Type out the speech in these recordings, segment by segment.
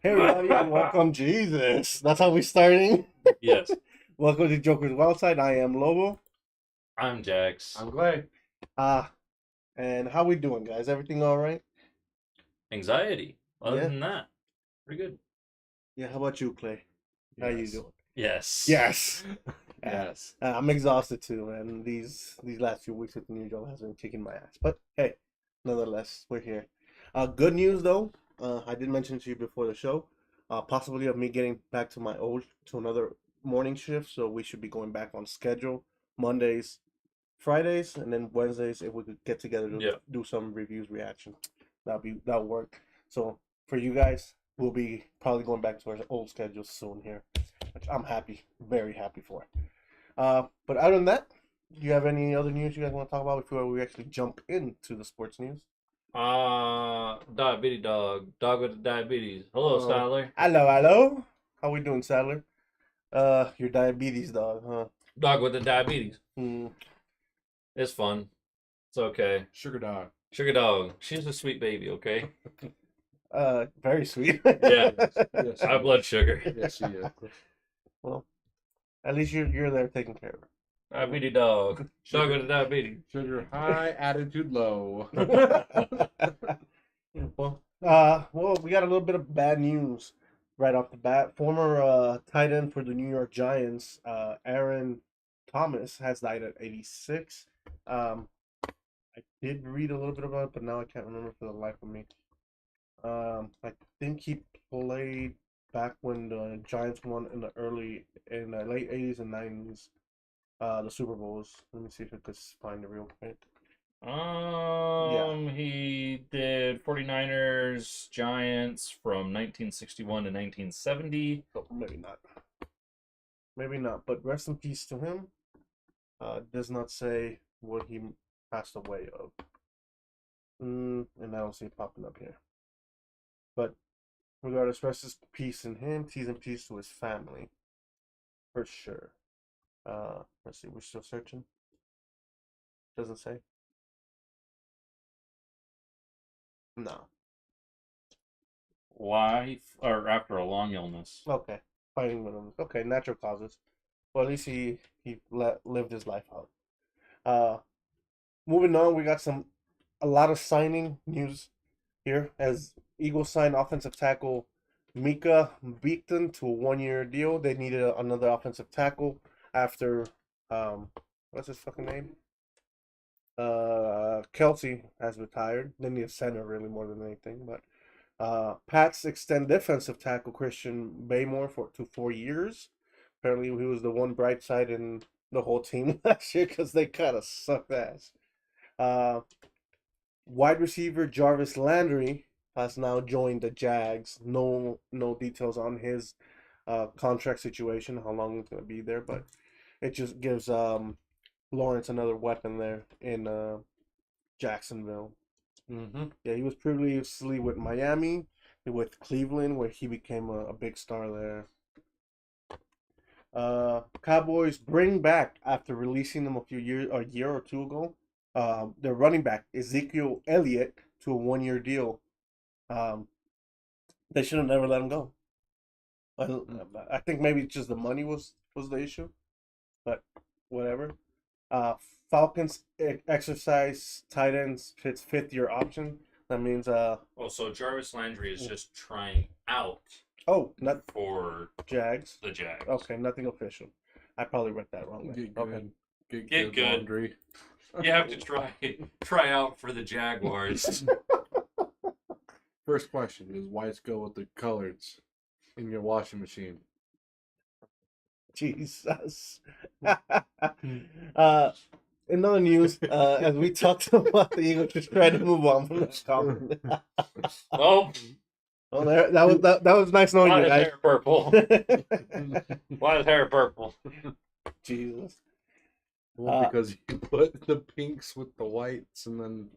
Hey everybody, and welcome. Jesus, that's how we're starting. Yes, Welcome to Jokkerz Wildside. I am Lobo. I'm Jax. I'm glad. Ah, and how we doing, guys? Everything all right? Anxiety. Other Yeah. than that, pretty good. Yeah. How about you, Clay? How you Yes. doing? Yes. Yes. Yes. I'm exhausted too, and these last few weeks with the new job has been kicking my ass. But hey, nonetheless, we're here. Good news though. I did mention to you before the show, possibly of me getting back to another morning shift. So we should be going back on schedule Mondays, Fridays, and then Wednesdays if we could get together to Yeah. do some reviews, reaction. That'll work. So for you guys, we'll be probably going back to our old schedule soon here, which I'm happy, very happy for. But other than that, do you have any other news you guys want to talk about before we actually jump into the sports news? Diabetes dog. Dog with the diabetes. Hello, Oh. Styler. Hello. How we doing, Sadler? Your diabetes dog, huh? Dog with the diabetes. Hmm. It's fun. It's okay. Sugar dog. Sugar dog. She's a sweet baby, okay? Very sweet. Yeah. Yes. High blood sugar. Yes, she is. Well, at least you're there taking care of her. Diabetes dog. Dog with the diabetes. Sugar high, attitude low. Well, we got a little bit of bad news right off the bat. Former tight end for the New York Giants, Aaron Thomas, has died at 86. I did read a little bit about it, but now I can't remember for the life of me. I think he played back when the Giants won in the late 80s and 90s, the Super Bowls. Let me see if I could find it real quick. He did 49ers, Giants from 1961 to 1970. Oh, maybe not. Maybe not. But rest in peace to him. Does not say what he passed away of. And I don't see it popping up here. But regardless, rest in peace in him. Peace and peace to his family. For sure. Let's see. We're still searching. Doesn't say. No. Life, or after a long illness. Okay. Fighting with him. Okay, natural causes. Well, at least he lived his life out. Moving on, we got a lot of signing news here as Eagles signed offensive tackle Mika Beekton to a 1-year deal. They needed another offensive tackle after what's his fucking name? Kelsey has retired. They need a center really more than anything. But Pats extend defensive tackle Christian Baymore to 4 years. Apparently, he was the one bright side in the whole team last year because they kind of sucked ass. Wide receiver Jarvis Landry has now joined the Jags. No details on his contract situation, how long it's going to be there, but it just gives Lawrence another weapon there in Jacksonville. Mm-hmm. Yeah, he was previously with Miami, with Cleveland, where he became a big star there. Cowboys bring back, after releasing him a year or two ago, their running back Ezekiel Elliott to a 1-year deal. They should have never let him go. I think maybe just the money was the issue, but whatever. Falcons exercise tight ends its 5th-year option. That means So Jarvis Landry is just trying out not for Jags. the Jags. Okay, nothing official. I probably read that wrong. Get Okay. good. Get good. Laundry. You have to try out for the Jaguars. First question is, why go with the colors in your washing machine? Jesus. In other news, as we talked about the Eagles, just trying to move on from this comment. Oh, Well, that was nice knowing why you is guys. hair purple? Why is hair purple? Jesus. Well, because you put the pinks with the whites, and then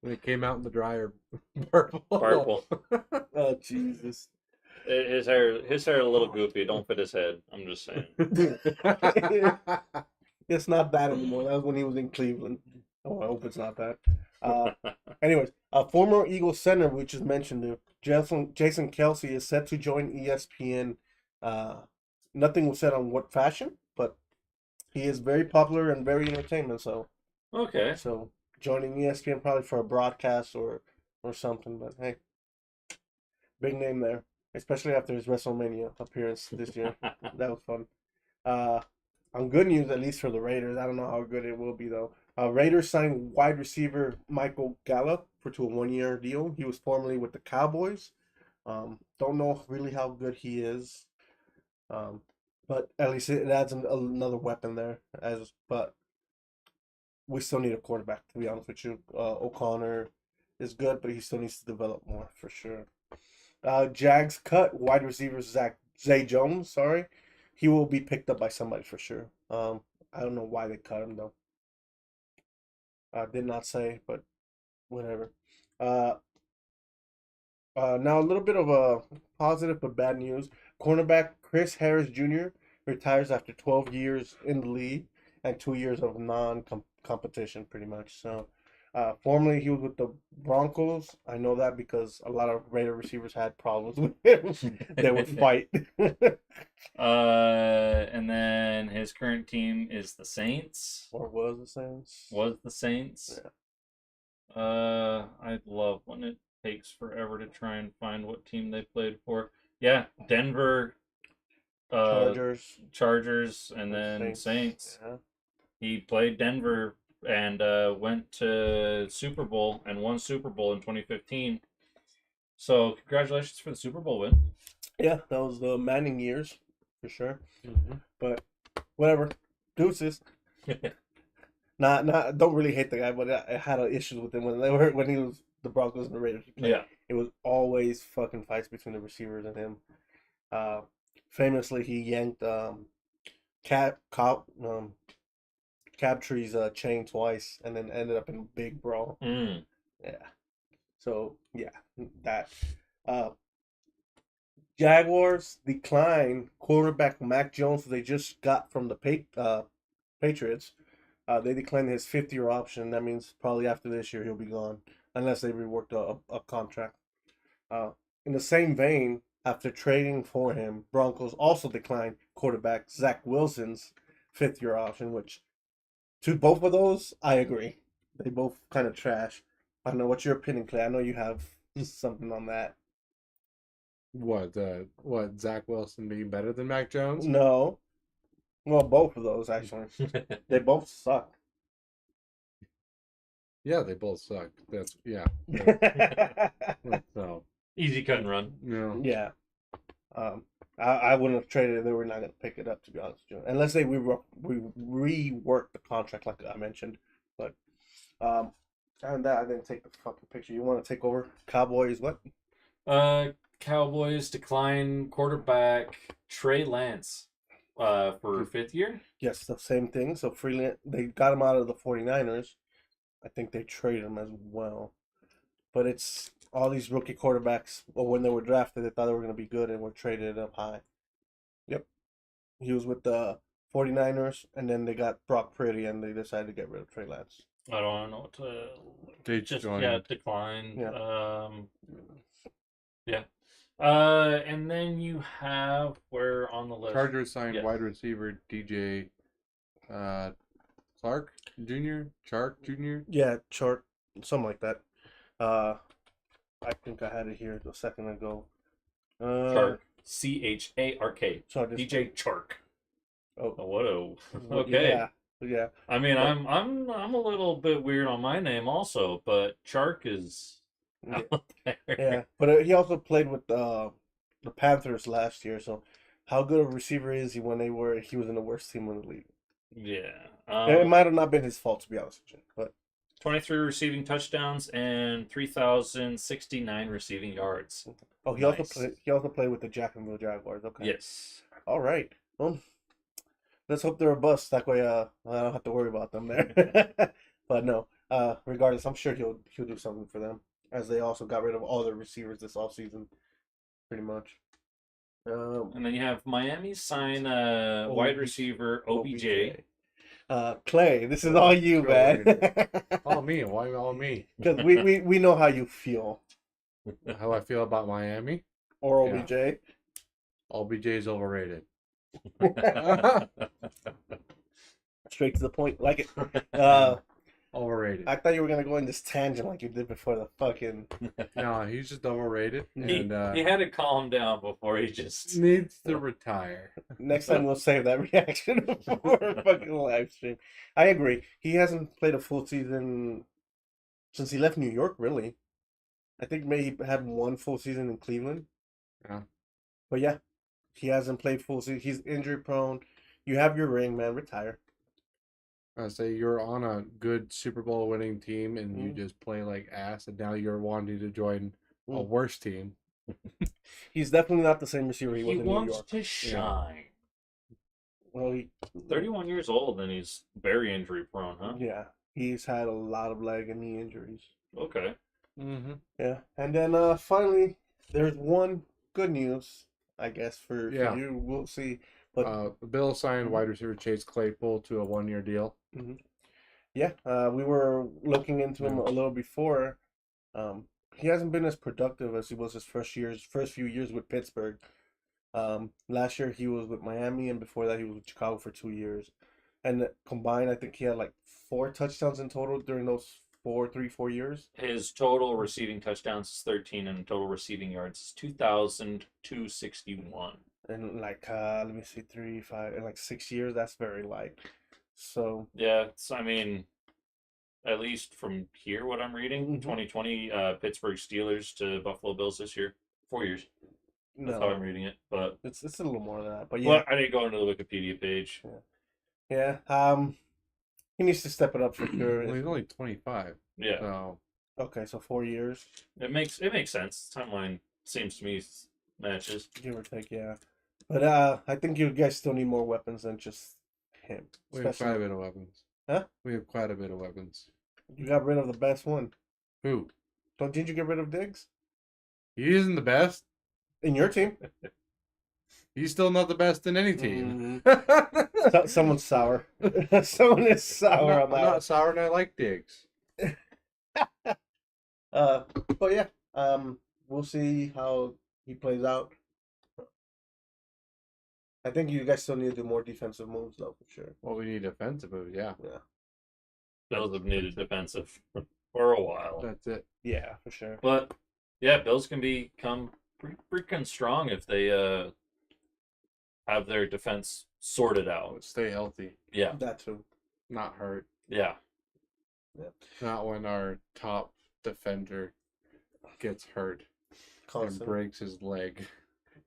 when it came out in the dryer, purple. Purple. Oh, Jesus. His hair a little goofy. Don't fit his head. I'm just saying. It's not that anymore. That was when he was in Cleveland. Oh, I hope it's not that. Anyways, a former Eagles center, we just mentioned, Jason Kelsey is set to join ESPN. Nothing was said on what fashion, but he is very popular and very entertainment. Okay. So joining ESPN probably for a broadcast or something. But hey, big name there, especially after his WrestleMania appearance this year. That was fun. On good news, at least for the Raiders, I don't know how good it will be though. Raiders signed wide receiver Michael Gallup to a 1-year deal. He was formerly with the Cowboys. Don't know really how good he is, but at least it adds another weapon there. But we still need a quarterback, to be honest with you. O'Connor is good, but he still needs to develop more for sure. Jags cut wide receiver Zay Jones. Sorry, he will be picked up by somebody for sure. I don't know why they cut him though. Did not say, but whatever. Now a little bit of a positive but bad news. Cornerback Chris Harris Jr. retires after 12 years in the league and 2 years of non-competition, pretty much. So, formerly he was with the Broncos. I know that because a lot of Raider receivers had problems with him. They would fight. And then his current team is the Saints. Or was the Saints? Was the Saints. Yeah. I love when it takes forever to try and find what team they played for. Yeah, Denver, Chargers, and then Saints. Yeah. He played Denver and went to Super Bowl and won Super Bowl in 2015. So congratulations for the Super Bowl win. Yeah, that was the Manning years for sure. Mm-hmm. But whatever, deuces. Not. Don't really hate the guy, but I had issues with him when he was the Broncos and the Raiders. Yeah, it was always fucking fights between the receivers and him. Famously, he yanked Crabtree's chain twice, and then ended up in a big brawl. Mm. Yeah. So yeah, that. Jaguars decline quarterback Mac Jones, who they just got from the Patriots. They declined his 5th-year option. That means probably after this year he'll be gone, unless they reworked a contract. In the same vein, after trading for him, Broncos also declined quarterback Zach Wilson's 5th-year option, which to both of those, I agree. They both kind of trash. I don't know, what's your opinion, Clay? I know you have something on that. What Zach Wilson being better than Mac Jones? No. Well, both of those, actually. They both suck. Yeah, they both suck. That's yeah. So Easy cut and run. no. Yeah. I wouldn't have traded it. They were not going to pick it up, to be honest with you. Unless they rework the contract, like I mentioned. But, and that, I didn't take the fucking picture. You want to take over? Cowboys, what? Cowboys decline quarterback Trey Lance for 5th year. Yes, the same thing. So Freeland, they got him out of the 49ers. I think they traded him as well. But it's all these rookie quarterbacks. Well, when they were drafted, they thought they were going to be good and were traded up high. Yep. He was with the 49ers, and then they got Brock Purdy, and they decided to get rid of Trey Lance. I don't know what to. They Just joined. decline. Yeah. Yeah. And then you have where on the list? Chargers signed Yes. wide receiver DJ Clark Jr. Chark Jr. Yeah, chart, something like that. I think I had it here a second ago. Chark. CHARK. Chargers. DJ Chark. Oh, What a. Okay. Yeah. I mean, I'm a little bit weird on my name also, but Chark is Yeah. out there. Yeah, but he also played with the Panthers last year. So, how good of a receiver is he when he was in the worst team in the league? Yeah. It might have not been his fault, to be honest with you. But 23 receiving touchdowns and 3,069 receiving yards. oh, he Nice. also played with the Jacksonville Jaguars. Okay. Yes. All right. Well, let's hope they're a bust. That way, I don't have to worry about them there. But no. Regardless, I'm sure he'll do something for them, as they also got rid of all their receivers this offseason, pretty much. And then you have Miami sign wide receiver OBJ. Clay, this is all you, Go man. All me. Why all me? Because we know how you feel How I feel about Miami? Or Yeah. OBJ. OBJ's overrated. Straight to the point. Like it. Uh, Overrated. I thought you were going to go in this tangent like you did before the fucking. No, he's just overrated He, and he had to calm down before he just. needs to retire. Next time we'll save that reaction for a fucking live stream. I agree. He hasn't played a full season since he left New York, really. I think maybe he had one full season in Cleveland. Yeah. But yeah, he hasn't played full season. He's injury prone. You have your ring, man. Retire. I say you're on a good Super Bowl winning team and you Mm. just play like ass, and now you're wanting to join a Mm. worse team. He's definitely not the same receiver he was He in New wants York. to shine. Well, he, 31 years old and he's very injury prone, huh? yeah, he's had a lot of leg and knee injuries. Okay. Mm-hmm. Yeah, and then finally, there's one good news, I guess, for Yeah. you. We'll see. But The Bills signed wide receiver Chase Claypool to a 1-year deal. yeah, we were looking into him a little before. He hasn't been as productive as he was his first few years with Pittsburgh. Last year he was with Miami, and before that he was with Chicago for 2 years. And combined, I think he had like 4 touchdowns in total during those 4 years. His total receiving touchdowns is 13 and total receiving yards is 2,261. And like, let me see, 3, 5, in like 6 years, that's very light. So Yeah, it's, I mean, at least from here, what I'm reading, 2020 Pittsburgh Steelers to Buffalo Bills this year, 4 years. That's how I'm reading it. But it's a little more than that. But well, yeah, I didn't go into the Wikipedia page. yeah. He needs to step it up for sure. Well, he's only 25. Yeah, So Okay, so 4 years, it makes sense. Timeline seems to me matches. give or take, yeah. But I think you guys still need more weapons than just him. we have quite a Especially, bit of weapons. Huh? We have quite a bit of weapons. you got rid of the best one. Who? Didn't you get rid of Diggs He isn't the best. in your team? He's still not the best in any team. Someone's sour. Someone is sour I'm on that. not sour and I like Diggs. But yeah, we'll see how he plays out. I think you guys still need to do more defensive moves, though, for sure. Well, we need offensive moves, yeah. Bills have needed defensive for a while. That's it. Yeah, for sure. But yeah, Bills can become pretty freaking strong if they have their defense sorted out. Stay healthy, Yeah, That too. not hurt. yeah. Not when our top defender gets hurt and Constant. breaks his leg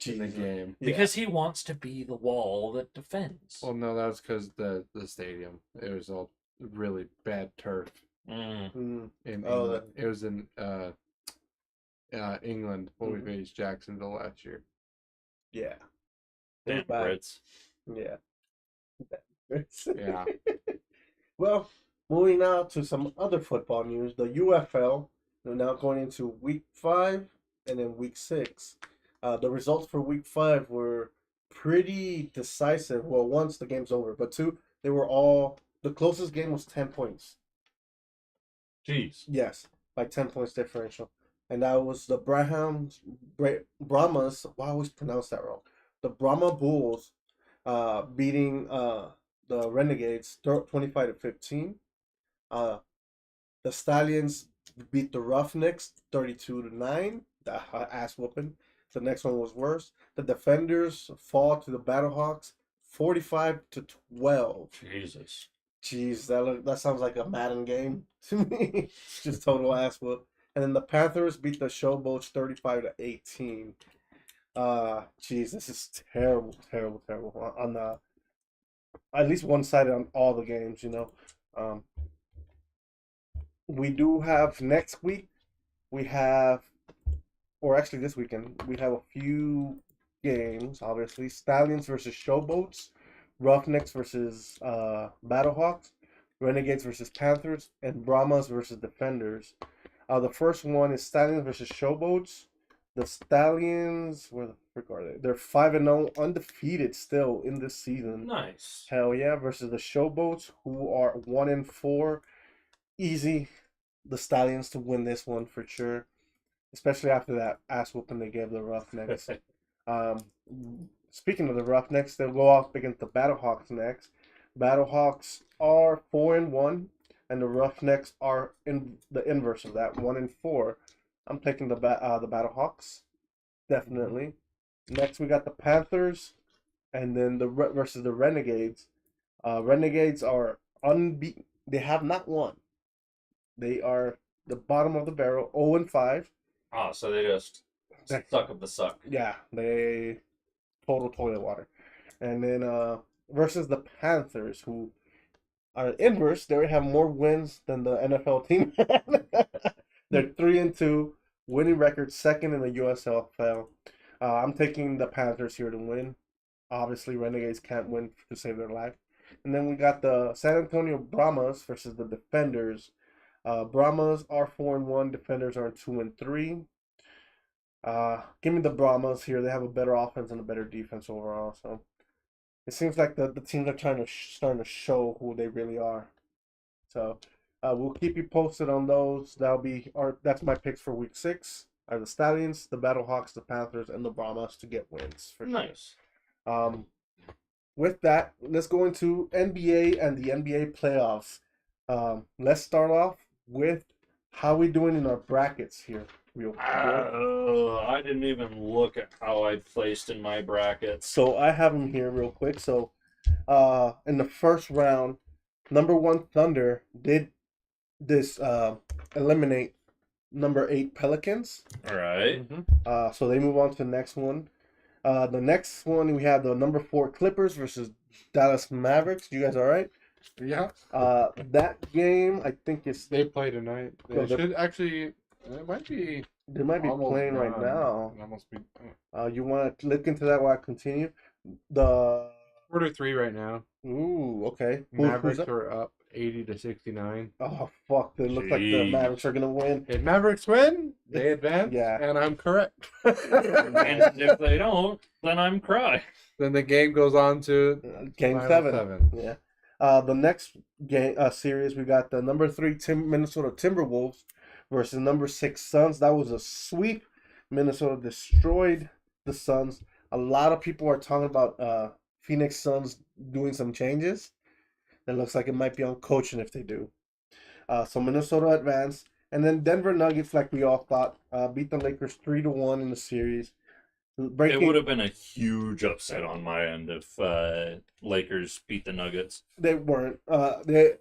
in the Jesus. game. Yeah. Because he wants to be the wall that defends. Well, no, that's because the stadium. It was all really bad turf Mm. Mm, in Oh, England. It was in England when we Mhm. faced Jacksonville last year. yeah. Damn It's bad. Brits. Yeah. Yeah. Well, moving now to some other football news. The UFL, they're now going into week 5 and then week 6. The results for week 5 were pretty decisive. Well, once the game's over, but 2, they were all, the closest game was 10 points. Jeez. Yes, by 10 points differential. And that was the Brahmas, wow, I always pronounce that wrong. The Brahma Bulls beating the Renegades 25-15. The Stallions beat the Roughnecks 32-9. The ass whooping. The next one was worse. The Defenders fall to the Battlehawks 45-12. Jesus. Jeez, that sounds like a Madden game to me. Just total ass whoop. And then the Panthers beat the Showboats 35-18. Jeez, this is terrible, terrible, terrible. On the at least one-sided on all the games, you know. We do have next week. We have, or actually this weekend, we have a few games. Obviously, Stallions versus Showboats, Roughnecks versus Battlehawks, Renegades versus Panthers, and Brahmas versus Defenders. The first one is Stallions versus Showboats. The Stallions, where the frick are they? They're 5-0, undefeated still in this season. Nice. Hell yeah, versus the Showboats, who are 1-4. Easy, the Stallions to win this one for sure. especially after that ass whooping they gave the Roughnecks. Um, Speaking of the Roughnecks, they'll go off against the Battlehawks next. Battlehawks are 4-1, and the Roughnecks are in the inverse of that, 1-4. I'm taking the Battlehawks, definitely. Next, we got the Panthers, and then versus the Renegades. Renegades are unbeaten. They have not won. They are the bottom of the barrel, 0-5. Oh, so they just suck of the suck. Yeah, they total toilet water. And then versus the Panthers, who are inverse, they have more wins than the NFL team. They're 3-2, winning record, second in the USFL. I'm taking the Panthers here to win. Obviously, Renegades can't win to save their life. And then we got the San Antonio Brahmas versus the Defenders. Brahmas are 4-1. Defenders are 2-3. Give me the Brahmas here. They have a better offense and a better defense overall. So it seems like the teams are starting to show who they really are. So we'll keep you posted on those. That's my picks for week 6. Are the Stallions, the Battlehawks, the Panthers, and the Brahmas to get wins. Nice. With that, let's go into NBA and the NBA playoffs. Let's start off with how we doing in our brackets here. Real quick. I didn't even look at how I placed in my brackets. So I have them here real quick. So in the first round, number 1 Thunder did this eliminate number 8 Pelicans. All right. So they move on to the next one. The next one, we have the number 4 Clippers versus Dallas Mavericks. You guys all right? Yeah. That game, I think They play tonight. They So should actually. It might be. they might be almost playing right done. now. It almost be. You want to look into that while I continue? The 4-3 right now. Ooh, okay. Mavericks Who's up? are up 80-69. Oh fuck! They look like the Jeez. Mavericks are gonna win. If Mavericks win, they advance. Yeah. And I'm correct. And if they don't, then I'm cry. Then the game goes on to Game Final 7. Yeah. The next game series, we got the number 3 Minnesota Timberwolves versus number 6 Suns. That was a sweep. Minnesota destroyed the Suns. A lot of people are talking about Phoenix Suns doing some changes. It looks like it might be on coaching if they do. So Minnesota advanced. And then Denver Nuggets, like we all thought, beat the Lakers 3-1 in the series. It would have been a huge upset on my end if Lakers beat the Nuggets. They weren't. They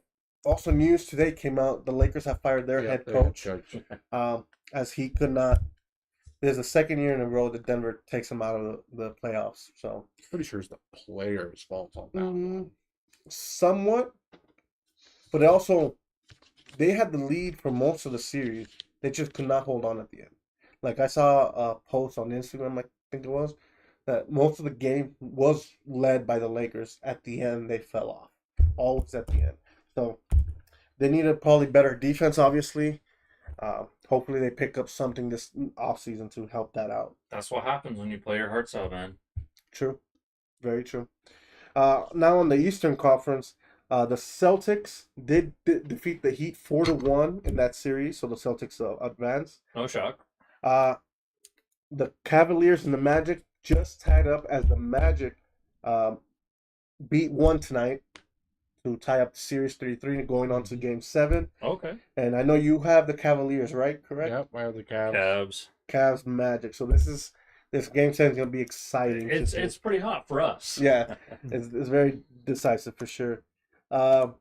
also news today came out. The Lakers have fired their head coach. As he could not. There's a second year in a row that Denver takes him out of the playoffs. So Pretty sure it's the players' fault on that. somewhat, but they had the lead for most of the series. They just could not hold on at the end. Like I saw a post on Instagram, I think it was, that most of the game was led by the Lakers. At the end, they fell off. Always at the end. So they needed probably better defense, obviously. Hopefully they pick up something this offseason to help that out. That's what happens when you play your hearts out, man. True. Very true. Now on the Eastern Conference, the Celtics did defeat the Heat 4-1 in that series, so the Celtics advanced. No shock. The Cavaliers and the Magic just tied up as the Magic beat one tonight to tie up the series 3-3 going on to Game 7. Okay. And I know you have the Cavaliers, right? Correct? Yep, I have the Cavs. Cavs. Cavs Magic. So this Game 7 is going to be exciting. It's pretty hot for us. Yeah, it's very decisive for sure. The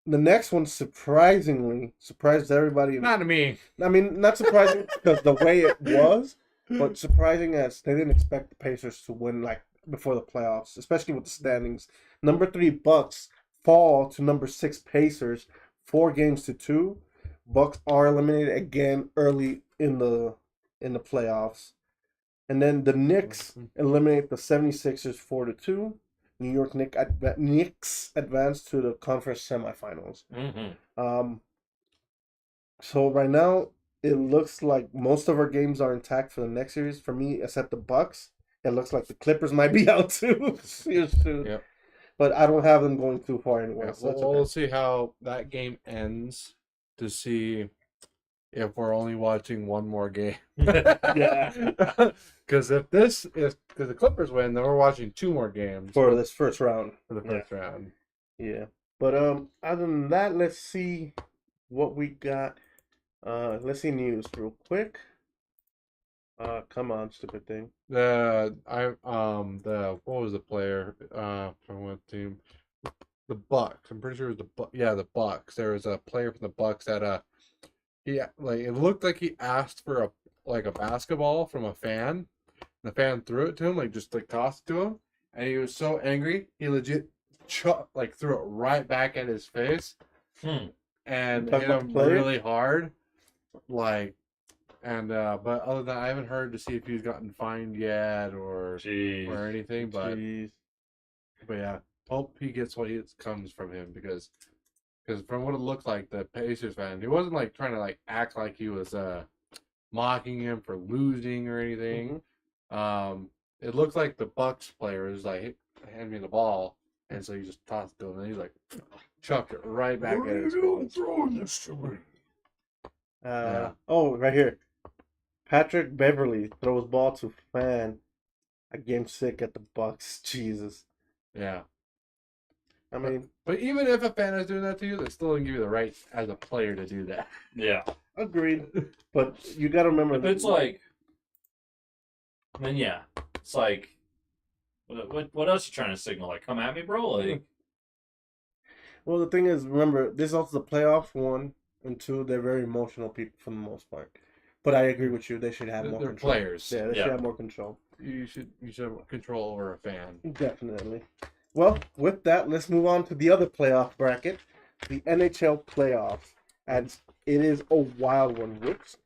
next one surprised everybody. Not to me. I mean, not surprising because the way it was, but surprising as they didn't expect the Pacers to win like before the playoffs, especially with the standings. Number 3 Bucks fall to number 6 Pacers, 4-2. Bucks are eliminated again early in the playoffs. And then the Knicks eliminate the 76ers 4-2. New York Knicks advance to the conference semifinals. Mm-hmm. So right now it looks like most of our games are intact for the next series. For me, except the Bucks, it looks like the Clippers might be out too. Yep. But I don't have them going too far anyway. Yeah, So that's we'll okay. see how that game ends to see if we're only watching one more game. Yeah. Because if the Clippers win, then we're watching 2 more games For this first round. for the first round. Yeah. But other than that, let's see what we got. Let's see news real quick. Come on, stupid thing. What was the player from what team? The Bucks. I'm pretty sure it was the Bucks. There was a player from the Bucks that it looked like he asked for a basketball from a fan. The fan threw it to him, just tossed it to him, and he was so angry he legit threw it right back at his face, and hit him really hard. But other than that, I haven't heard to see if he's gotten fined yet or anything. But yeah, hope he gets what comes from him because from what it looked like, the Pacers fan, he wasn't trying to act like he was mocking him for losing or anything. Mm-hmm. It looked like the Bucks player was like, hand me the ball, and so he just tossed it to him, and he's chucked it right back at his face. Throwing this to me? Oh, right here. Patrick Beverly throws ball to fan. A game 6 at the Bucks. Jesus. Yeah. I mean, but even if a fan is doing that to you, they still don't give you the right as a player to do that. Yeah. Agreed. But you got to remember that. It's then yeah, it's what else you trying to signal? Come at me, bro. Well, the thing is, remember, this is also the playoffs, 1 and 2. They're very emotional people for the most part. But I agree with you. They should have more control. They're players. Yeah, they should have more control. You should have control over a fan. Definitely. Well, with that, let's move on to the other playoff bracket, the NHL playoffs. And it is a wild one, Whoops.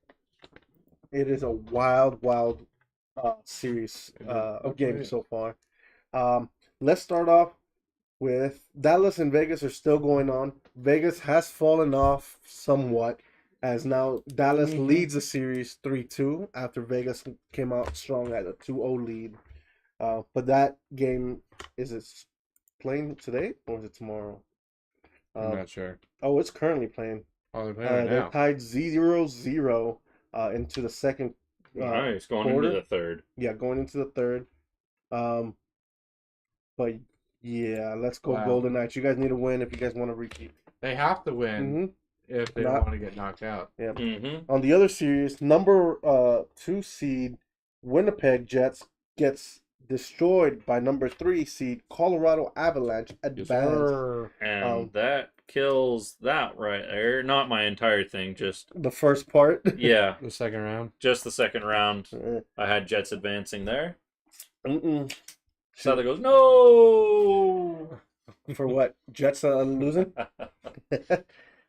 It is a wild series of games so far. Let's start off with Dallas and Vegas are still going on. Vegas has fallen off somewhat, as now Dallas leads the series 3-2 after Vegas came out strong at a 2-0 lead. But that game, is it playing today or is it tomorrow? I'm not sure. Oh, it's currently playing. Oh, they're playing right now. They're tied 0-0 into the second nice, going quarter. Into the third. Yeah, going into the third. But yeah, let's go Golden Knights. You guys need to win if you guys want to repeat. They have to win if they don't want to get knocked out. Yeah. Mm-hmm. On the other series, number 2 seed Winnipeg Jets gets destroyed by number 3 seed Colorado Avalanche advance. And that kills that right there. Not my entire thing, just the first part. Yeah. The second round. Just the second round. I had Jets advancing there. Sally goes, no! For what? Jets losing?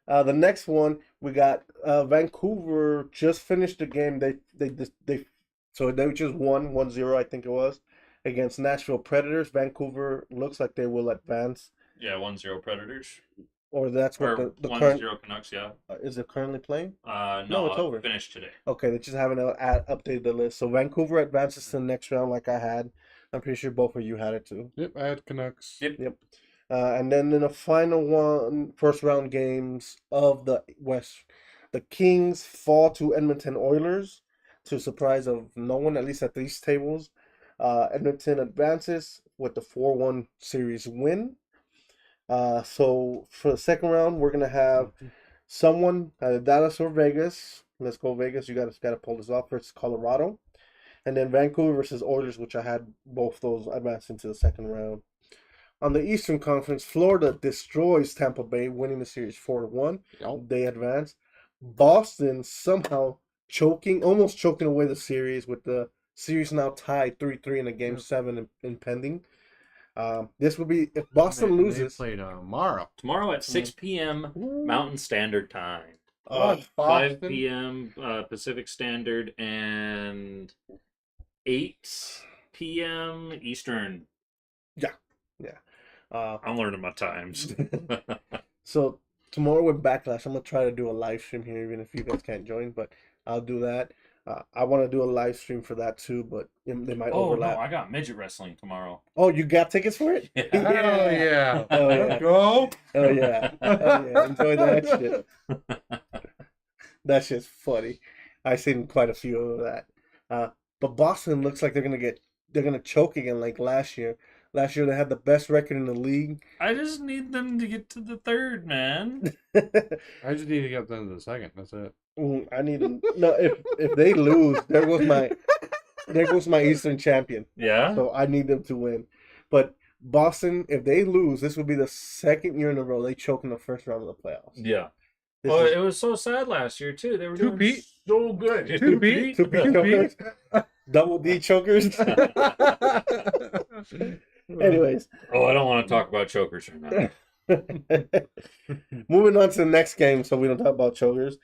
The next one, we got Vancouver just finished the game. They just won 1-0, I think it was, against Nashville Predators. Vancouver looks like they will advance. Yeah, 1-0 Predators. Or that's what the 1-0 current Canucks, yeah. Is it currently playing? No, it's over. Finished today. Okay, they just haven't updated the list. So Vancouver advances to the next round like I had. I'm pretty sure both of you had it too. Yep, I had Canucks. Yep. And then in the final first round games of the West, the Kings fall to Edmonton Oilers to the surprise of no one, at least at these tables. Edmonton advances with the 4-1 series win. So for the second round, we're gonna have someone either Dallas or Vegas. Let's go Vegas. You gotta pull this off. Versus Colorado, and then Vancouver versus Oilers, which I had both those advancing to the second round. On the Eastern Conference, Florida destroys Tampa Bay, winning the series 4-1. They advance. Boston somehow almost choking away the series, with the series now tied 3-3 in a game 7 impending. This will be if Boston loses. They play tomorrow. Tomorrow at 6 p.m. Mountain Standard Time. 5 p.m. Pacific Standard and 8 p.m. Eastern. Yeah. I'm learning my times. So tomorrow with Backlash, I'm gonna try to do a live stream here, even if you guys can't join. But I'll do that. I want to do a live stream for that too, but they might overlap. No, I got midget wrestling tomorrow. Oh, you got tickets for it? Yeah. Hell yeah! Oh yeah! Go! Oh yeah! Oh yeah! Enjoy that shit. That shit's funny. I've seen quite a few of that. Uh, but Boston looks like they're gonna choke again like last year. Last year they had the best record in the league. I just need them to get to the third, man. I just need to get them to the second. That's it. I need them. No, if they lose, there goes my Eastern champion. Yeah. So I need them to win. But Boston, if they lose, this would be the second year in a row they choke in the first round of the playoffs. Yeah. This Oh, is it was so sad last year too. They were doing Two-peat. so good. Two-peat. two-peat chokers, double D chokers. Anyways, Oh, I don't want to talk about chokers right now. moving on to the next game, so we don't talk about chokers.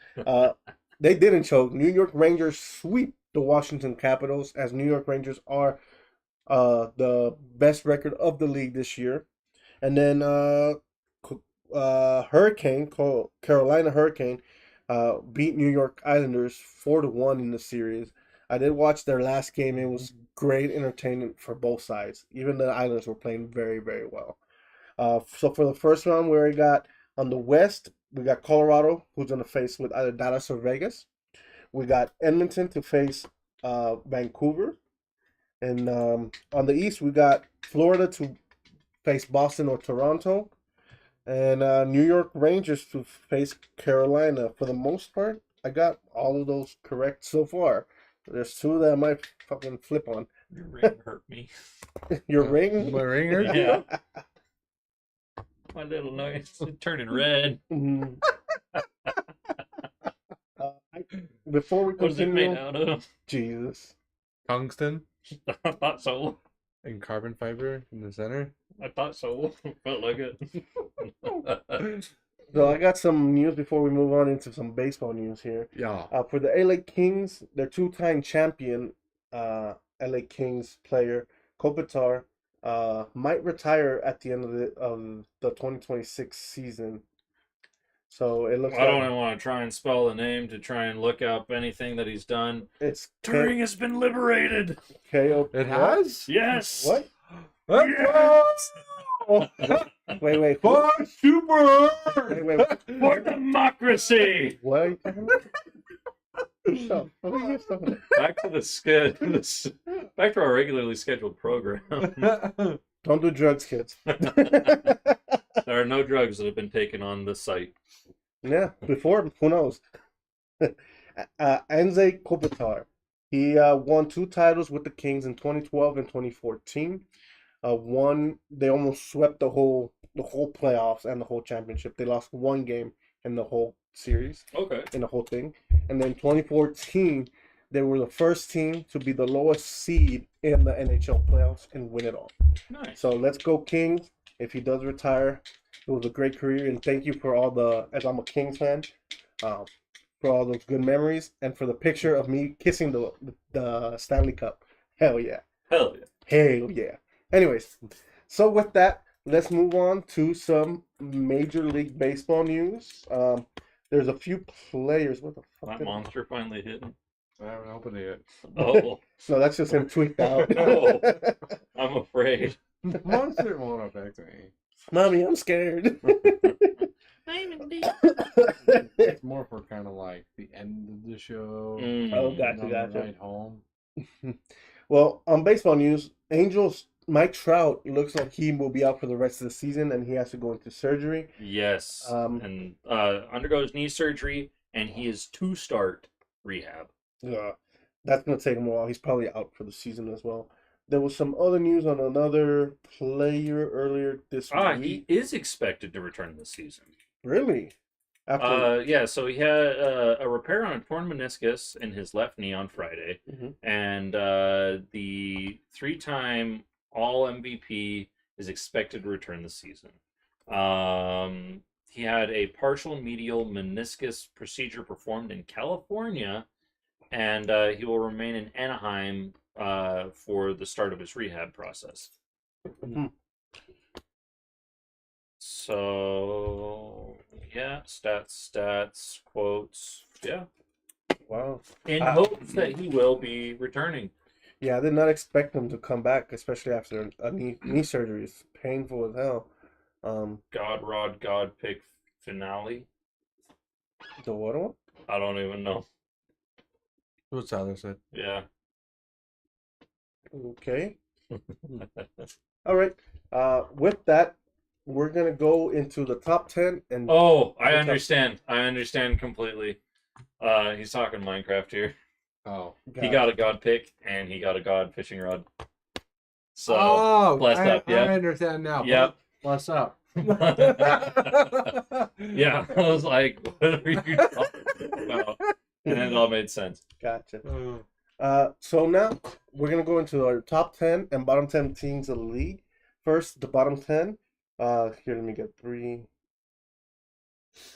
They didn't choke. New York Rangers sweep the Washington Capitals, as New York Rangers are the best record of the league this year. And then Carolina Hurricane beat New York Islanders 4-1 in the series. I did watch their last game. It was great entertainment for both sides. Even the Islanders were playing very, very well. So for the first round, we already got on the West, we got Colorado, who's going to face with either Dallas or Vegas. We got Edmonton to face Vancouver. And on the East, we got Florida to face Boston or Toronto. And New York Rangers to face Carolina. For the most part, I got all of those correct so far. There's two that I might fucking flip on. Your ring hurt me. Your ring? My ringer? Yeah. My little nose is turning red. Mhm. Before we What is it made continue, out of? Jesus. Tungsten I thought so. and carbon fiber in the center. I thought so. Felt like it. So I got some news before we move on into some baseball news here. Yeah. For the LA Kings, their two-time champion, LA Kings player Kopitar, might retire at the end of the 2026 season. So it looks I don't like even want to try and spell the name to try and look up anything that he's done. it's Turing has been liberated. KO. It has? Yes. What? Yes. Wait. For super! Wait. For democracy. What are you talking about? Stop. What are you talking about? Back to the back to our regularly scheduled program. Don't do drugs, kids. There are no drugs that have been taken on this site. Yeah, before, who knows? Anze Kopitar. He won 2 titles with the Kings in 2012 and 2014. They almost swept the whole playoffs and the whole championship. They lost 1 game in the whole series, Okay. in the whole thing. And then 2014, they were the first team to be the lowest seed in the NHL playoffs and win it all. Nice. So let's go Kings. If he does retire, it was a great career, and thank you for all the, as I'm a Kings fan, for all those good memories, and for the picture of me kissing the Stanley Cup. Hell yeah. Hell yeah. Hell yeah. Anyways, so with that, let's move on to some Major League Baseball news. There's a few players. What the fuck? That monster finally hit. I haven't opened it yet. Oh, No, that's just him tweaked out. No. I'm afraid. Monster won't affect me. Mommy, I'm scared. It's more for kind of like the end of the show. Oh, Mm. gotcha, on gotcha. the ride home. Well, on baseball news, Angels Mike Trout looks like he will be out for the rest of the season, and he has to go into surgery. Yes. Um, And undergoes knee surgery, and he is to start rehab. That's gonna take him a while. He's probably out for the season as well. There was some other news on another player earlier this He week. is expected to return this season. Really? After Yeah, so he had a repair on a torn meniscus in his left knee on Friday, Mhm. and the 3-time All MVP is expected to return this season. He had a partial medial meniscus procedure performed in California, and he will remain in Anaheim for the start of his rehab process. Mhm. So, yeah, stats, quotes, yeah. Wow. In hopes that he will be returning. Yeah, I did not expect him to come back, especially after a knee surgery. It's painful as hell. God Rod God Pick finale. The what one? I don't even know. What Tyler said. Yeah. Okay. All right. With that, we're gonna go into the top 10 and Oh, I What's up? understand. I understand completely. He's talking Minecraft here. Oh. He got a god pick and he got a god fishing rod. So bless I up, yeah. understand now. Yep. What's up? Yeah, I was like, what are you talking about? And it all made sense. Gotcha. Uh, So now we're gonna go into our top 10 and bottom 10 teams of the league. First, the bottom 10. Here, let me get 3.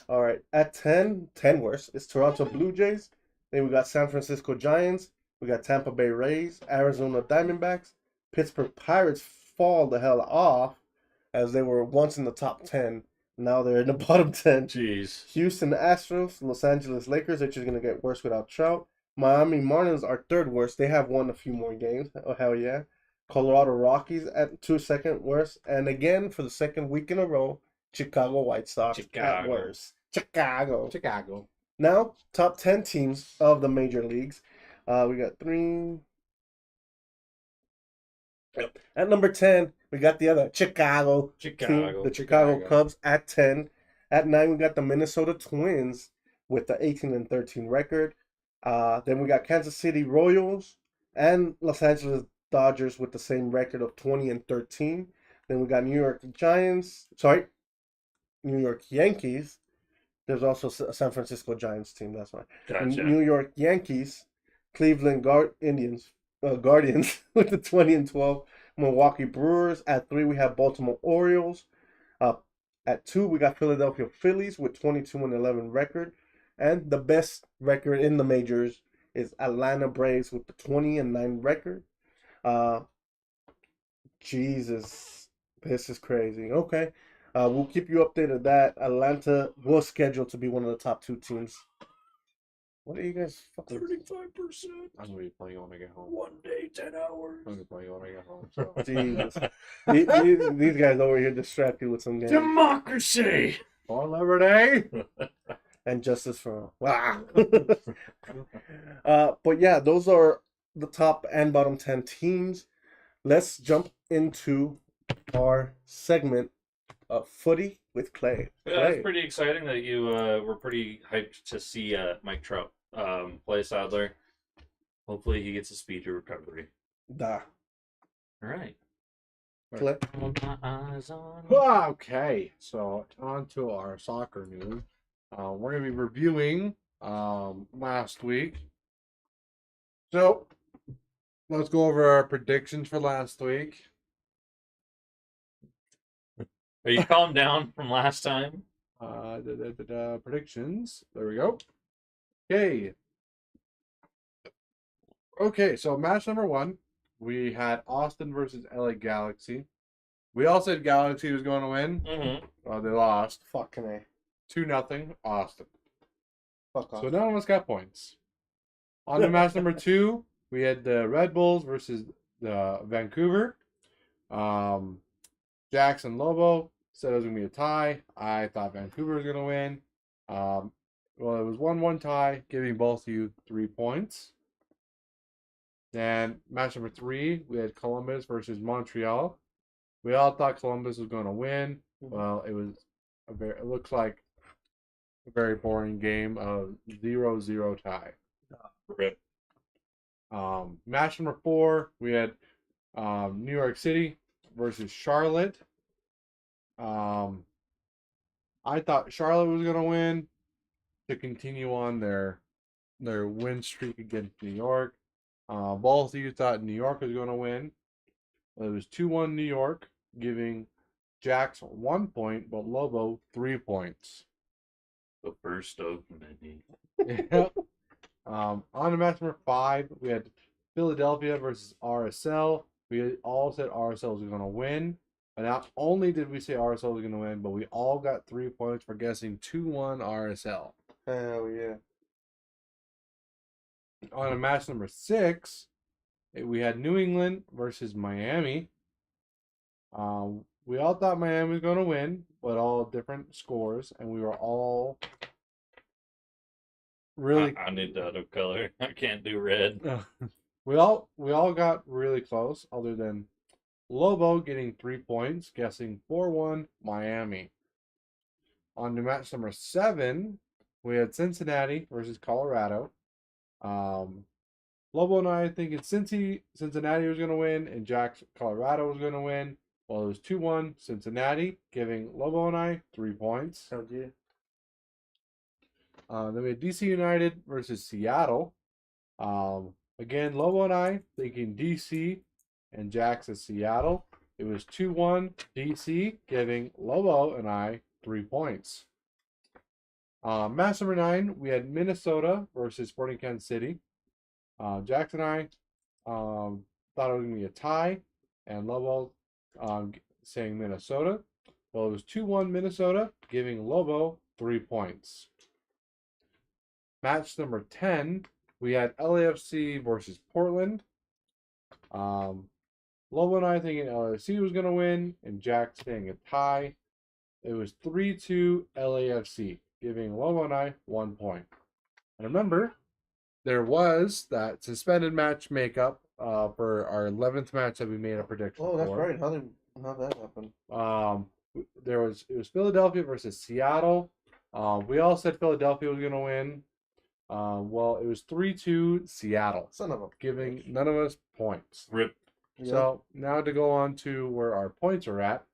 All right, at 10 worst, it's Toronto Blue Jays. Then we got San Francisco Giants. We got Tampa Bay Rays, Arizona Diamondbacks, Pittsburgh Pirates fall the hell off as they were once in the top 10. Now they're in the bottom 10. Jeez. Houston Astros, Los Angeles Lakers, they're just going to get worse without Trout. Miami Marlins are third worst. They have won a few more games. Oh, hell yeah. Colorado Rockies at 2 worst. And again, for the second week in a row, Chicago White Sox at Chicago. worst. Chicago. Chicago. Now, top 10 teams of the major leagues. We got 3. Yep. At number 10, we got the other Chicago team, the Chicago Cubs at 10. At 9, we got the Minnesota Twins with the 18-13 record. Then we got Kansas City Royals and Los Angeles Dodgers with the same record of 20-13. Then we got New York Yankees. There's also a San Francisco Giants team. That's why. Gotcha. New York Yankees, Cleveland Guardians with the 20-12. Milwaukee Brewers at 3. We have Baltimore Orioles. At 2, we got Philadelphia Phillies with 22-11 record, and the best record in the majors is Atlanta Braves with the 20-9 record. Jesus, this is crazy. Okay. We'll keep you updated that Atlanta was scheduled to be one of the top 2 teams. What are you guys fucking 35%. I'm gonna be playing when I get home. 1 day, 10 hours. I'm gonna be playing when I get home. So. Jesus. These guys over here distracted with some games. Democracy. On Labor Day. And justice for all. Wow. But yeah, those are the top and bottom 10 teams. Let's jump into our segment of footy with Clay. Yeah, that's pretty exciting that you were pretty hyped to see Mike Trout play Sadler. Hopefully he gets a speedy recovery. Da. All right. Clay. My eyes on. Okay, so on to our soccer news. We're gonna be reviewing last week. So let's go over our predictions for last week. Are you calmed down from last time? Predictions. There we go. Okay. Okay, so match number 1, we had Austin versus LA Galaxy. We all said Galaxy was going to win. Mm-hmm. They lost. Fucking A. 2-0 Austin. Fuck off. So none of us got points. On to match number 2, we had the Red Bulls versus the Vancouver. Jackson Lobo said it was going to be a tie. I thought Vancouver was going to win. Well, it was 1-1 tie, giving both of you 3 points. Then match number 3, we had Columbus versus Montreal. We all thought Columbus was going to win. Well, it looks like a very boring game of 0-0 tie. Rip. Match number 4, we had New York City versus Charlotte. I thought Charlotte was going to win to continue on their win streak against New York. Both of you thought New York was going to win. It was 2-1 New York, giving Jax 1 point, but Lobo 3 points. The first of many. On to match number 5, we had Philadelphia versus RSL. We all said RSL was going to win. But not only did we say RSL was going to win, but we all got 3 points for guessing 2-1 RSL. Hell yeah. On to match number 6, we had New England versus Miami. We all thought Miami was going to win, but all different scores, and we were all really I need the other color. I can't do red. we all got really close, other than Lobo getting 3 points, guessing 4-1 Miami. On to match number 7, we had Cincinnati versus Colorado. Lobo and I thinking Cincinnati was going to win, and Jack's Colorado was going to win. Well, it was 2-1 Cincinnati, giving Lobo and I 3 points. Oh, yeah. Then we had DC United versus Seattle. Again, Lobo and I thinking DC, and Jack's at Seattle. It was 2-1 DC, giving Lobo and I 3 points. Match number 9, we had Minnesota versus Sporting Kansas City. Jax and I thought it was going to be a tie, and Lobo saying Minnesota. Well, it was 2-1 Minnesota, giving Lobo 3 points. Match number 10, we had LAFC versus Portland. Lobo and I thinking LAFC was going to win, and Jack saying a tie. It was 3-2 LAFC, giving Lobo and I 1 point. And remember, there was that suspended match makeup for our 11th match that we made a prediction for. Oh, that's right. How that happened? It was Philadelphia versus Seattle. We all said Philadelphia was going to win. Well, it was 3-2 Seattle, Son of a giving none of us points. Rip. Yeah. So now to go on to where our points are at.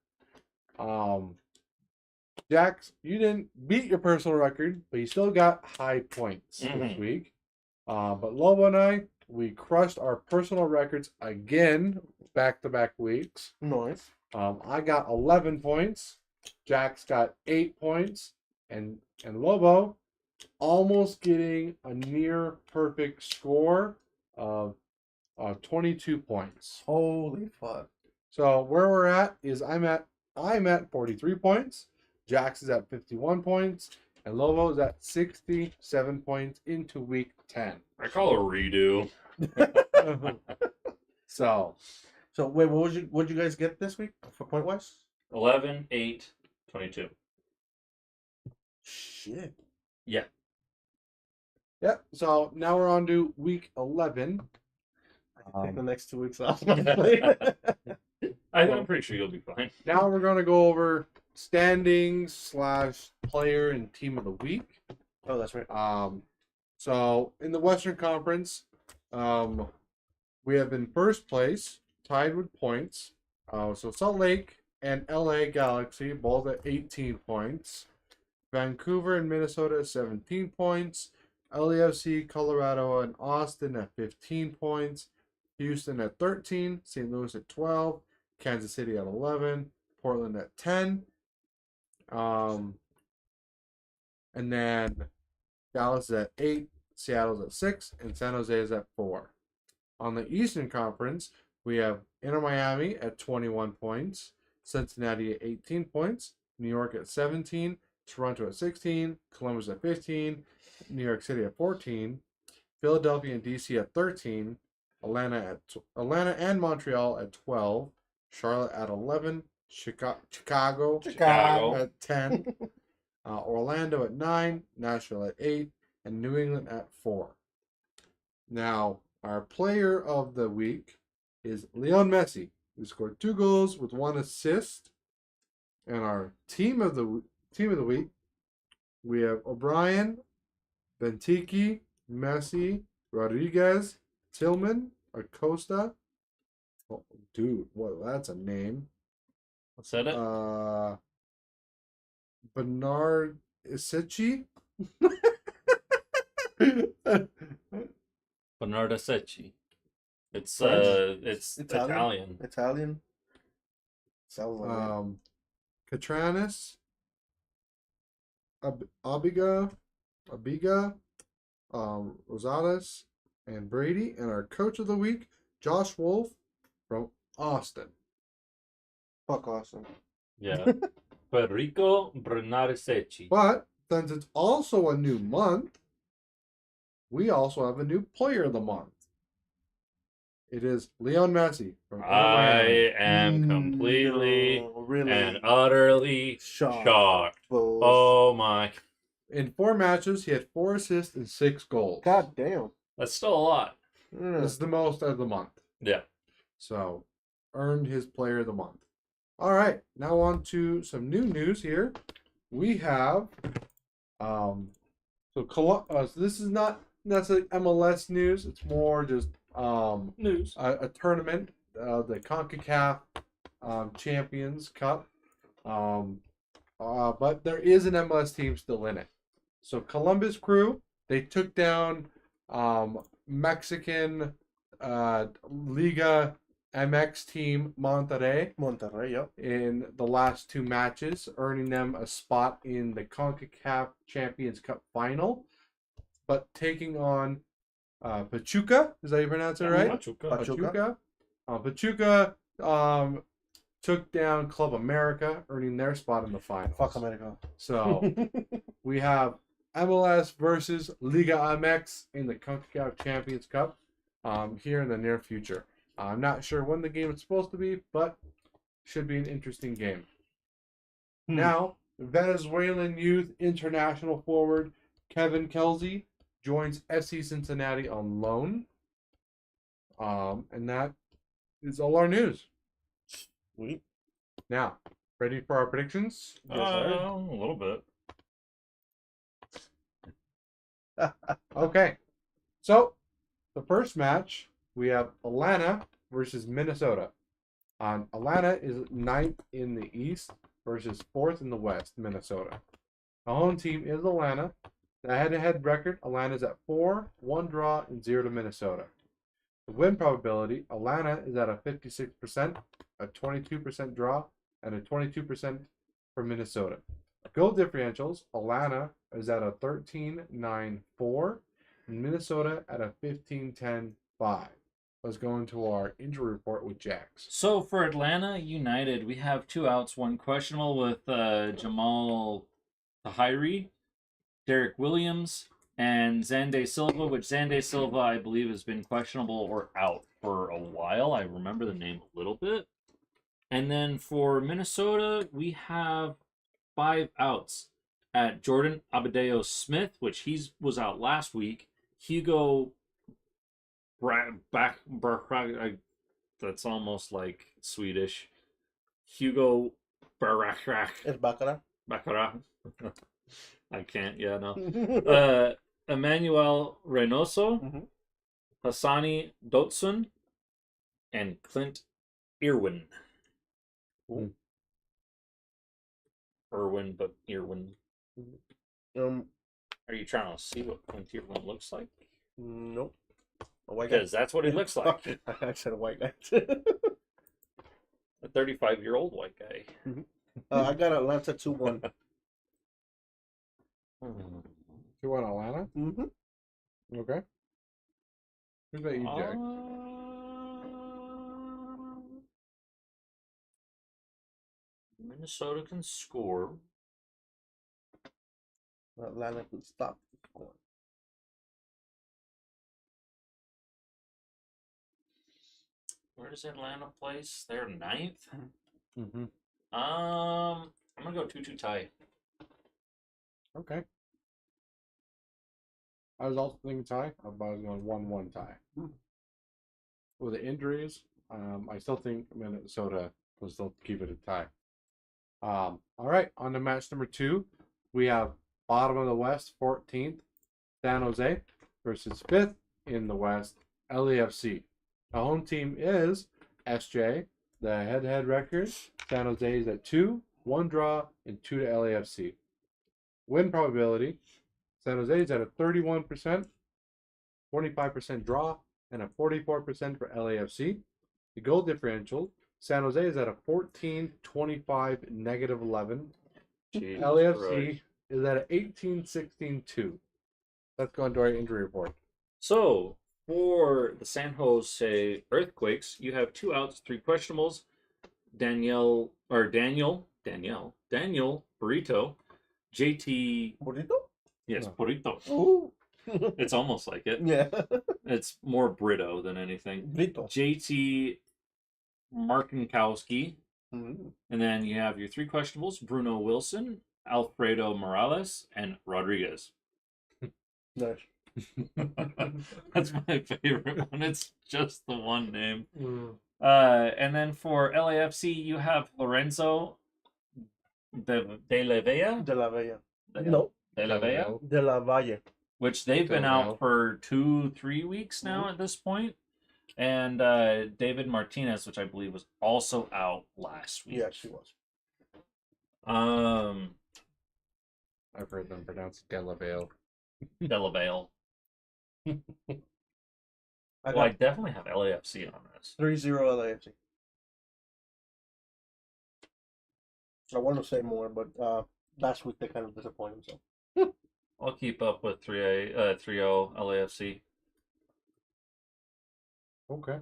Jax, you didn't beat your personal record, but you still got high points this week. But Lobo and I, we crushed our personal records again, back-to-back weeks. Nice. I got 11 points. Jax got 8 points, and Lobo almost getting a near perfect score of 22 points. Holy fuck. So where we're at is I'm at 43 points. Jax is at 51 points, and Lobo is at 67 points into week 10. I call a redo. So wait, what'd you guys get this week for point wise? 11, 8, 22. Shit. Yeah. yeah. So now we're on to week 11. Take the next 2 weeks off. I'm pretty sure you'll be fine. Now we're gonna go over standings / player and team of the week. Oh, that's right. So in the Western Conference, we have in first place, tied with points. So Salt Lake and LA Galaxy both at 18 points. Vancouver and Minnesota at 17 points. LAFC, Colorado, and Austin at 15 points. Houston at 13. St. Louis at 12. Kansas City at 11. Portland at 10. And then Dallas is at 8. Seattle's at 6. And San Jose is at 4. On the Eastern Conference, we have Inter Miami at 21 points. Cincinnati at 18 points. New York at 17. Toronto at 16. Columbus at 15. New York City at 14. Philadelphia and DC at 13. Atlanta and Montreal at 12. Charlotte at 11. Chicago at 10. Orlando at 9. Nashville at 8. And New England at 4. Now, our player of the week is Lionel Messi, who scored 2 goals with 1 assist. And our team of the week, we have O'Brien, Benteke, Messi, Rodriguez, Tillman, Acosta. Oh, dude, what? That's a name. Said it? Bernard Isici. Bernardo Secchi. It's French? it's Italian? Italian. Italian. Sounds like it. Catranis, Abiga, Rosales, and Brady, and our coach of the week, Josh Wolf from Austin. Fuck awesome. Yeah. Federico Bernardo Secchi. But since it's also a new month, we also have a new player of the month. It is Lionel Messi from Inter Miami. I am completely No, really and utterly shocked. Bullshit. Oh my. In 4 matches, he had 4 assists and 6 goals. God damn. That's still a lot. Yeah. This is the most of the month. Yeah. So, earned his player of the month. All right, now on to some new news here. We have, so this is not necessarily MLS news. It's more just News. a tournament, the CONCACAF Champions Cup. But there is an MLS team still in it. So Columbus Crew, they took down Mexican Liga MX team Monterrey Monterrey, yep. in the last 2 matches, earning them a spot in the CONCACAF Champions Cup final. But taking on Pachuca, is that how you pronounce it right? Pachuca. Pachuca took down Club America, earning their spot in the finals. Fuck America. So we have MLS versus Liga MX in the CONCACAF Champions Cup here in the near future. I'm not sure when the game is supposed to be, but should be an interesting game. Now, Venezuelan youth international forward Kevin Kelsey joins FC Cincinnati on loan. And that is all our news. Sweet. Now, ready for our predictions? Yes, sir. A little bit. Okay. So, the first match, we have Atlanta versus Minnesota. Atlanta is 9th in the East versus 4th in the West, Minnesota. The home team is Atlanta. The head-to-head record, Atlanta's at 4, 1 draw, and 0 to Minnesota. The win probability, Atlanta is at a 56%, a 22% draw, and a 22% for Minnesota. Goal differentials, Atlanta is at a 13-9-4, and Minnesota at a 15-10-5. Let's go into our injury report with Jax. So for Atlanta United, we have 2 outs, 1 questionable with Jamal Tahiri, Derek Williams, and Xande Silva, which Xande Silva, I believe, has been questionable or out for a while. I remember the name a little bit. And then for Minnesota, we have 5 outs at Jordan Abadeo Smith, which he was out last week. Hugo that's almost like Swedish. Hugo Barakrak. It's Baccarat. Baccarat. I can't, yeah, no. Emmanuel Reynoso, Hassani Dotson, and Clint Irwin. Irwin, but Irwin. Are you trying to see what Clint Irwin looks like? Nope. A white guy. Because that's what he looks like. I said a white guy. A 35-year-old white guy. I got Atlanta 2-1. 2-1 Atlanta? Mm-hmm. Okay. Who's that you, Jack? Minnesota can score. Atlanta can stop scoring. Where does Atlanta place? They're 9th. Mm-hmm. I'm gonna go 2-2 tie. Okay. I was also thinking tie. I was going 1-1 tie. With the injuries, I still think Minnesota will still keep it a tie. All right, on to match number 2. We have bottom of the West, 14th, San Jose versus 5th in the West, LAFC. The home team is SJ. The head-to-head record, San Jose is at 2, 1 draw, and 2 to LAFC. Win probability, San Jose is at a 31%, 25% draw, and a 44% for LAFC. The goal differential, San Jose is at a 14, 25, negative 11. Jesus LAFC Christ. is at an 18, 16, 2. Let's go into our injury report. So, for the San Jose Earthquakes, you have 2 outs, 3 questionables. Daniel Burrito, JT. Burrito? Yes, No. Burrito. Ooh. It's almost like it. Yeah. It's more Brito than anything. Burrito. JT Markinkowski. Mhm. And then you have your 3 questionables, Bruno Wilson, Alfredo Morales, and Rodriguez. Nice. That's my favorite one. It's just the one name. Mm. And then for LAFC, you have Lorenzo de la Vella. De la Valle. De- No, De la Vella, De la Valle. which they've been Del out Valle. for 2-3 weeks now at this point. And David Martinez, which I believe was also out last week. Yeah, she was. I've heard them pronounce Delavale. De la Vella. I Well, I got definitely have LAFC on this. 3-0 LAFC. I want to say more, but last week they kind of disappointed. So I'll keep up with 3-0 LAFC. Okay.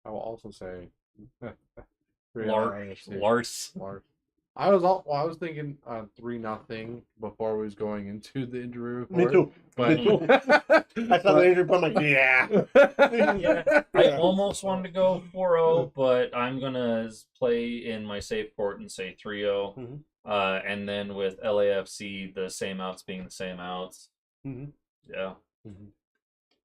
I will also say Lars. I was thinking 3-0 before we was going into the injury report. me too. But I saw the injury report. I'm like, yeah. Yeah, I almost wanted to go 4-0, but I'm gonna play in my safe court and say 3-0. Mhm. And then with LAFC, the same outs being the same outs. Mhm. Yeah.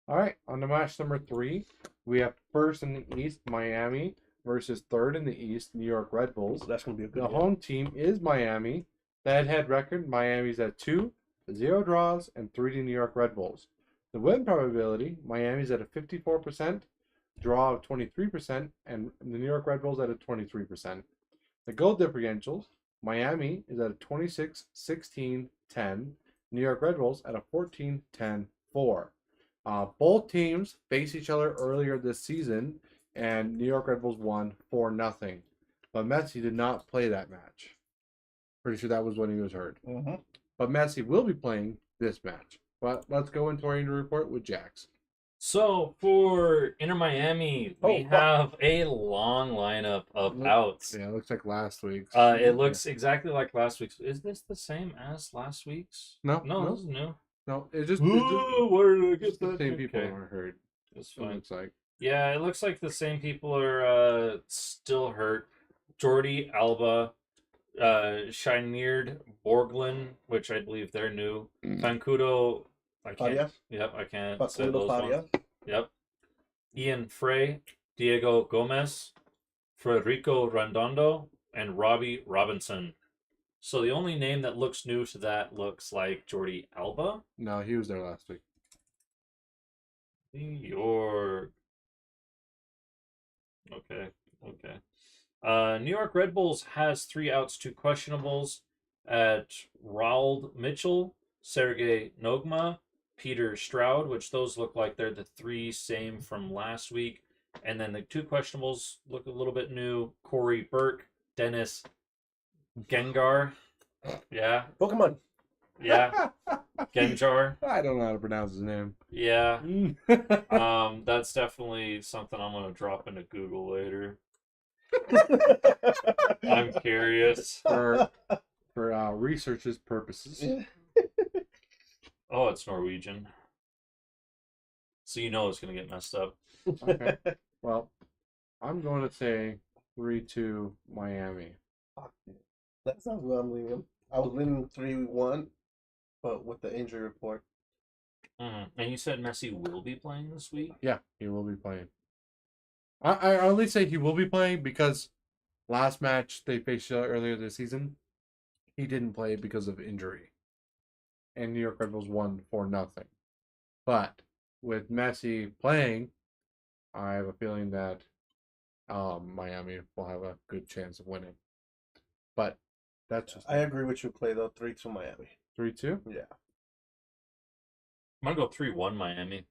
All right, on to match number 3, we have first in the East, Miami versus third in the East, New York Red Bulls. So that's gonna be a good The game. home team is Miami. The head-to-head record, Miami's at 2, 0 draws, and 3 to New York Red Bulls. The win probability, Miami's at a 54%, draw of 23%, and the New York Red Bulls at a 23%. The goal differentials, Miami is at a 26-16-10, New York Red Bulls at a 14-10-4. Both teams faced each other earlier this season, and New York Red Bulls won 4-0. But Messi did not play that match. Pretty sure that was when he was hurt. Mm-hmm. But Messi will be playing this match. But let's go into our injury report with Jax. So for Inter Miami, we have a long lineup of outs. Yeah, it looks like last week's. It looks exactly like last week's. Is this the same as last week's? No, This is new. No, it's just Where did I get the that? same people Okay. are hurt. That's It fine. looks like. Yeah, it looks like the same people are still hurt. Jordi Alba, Shineard Borglin, which I believe they're new. Fancudo, I can't. Farias? Yep, I can't say Facundo those Farias. ones. Yep. Ian Frey, Diego Gomez, Federico Randondo, and Robbie Robinson. So the only name that looks new to that looks like Jordi Alba. No, he was there last week. New York. Okay. New York Red Bulls has 3 outs, 2 questionables at Raul Mitchell, Sergei Nogma, Peter Stroud, which those look like they're the 3 same from last week. And then the 2 questionables look a little bit new. Corey Burke, Dennis Gengar. Yeah. Pokemon. Yeah. Genjar. I don't know how to pronounce his name. Yeah. That's definitely something I'm gonna drop into Google later. I'm curious. for research's purposes. Oh, it's Norwegian. So you know it's gonna get messed up. Okay. Well, I'm going to say 3-2 Miami. That sounds what I'm leaning. I was leaning 3-1, but with the injury report. And you said Messi will be playing this week? Yeah, he will be playing. I only say he will be playing because last match they faced earlier this season, he didn't play because of injury. And New York Red Bulls won 4-0. But with Messi playing, I have a feeling that Miami will have a good chance of winning. But that's just I agree with you, Clay, though. 3-2 Miami. 3-2. Yeah. I'm gonna go 3-1 Miami.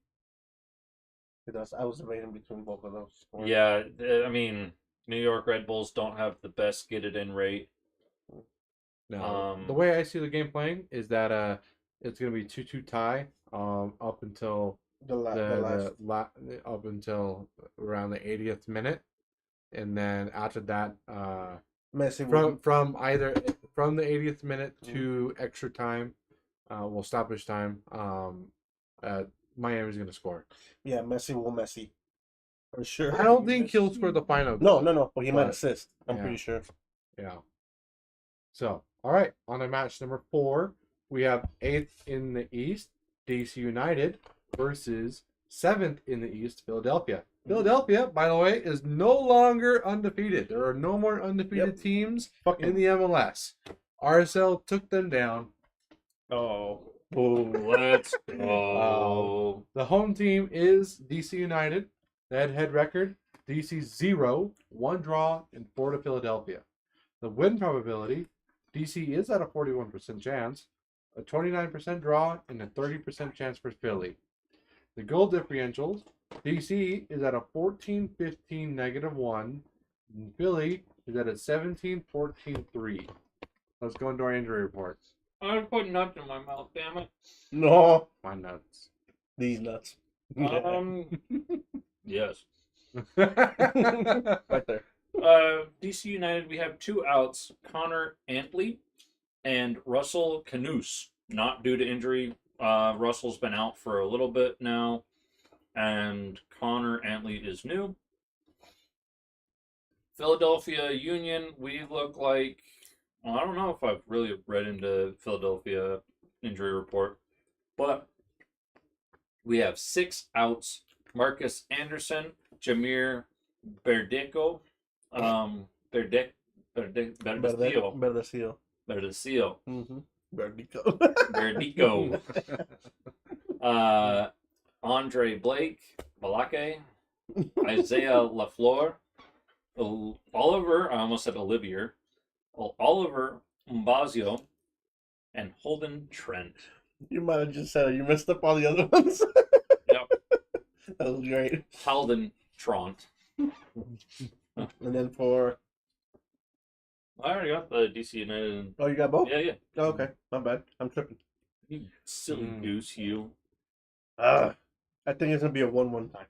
Because I was debating between both of those. Yeah, I mean, New York Red Bulls don't have the best get it in rate. No, the way I see the game playing is that it's gonna be 2-2 tie up until up until around the 80th minute, and then after that Messi from the 80th minute to extra time, stoppage time. Miami's gonna score. Yeah, Messi will Messi. For sure. I don't think he'll score the final. No. But he might But, assist. I'm yeah. pretty sure. Yeah. So All right, on to match number 4. We have 8th in the East, DC United, versus 7th in the East, Philadelphia. Philadelphia, by the way, is no longer undefeated. There are no more undefeated teams in the MLS. RSL took them down. Oh. Let's go. The home team is DC United. The head record, DC 0, 1 draw, and 4 to Philadelphia. The win probability, DC is at a 41% chance, a 29% draw, and a 30% chance for Philly. The goal differentials, DC is at a 14-15 -1, and Philly is at a 17-14 3. Let's go into our injury reports. I put nuts in my mouth, damn it. No. My nuts. These nuts. Yes. Right there. DC United, we have 2 outs, Connor Antley and Russell Canoose. Not due to injury. Russell's been out for a little bit now, and Connor Antley is new. Philadelphia Union, we look like, well, I don't know if I've really read into Philadelphia injury report, but we have 6 outs, Marcus Anderson, Jameer Berdeco, Berdecillo. Berdecillo. Mm-hmm. Berdico. Andre Blake, Balake, Isaiah LaFleur, Oliver, I almost said Olivier, Oliver Mbazio, and Holden Trent. You might have just said it. You messed up all the other ones. Yep. That was great. Holden Trent. And then for... I already got the DC United. Oh, you got both? Yeah. Oh, okay. My bad. I'm tripping. You silly goose, you. I think it's going to be a 1-1 tie.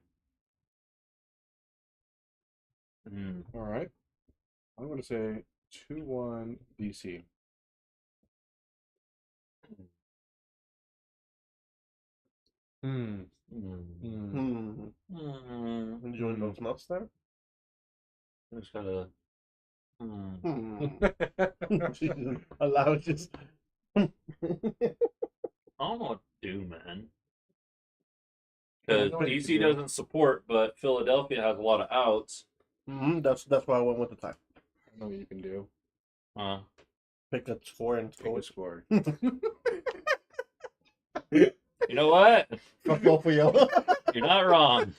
All right. I'm going to say 2-1 DC. Enjoying those nuts there? I just gotta. Allow it just. I don't know what to do, man. Because DC doesn't support, but Philadelphia has a lot of outs. That's why I went with the tie. I know what you can do. Pick a score and Pick a score. You know what? Fuck both of you. You're not wrong.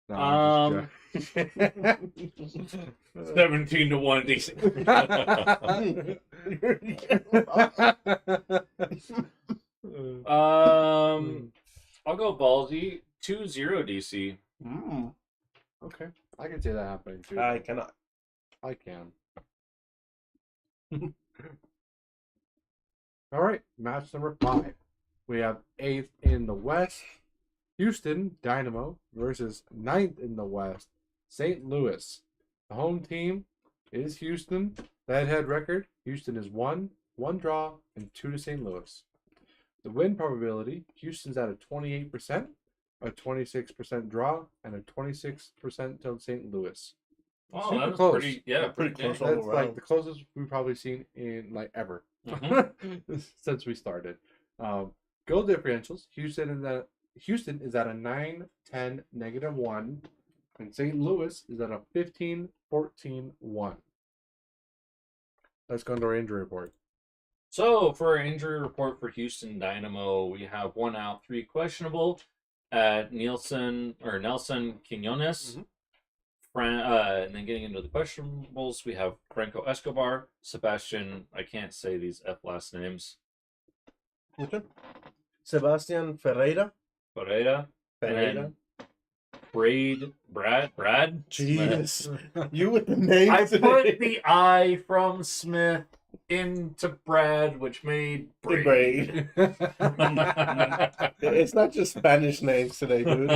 No, 17-1 DC. I'll go ballsy. 2-0 DC. Okay, I can see that happening too. I cannot. I can. All right, match number 5. We have 8th in the West, Houston Dynamo versus 9th in the West, St. Louis. The home team is Houston. The head record, Houston is 1 draw, and 2 to St. Louis. The win probability, Houston's at a 28%, a 26% draw, and a 26% to St. Louis. Oh, Super that's close. Pretty close. That's like the closest we've probably seen in like ever since we started. Goal differentials, Houston is at a 9-10 -1, and St. Louis is at a 15-14 1. Let's go into our injury report. So, for our injury report for Houston Dynamo, we have 1 out, 3 questionable at Nelson Quinones. And then getting into the questionables, we have Franco Escobar, Sebastian, I can't say these F last names. Okay. Sebastian Ferreira. And Brad. Jesus. You with the names. I put the I from Smith into Brad, which made Braid. It's not just Spanish names today, dude.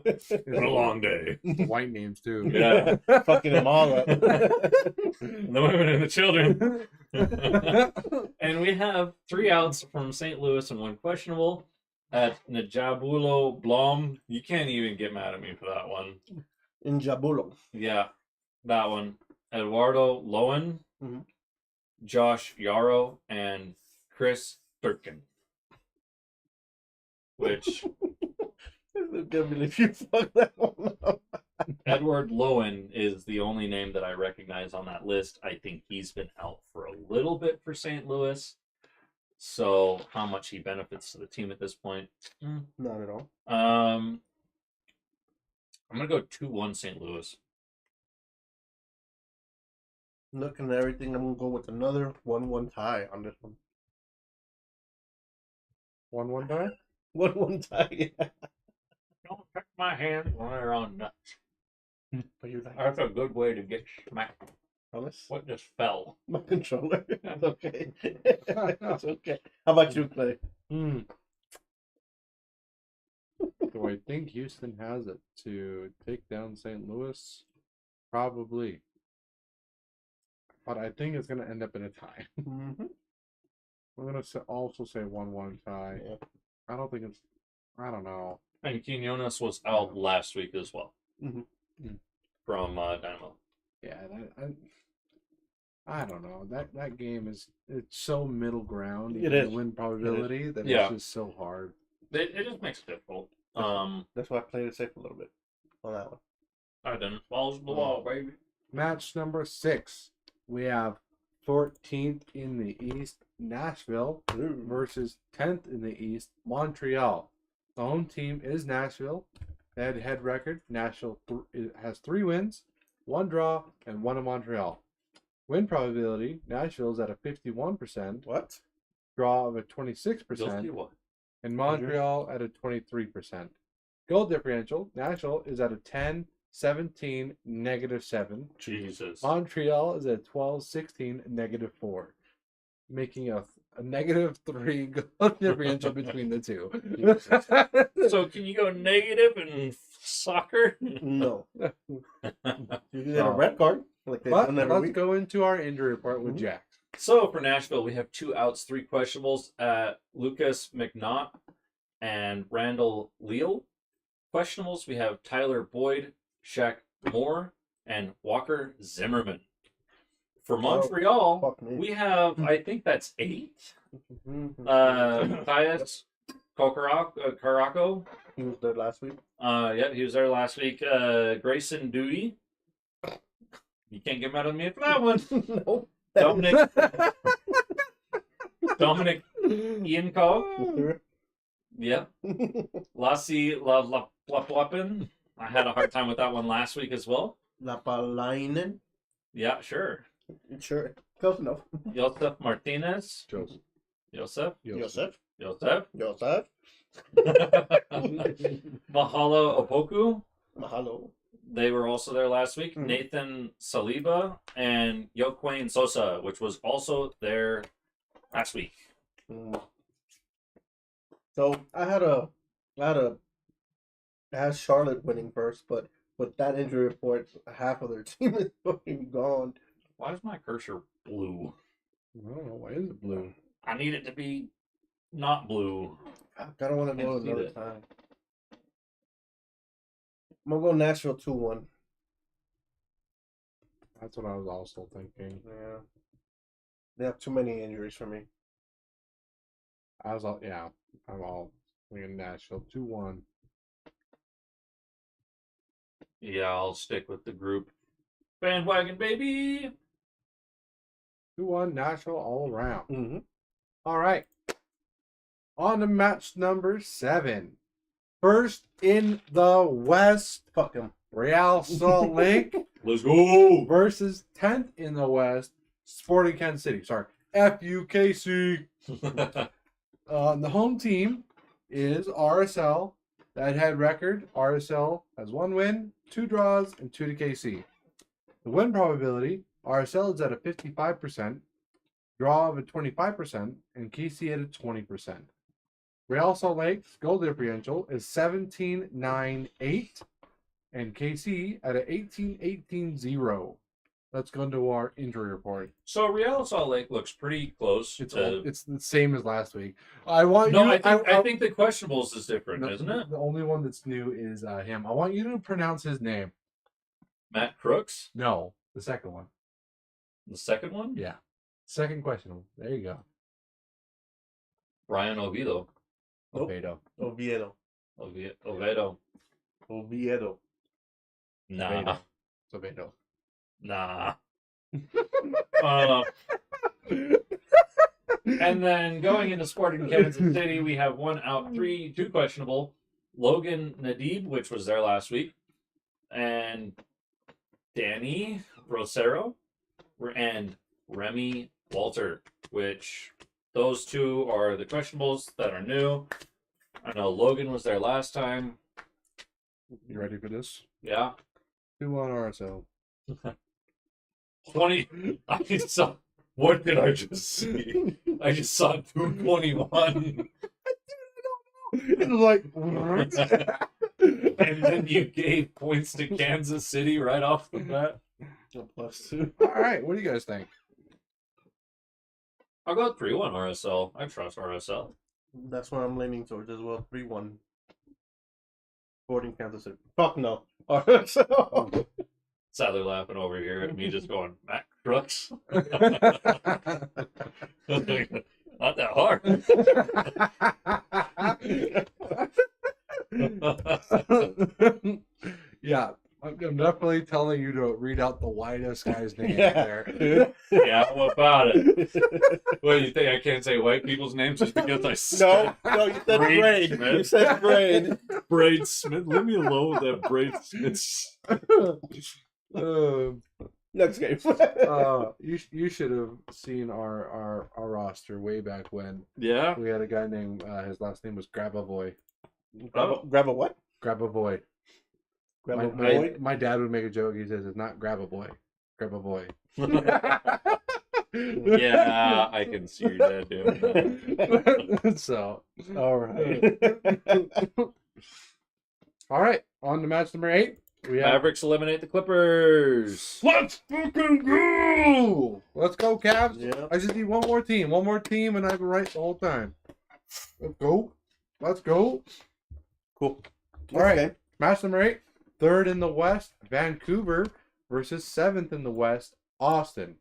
It's been a long day. White names too. Yeah. Fucking them all up. The women and the children. And we have 3 outs from St. Louis and 1 questionable at Njabulo Blom. You can't even get mad at me for that one. In Jabulo. Yeah, that one. Eduardo Lowen. Josh Yarrow, and Chris Durkin. Which I can't believe you fucked that one up. Edward Lowen is the only name that I recognize on that list. I think he's been out for a little bit for St. Louis. So how much he benefits to the team at this point? Not at all. I'm gonna go 2-1 St. Louis. Looking at everything, I'm gonna go with another 1-1 tie on this one. 1-1 tie? 1-1 tie. Yeah. Don't touch my hand when they're on nuts. But you're like, That's a good way to get smacked. Thomas? What just fell? My controller. It's okay. It's okay. How about you, Clay? Do I think Houston has it to take down St. Louis? Probably. But I think it's going to end up in a tie. Mm-hmm. I'm going to also say 1-1 tie. Yeah. I don't think it's... I don't know. And Quinones was out last week as well. Mm-hmm. From Dynamo. Yeah, I don't know. That game it's so middle ground. It even is. the win probability that Yeah. it's just so hard. It just makes it difficult. That's why I played it safe a little bit on that one. I didn't follow the law, baby. Match number 6. We have 14th in the East, Nashville versus 10th in the East, Montreal. The home team is Nashville. Head record, Nashville has 3 wins, 1 draw, and 1 in Montreal. Win probability, Nashville's at a 51%, What? draw of a 26%, and Montreal at a 23%. Goal differential, Nashville is at a 10, 17, -7. Jesus. Montreal is at 12, 16, -4. Making a -3 goal differential between the two. So can you go negative in soccer? No. You get a red card. Like they've But done every let's week. go into our injury report with Mhm. Jack. So for Nashville, we have 2 outs, 3 questionables. Lucas McNaught and Randall Leal. Questionables, we have Tyler Boyd, Shaq Moore, and Walker Zimmerman. For Montreal, Fuck me. we have, I think that's 8. Mhm. Tyus Caraco. He was there last week. Yeah, he was there last week. Grayson Dewey. You can't get mad at me for that one. No. Dominic Ianco. Sure. Yeah. Lassie Laplapin. I had a hard time with that one last week as well. Lapalainen. Yeah, sure. Sure. Close enough. Josef Martinez. Joseph. Joseph. Joseph. Joseph. Joseph. Mahalo Opoku. Mahalo. They were also there last week. Mhm. Nathan Saliba and Yoquain Sosa, which was also there last week. So I had Charlotte winning first, but with that injury report, half of their team is fucking gone. Why is my cursor blue? I don't know. Why is it blue? I need it to be not blue. I kind of want to go Can't see another that. time. I'm gonna go Nashville 2-1. That's what I was also thinking. Yeah, they have too many injuries for me. I'm all thinking Nashville 2-1. Yeah, I'll stick with the group. Bandwagon, baby! 2-1 Nashville all around. Mm-hmm. All right. On to match number 7. First in the West, Fuck them. Real Salt Lake Let's go! versus 10th in the West, Sporting Kansas City. Sorry, FUKC. The home team is RSL. That head record, RSL has 1 win, 2 draws, and 2 to KC. The win probability, RSL is at a 55%, draw of a 25%, and KC at a 20%. Real Salt Lake's goal differential is 17-9-8, and KC at a 18-18-0. Let's go into our injury report. So Real Salt Lake looks pretty close. It's to... it's the same as last week. I want No, you. I think the questionables is different, no, isn't it? The only one that's new is him. I want you to pronounce his name. Matt Crooks, No, the second one. the second one. Yeah. Second question. There you go. Brian Oviedo. Nope. Oviedo. Oviedo. Oviedo. Oviedo. Nah. It's Oviedo. Nah. And then going into Sporting Kansas City, we have 1 out, 2 questionable. Logan Nadib, which was there last week, and Danny Rosero, and Remy Walter, which those 2 are the questionables that are new. I know Logan was there last time. You ready for this? Yeah. 2-1 RSL. 20. I saw. What did I just see? I just saw 221. It was like. And then you gave points to Kansas City right off the bat. +2. All right, what do you guys think? I'll go 3-1 RSL. I trust RSL. That's what I'm leaning towards as well. 3-1. Sporting Kansas City. Fuck no. RSL. Sadly laughing over here at me just going, Mac Crooks. Not that hard. Yeah, I'm definitely telling you to read out the whitest guy's name Yeah. there. Yeah, what about it? What, you think I can't say white people's names just because I No, you said Braid braid. Smith. You said braid. Braid Smith? Leave me alone with that Braid Smith. Next game. You should have seen our roster way back when. Yeah? We had a guy named his last name was Grabavoy. Grab a what? Grabavoy. Grab My, a boy. my dad would make a joke. He says it's not Grabavoy. Grabavoy. Yeah, I can see your dad doing that. So, All right. all right, on to match number 8. We have Mavericks eliminate the Clippers. Let's fucking go! Let's go, Cavs. Yeah. I just need one more team, and I've been right the whole time. Let's go. Let's go. Cool. All right. Okay. Match number 8. Third in the West, Vancouver versus 7th in the West, Austin.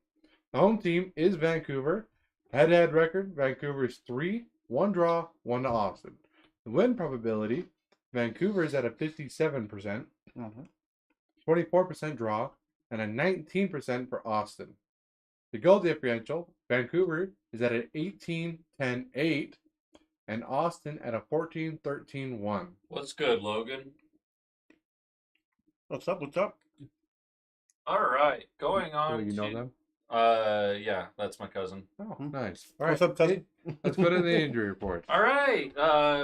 The home team is Vancouver. Head-to-head record, Vancouver is 3, 1 draw, 1 to Austin. The win probability, Vancouver is at a 57%, 24% draw, and a 19% for Austin. The goal differential, Vancouver is at an 18-10-8, and Austin at a 14-13-1. What's good, Logan? What's up? What's up? All right, going on. Oh, you know to- them? Yeah, that's my cousin. Oh, nice. All right, What's up, cousin? let's go to the injury report. All right,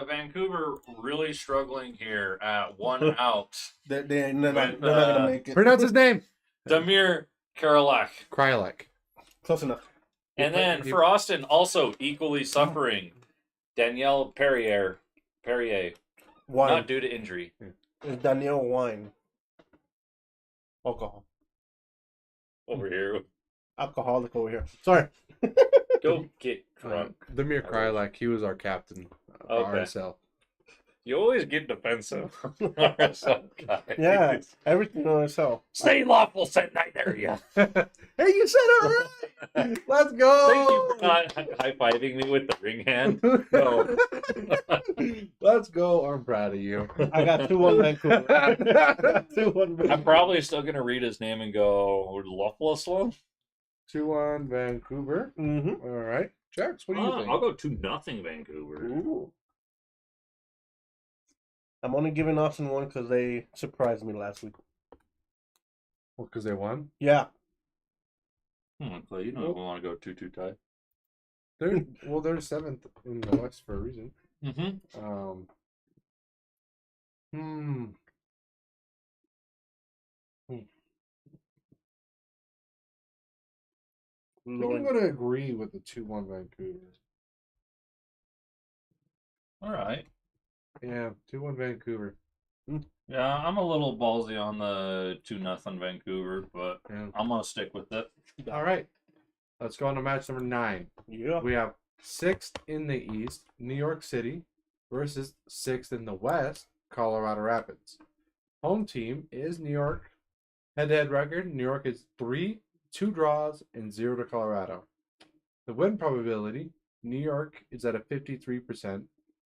Vancouver really struggling here at 1 out. They're not With, gonna make it. Pronounce his name. Damir Karalak. Krylak. Close enough. And then for Austin, also equally suffering, Danielle Perrier, Wine. not due to injury. It's Daniel Wine. Alcohol. Over here, Alcoholic over here. Sorry. go get drunk. Damir Krylak, he was our captain for Okay. RSL. You always get defensive. RSL guys. Yeah. Everything on itself. Stay lawful, set night area. Hey, you said it right. Let's go. Thank you for not high-fiving me with the ring hand. No. Let's go. I'm proud of you. I got 2-1 Vancouver. 2-1 Vancouver. I'm probably still going to read his name and go, Lawful? 2-1 Vancouver. Mm-hmm. All right. Jax, what do you think? I'll go 2-0 Vancouver. Ooh. I'm only giving Austin 1 because they surprised me last week. Well, because they won. Yeah. Clay, you don't want to go 2-2 tie. They're 7th in the West for a reason. Mm-hmm. I think I'm going to agree with the 2-1 Vancouver. All right. Yeah, 2-1 Vancouver. Yeah, I'm a little ballsy on the 2-0 Vancouver, but Yeah. I'm going to stick with it. All right. Let's go on to match number 9. Yeah. We have 6th in the East, New York City, versus 6th in the West, Colorado Rapids. Home team is New York. Head-to-head record, New York is 3, 2 draws, and 0 to Colorado. The win probability, New York is at a 53%,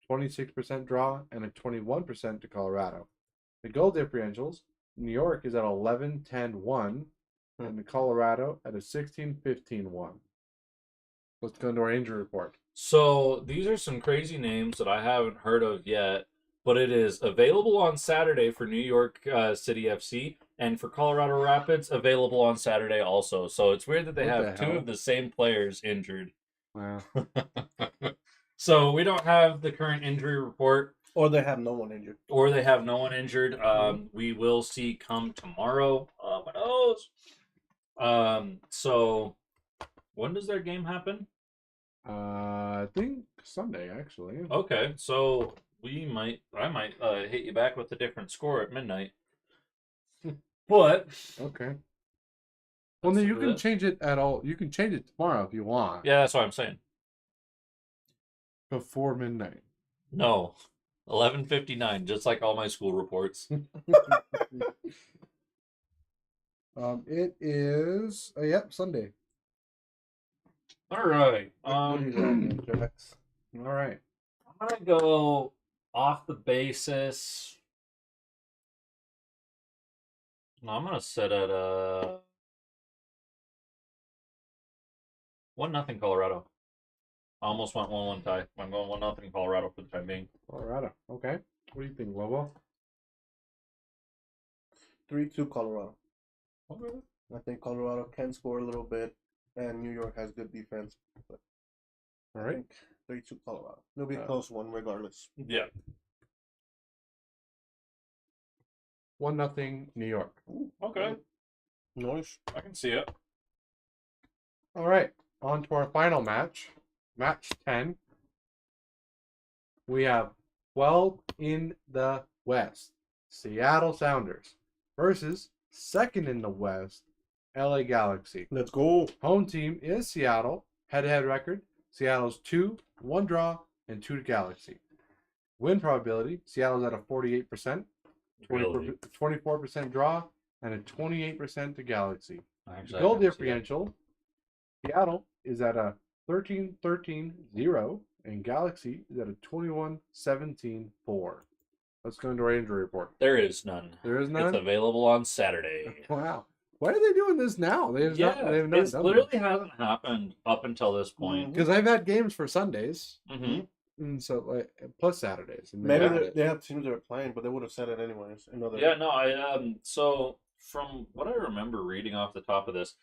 26% draw, and a 21% to Colorado. The goal differentials, New York is at 11-10-1, and the Colorado at a 16-15-1. Let's go into our injury report. So these are some crazy names that I haven't heard of yet, but it is available on Saturday for New York City FC, and for Colorado Rapids, available on Saturday also. So it's weird that they What have the two hell? of the same players injured. Wow. So we don't have the current injury report, Or they have no one injured. or they have no one injured. We will see come tomorrow. Oh, my nose. So when does their game happen? I think Sunday, actually. Okay, so I might hit you back with a different score at midnight. But Okay. Well, then you can change it at all. You can change it tomorrow if you want. yeah, that's what I'm saying. Before midnight. No, 11:59, just like all my school reports. It is yep, Sunday. All right. All right. I'm gonna go off the basis. No, I'm gonna set at 1-0 Colorado. I almost went 1-1 tie. I'm going 1-0 Colorado for the time being. Colorado. Okay. What do you think, Lobo? 3-2 Colorado. Okay. I think Colorado can score a little bit, and New York has good defense. But All I right. think 3-2 Colorado. It'll be a close one regardless. Yeah. 1-0 New York. Okay. Nice. I can see it. All right. On to our final match. Match 10. We have 12 in the West. Seattle Sounders versus second in the West, LA Galaxy. Let's go. Home team is Seattle. Head-to-head record, Seattle's 2, 1 draw, and 2 to Galaxy. Win probability, Seattle's at a 48%, 24% draw, and a 28% to Galaxy. Actually, Goal differential, Seattle is at a 13-13-0, and Galaxy is at a 21-17-4. Let's go into our injury report. There is none. There is none? It's available on Saturday. Wow. Why are they doing this now? They have not It done literally hasn't happened up until this point. because I've had games for Sundays, Mm-hmm. and so like plus Saturdays. And Maybe had it. they have teams that are playing, but they would have said it anyways. Yeah, no, so from what I remember reading off the top of this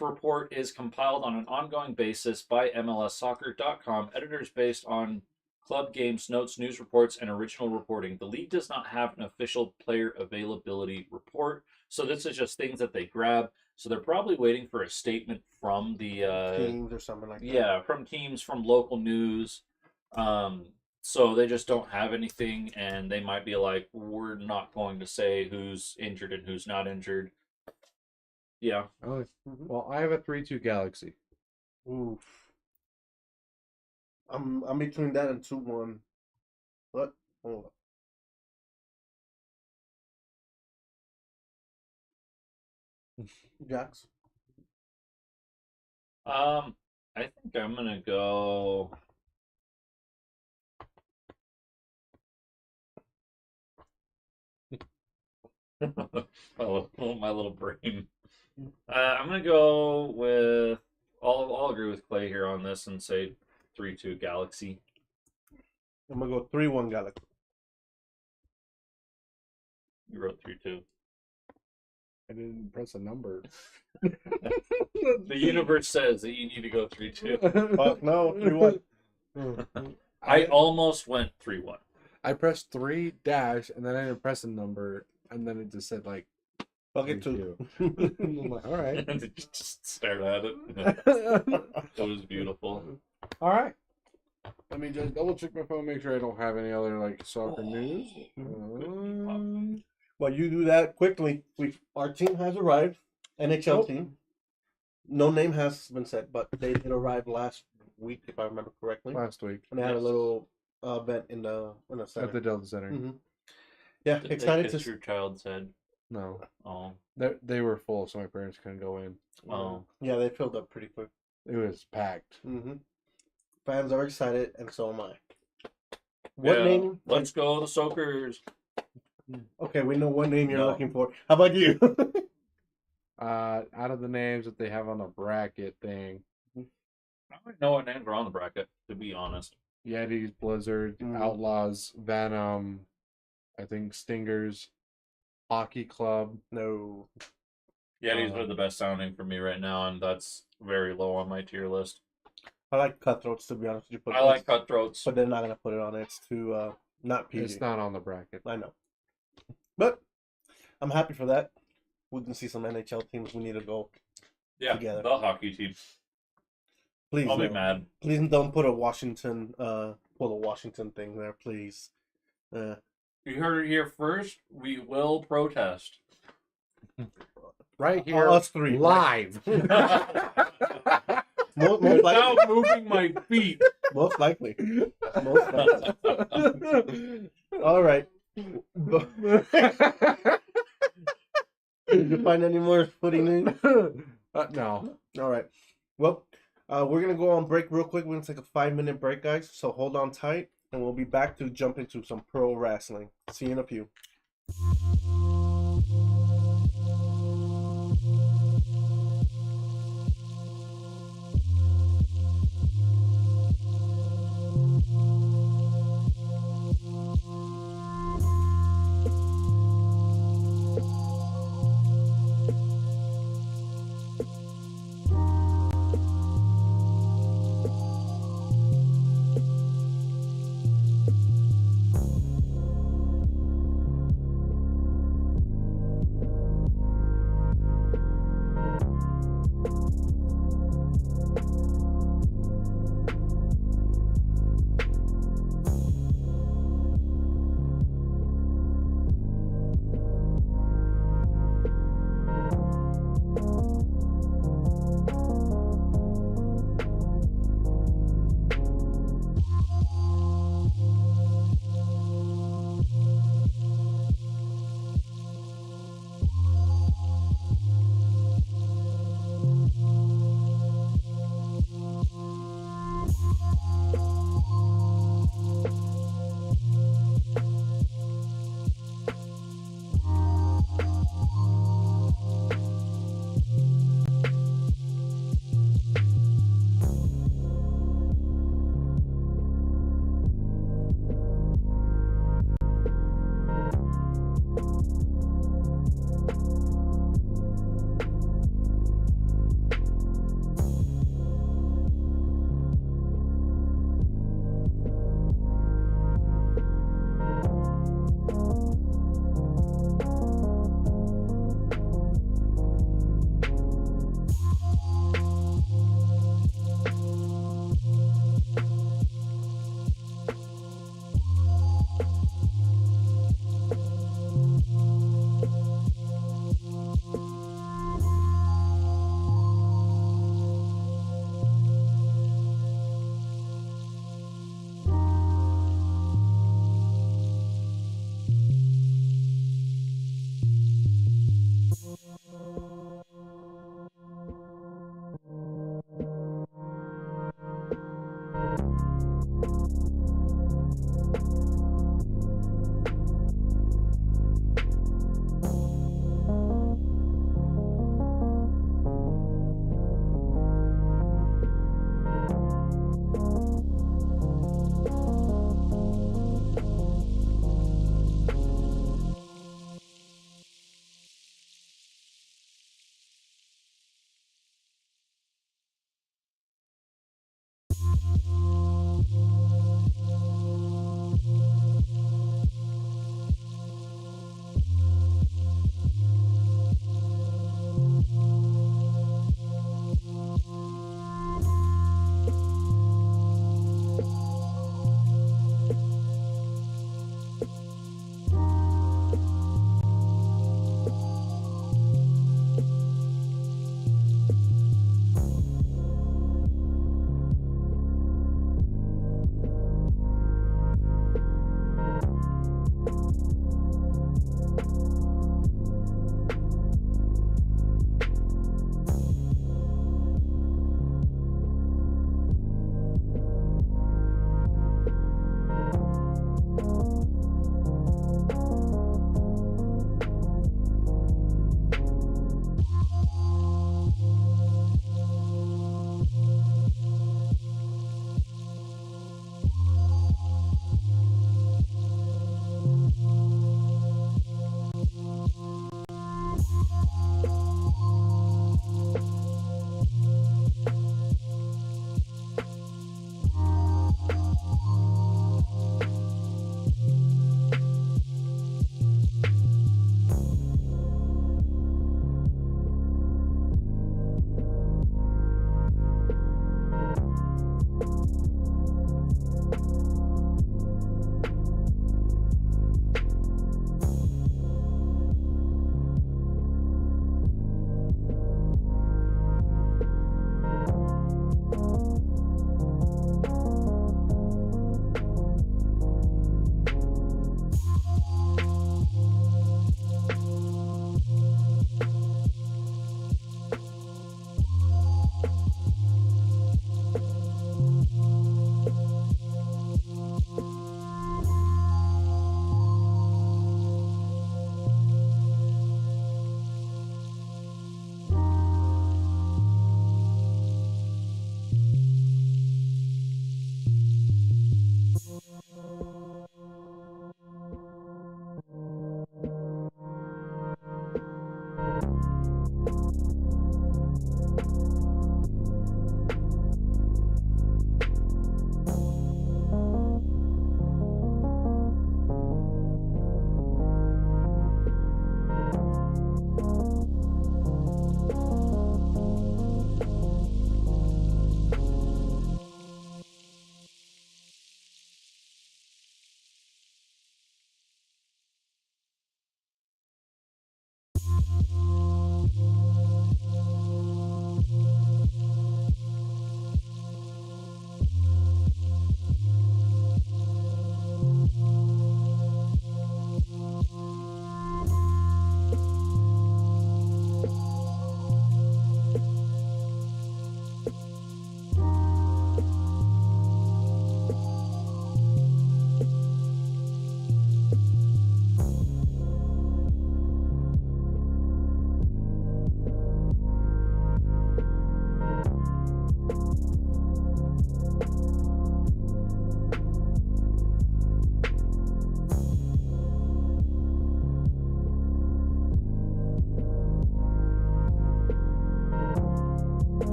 report is compiled on an ongoing basis by MLSsoccer.com, editors based on club games, notes, news reports, and original reporting. The league does not have an official player availability report, so this is just things that they grab. So they're probably waiting for a statement from the teams or something like that. yeah, from teams, from local news. So they just don't have anything, and they might be like, we're not going to say who's injured and who's not injured. Yeah. Oh, well, I have a 3-2 Galaxy. Oof. I'm between that and 2-1. What? Hold up. Jax. I think I'm gonna go. My little brain. I'm gonna go with. I'll agree with Clay here on this and say 3-2 Galaxy. I'm gonna go 3-1 Galaxy. You wrote 3-2. I didn't press a number. The universe says that you need to go 3-2. Fuck no, 3-1. I almost went 3-1. I pressed 3 dash and then I didn't press a number and then it just said like Fuck it too. I'm like, all right. Just stared at it. It was beautiful. All right. Let me just double check my phone, make sure I don't have any other like soccer news. While you do that quickly, our team has arrived. NHL team. No name has been set, but they did arrive last week, if I remember correctly. Last week. And they had a little event in the center. At the Delta Center. Mm-hmm. Yeah, Did excited they kiss your child's head? No. Oh. They were full, so my parents couldn't go in. Oh. Yeah, they filled up pretty quick. It was packed. Fans are excited, and so am I. What Yeah, name? Let's go the Soakers. Okay, we know what name you're No. looking for. How about you? Out of the names that they have on the bracket thing, I don't know what names are on the bracket, to be honest. Yetis, Blizzard, Outlaws, Venom, I think Stingers, Hockey Club. No. Yetis are the best sounding for me right now, and that's very low on my tier list. I like Cutthroats, to be honest with you. I like Cutthroats. But they're not going to put it on it. It's too, not PG. It's not on the bracket. I know. But I'm happy for that. We can see some NHL teams we need to go together. The hockey team. Please, I'll be mad. Please don't put a Washington thing there, please. You heard it here first. We will protest. Right here, us three, live. Most Without likely. moving my feet. Most likely. All right. Did you find any more footy news? No. All right. Well, we're going to go on break real quick. We're going to take a 5-minute break, guys. So hold on tight, and we'll be back to jump into some pro wrestling. See you in a few.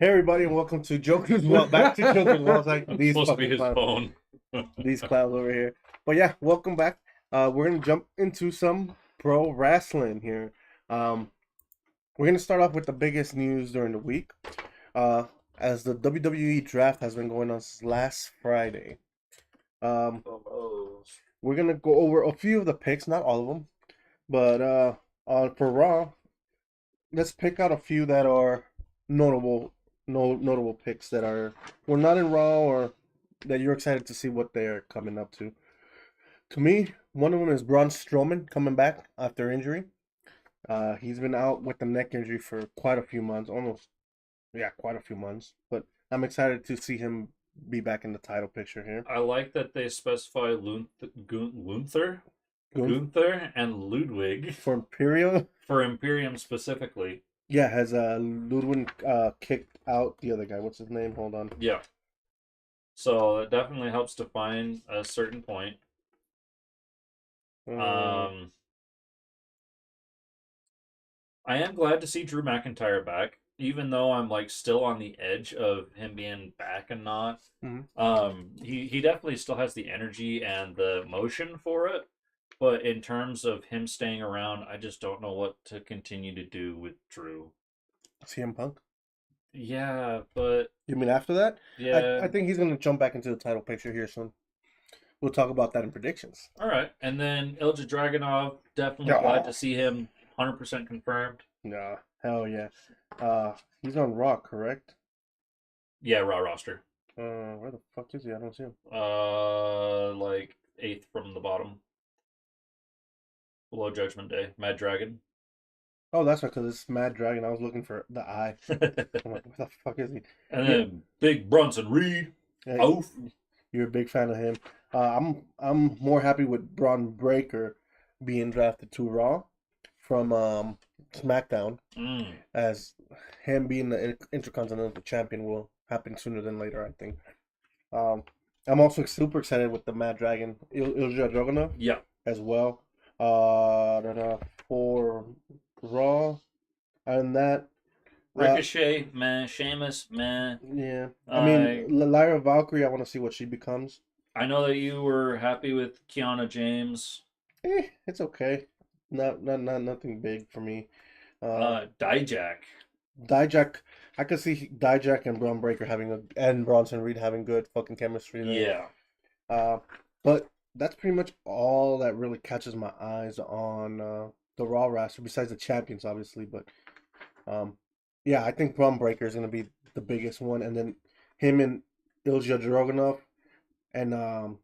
Hey everybody, and welcome to Jokkerz. Well, back to Jokkerz. Wildside. It's These supposed to be fucking his clowns. phone. These clowns over here. But yeah, welcome back. We're gonna jump into some pro wrestling here. We're gonna start off with the biggest news during the week. As the WWE draft has been going on since last Friday. We're gonna go over a few of the picks, not all of them, but for Raw, let's pick out a few that are notable picks that were not in Raw or that you're excited to see what they're coming up to. To me, one of them is Braun Strowman coming back after injury. He's been out with the neck injury for quite a few months, quite a few months. But I'm excited to see him be back in the title picture here. I like that they specify Gunther and Ludwig For Imperial. for Imperium specifically. Yeah, has Ludwig kicked out the other guy? What's his name? Hold on. Yeah. So it definitely helps define a certain point. I am glad to see Drew McIntyre back, even though I'm like still on the edge of him being back and not. He definitely still has the energy and the motion for it, but in terms of him staying around, I just don't know what to continue to do with Drew. CM Punk. Yeah, but You mean after that? yeah, I think he's gonna jump back into the title picture here soon. We'll talk about that in predictions. all right. And then Ilja Dragunov, definitely Yeah. glad to see him 100% confirmed. Nah, hell yeah. He's on Raw, correct? Yeah, Raw roster. Where the fuck is he? I don't see him. Like 8th from the bottom. Below Judgment Day. Mad Dragon. Oh, that's right, because it's Mad Dragon. I was looking for the eye. I'm like, where the fuck is he? And then Big Bronson Reed. Hey, Oof. you're a big fan of him. I'm more happy with Braun Breaker being drafted to Raw from SmackDown, as him being the Intercontinental Champion will happen sooner than later, I think. I'm also super excited with the Mad Dragon, Ilja Dragunov, Yeah. as well. For Raw, and that Ricochet, meh. Sheamus, meh. yeah. I mean, Lyra Valkyrie, I want to see what she becomes. I know that you were happy with Kiana James. It's okay. Nothing big for me. Dijak. Dijak, I could see Dijak and Braun Breaker and Bronson Reed having good fucking chemistry there. Yeah. But that's pretty much all that really catches my eyes on the Raw roster, besides the champions, obviously. But yeah, I think Braun Breaker is gonna be the biggest one, and then him and Ilja Dragunov and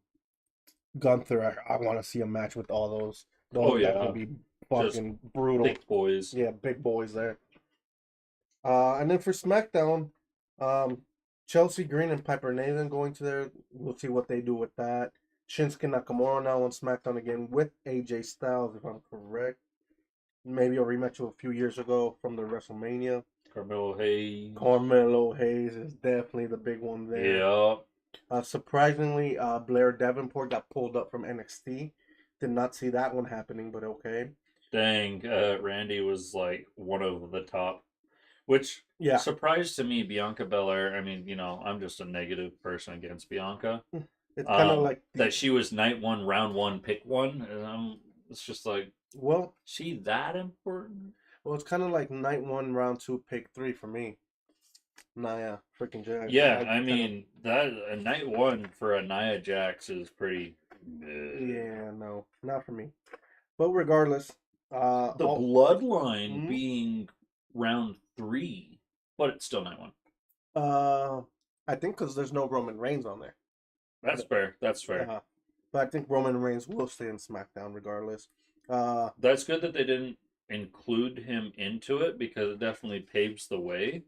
Gunther. I want to see a match with all those. Oh, yeah. That would be fucking brutal. Big boys. Yeah, big boys there. And then for SmackDown, Chelsea Green and Piper Niven going to there. We'll see what they do with that. Shinsuke Nakamura now on SmackDown again with AJ Styles, if I'm correct. Maybe a rematch of a few years ago from the WrestleMania. Carmelo Hayes. Carmelo Hayes is definitely the big one there. Yeah. Surprisingly, Blair Davenport got pulled up from NXT. Did not see that one happening, but okay. Dang, Randy was like one of the top, which Yeah. surprised to me. Bianca Belair. I mean, I'm just a negative person against Bianca. It's kind of like that she was night 1, round 1, pick 1, and it's just like, well, she that important? Well, it's kind of like night 1, round 2, pick 3 for me. Nia freaking Jax. Yeah, I mean that a night 1 for a Nia Jax is pretty Yeah, no, not for me. But regardless, The all- Bloodline Mhm. being round 3, but it's still 9-1. I think because there's no Roman Reigns on there. That's fair. That's fair. But I think Roman Reigns will stay in SmackDown regardless. That's good that they didn't include him into it because it definitely paves the way.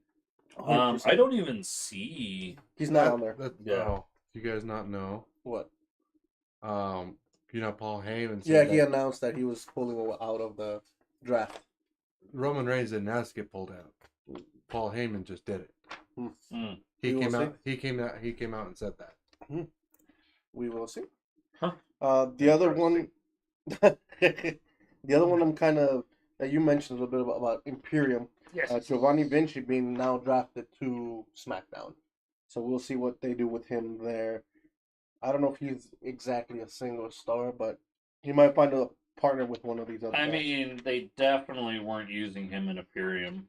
100%. I don't even see. He's not on there. Yeah. Oh, you guys not know? What? You know, Paul Heyman Yeah, said he that announced that he was pulling out of the draft. Roman Reigns didn't ask to get pulled out. Paul Heyman just did it. Mm. He We will came see. out. He came out and said that. We will see. Huh. The other one, the other one, I'm kind of that you mentioned a little bit about Imperium. Yes. Giovanni Vinci being now drafted to SmackDown, so we'll see what they do with him there. I don't know if he's exactly a single star, but he might find a partner with one of these other I guys. mean, they definitely weren't using him in Imperium.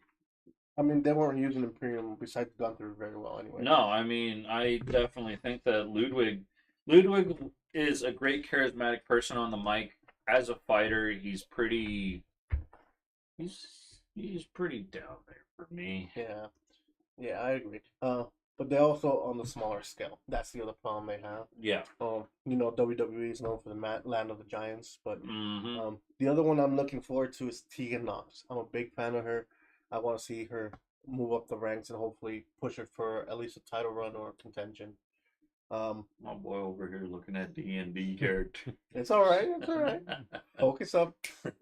I mean, they weren't using Imperium besides Gunther very well anyway. No, I mean, I definitely think that Ludwig is a great charismatic person on the mic. As a fighter, he's pretty down there for me. Yeah, I agree. But they're also on the smaller scale. That's the other problem they have. Yeah. WWE is known for the land of the giants, but Mm-hmm. the other one I'm looking forward to is Tegan Knox. I'm a big fan of her. I want to see her move up the ranks and hopefully push her for at least a title run or contention. My boy over here looking at D&D character. It's all right. It's all right. Focus up,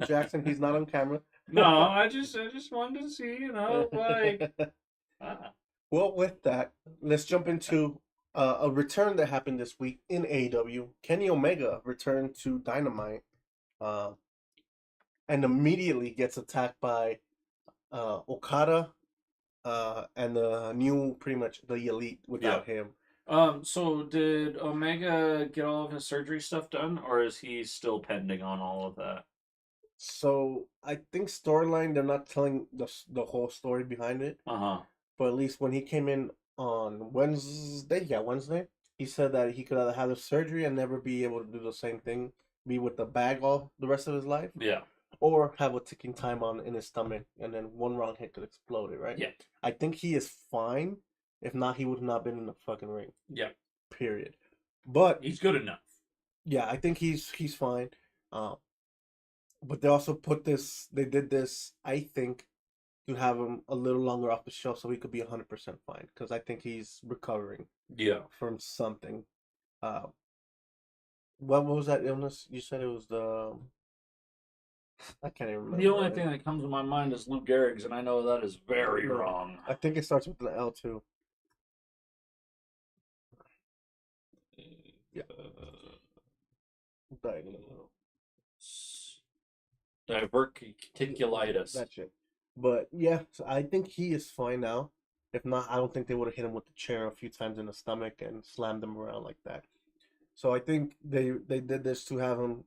Jackson. He's not on camera. No, I just wanted to see, like. Well, with that, let's jump into a return that happened this week in AEW. Kenny Omega returned to Dynamite, and immediately gets attacked by Okada, and the new, pretty much the Elite without him. So did Omega get all of his surgery stuff done, or is he still pending on all of that? So I think storyline, they're not telling the whole story behind it. But at least when he came in on Wednesday, he said that he could either have the surgery and never be able to do the same thing, be with the bag all the rest of his life. Yeah. Or have a ticking time on in his stomach, and then one wrong hit could explode it, right? Yeah. I think he is fine. If not, he would not been in the fucking ring. Yeah. Period. But he's good enough. Yeah, I think he's fine. But they also they did this, I think, to have him a little longer off the show so he could be 100% fine, because I think he's recovering. Yeah. From something. What was that illness? You said it was I can't even remember. The only thing that comes to my mind is Lou Gehrig's, and I know that is very wrong. I think it starts with an L too. Yeah. Diverticulitis. That's it. But yeah, so I think he is fine now. If not, I don't think they would have hit him with the chair a few times in the stomach and slammed him around like that. So I think they did this to have him,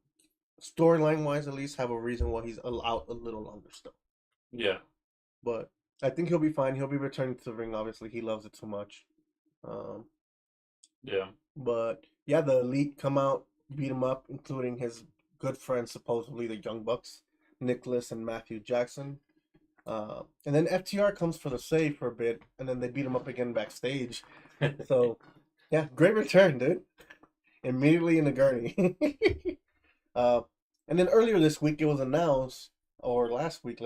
storyline wise at least, have a reason why he's out a little longer still. Yeah. But I think he'll be fine. He'll be returning to the ring. Obviously, he loves it too much. Yeah. But yeah, the Elite come out, beat him up, including his good friends, supposedly the Young Bucks, Nicholas and Matthew Jackson. And then FTR comes for the save for a bit, and then they beat him up again backstage. So, yeah, great return, dude. Immediately in the gurney. And then earlier this week, it was announced, or late last week,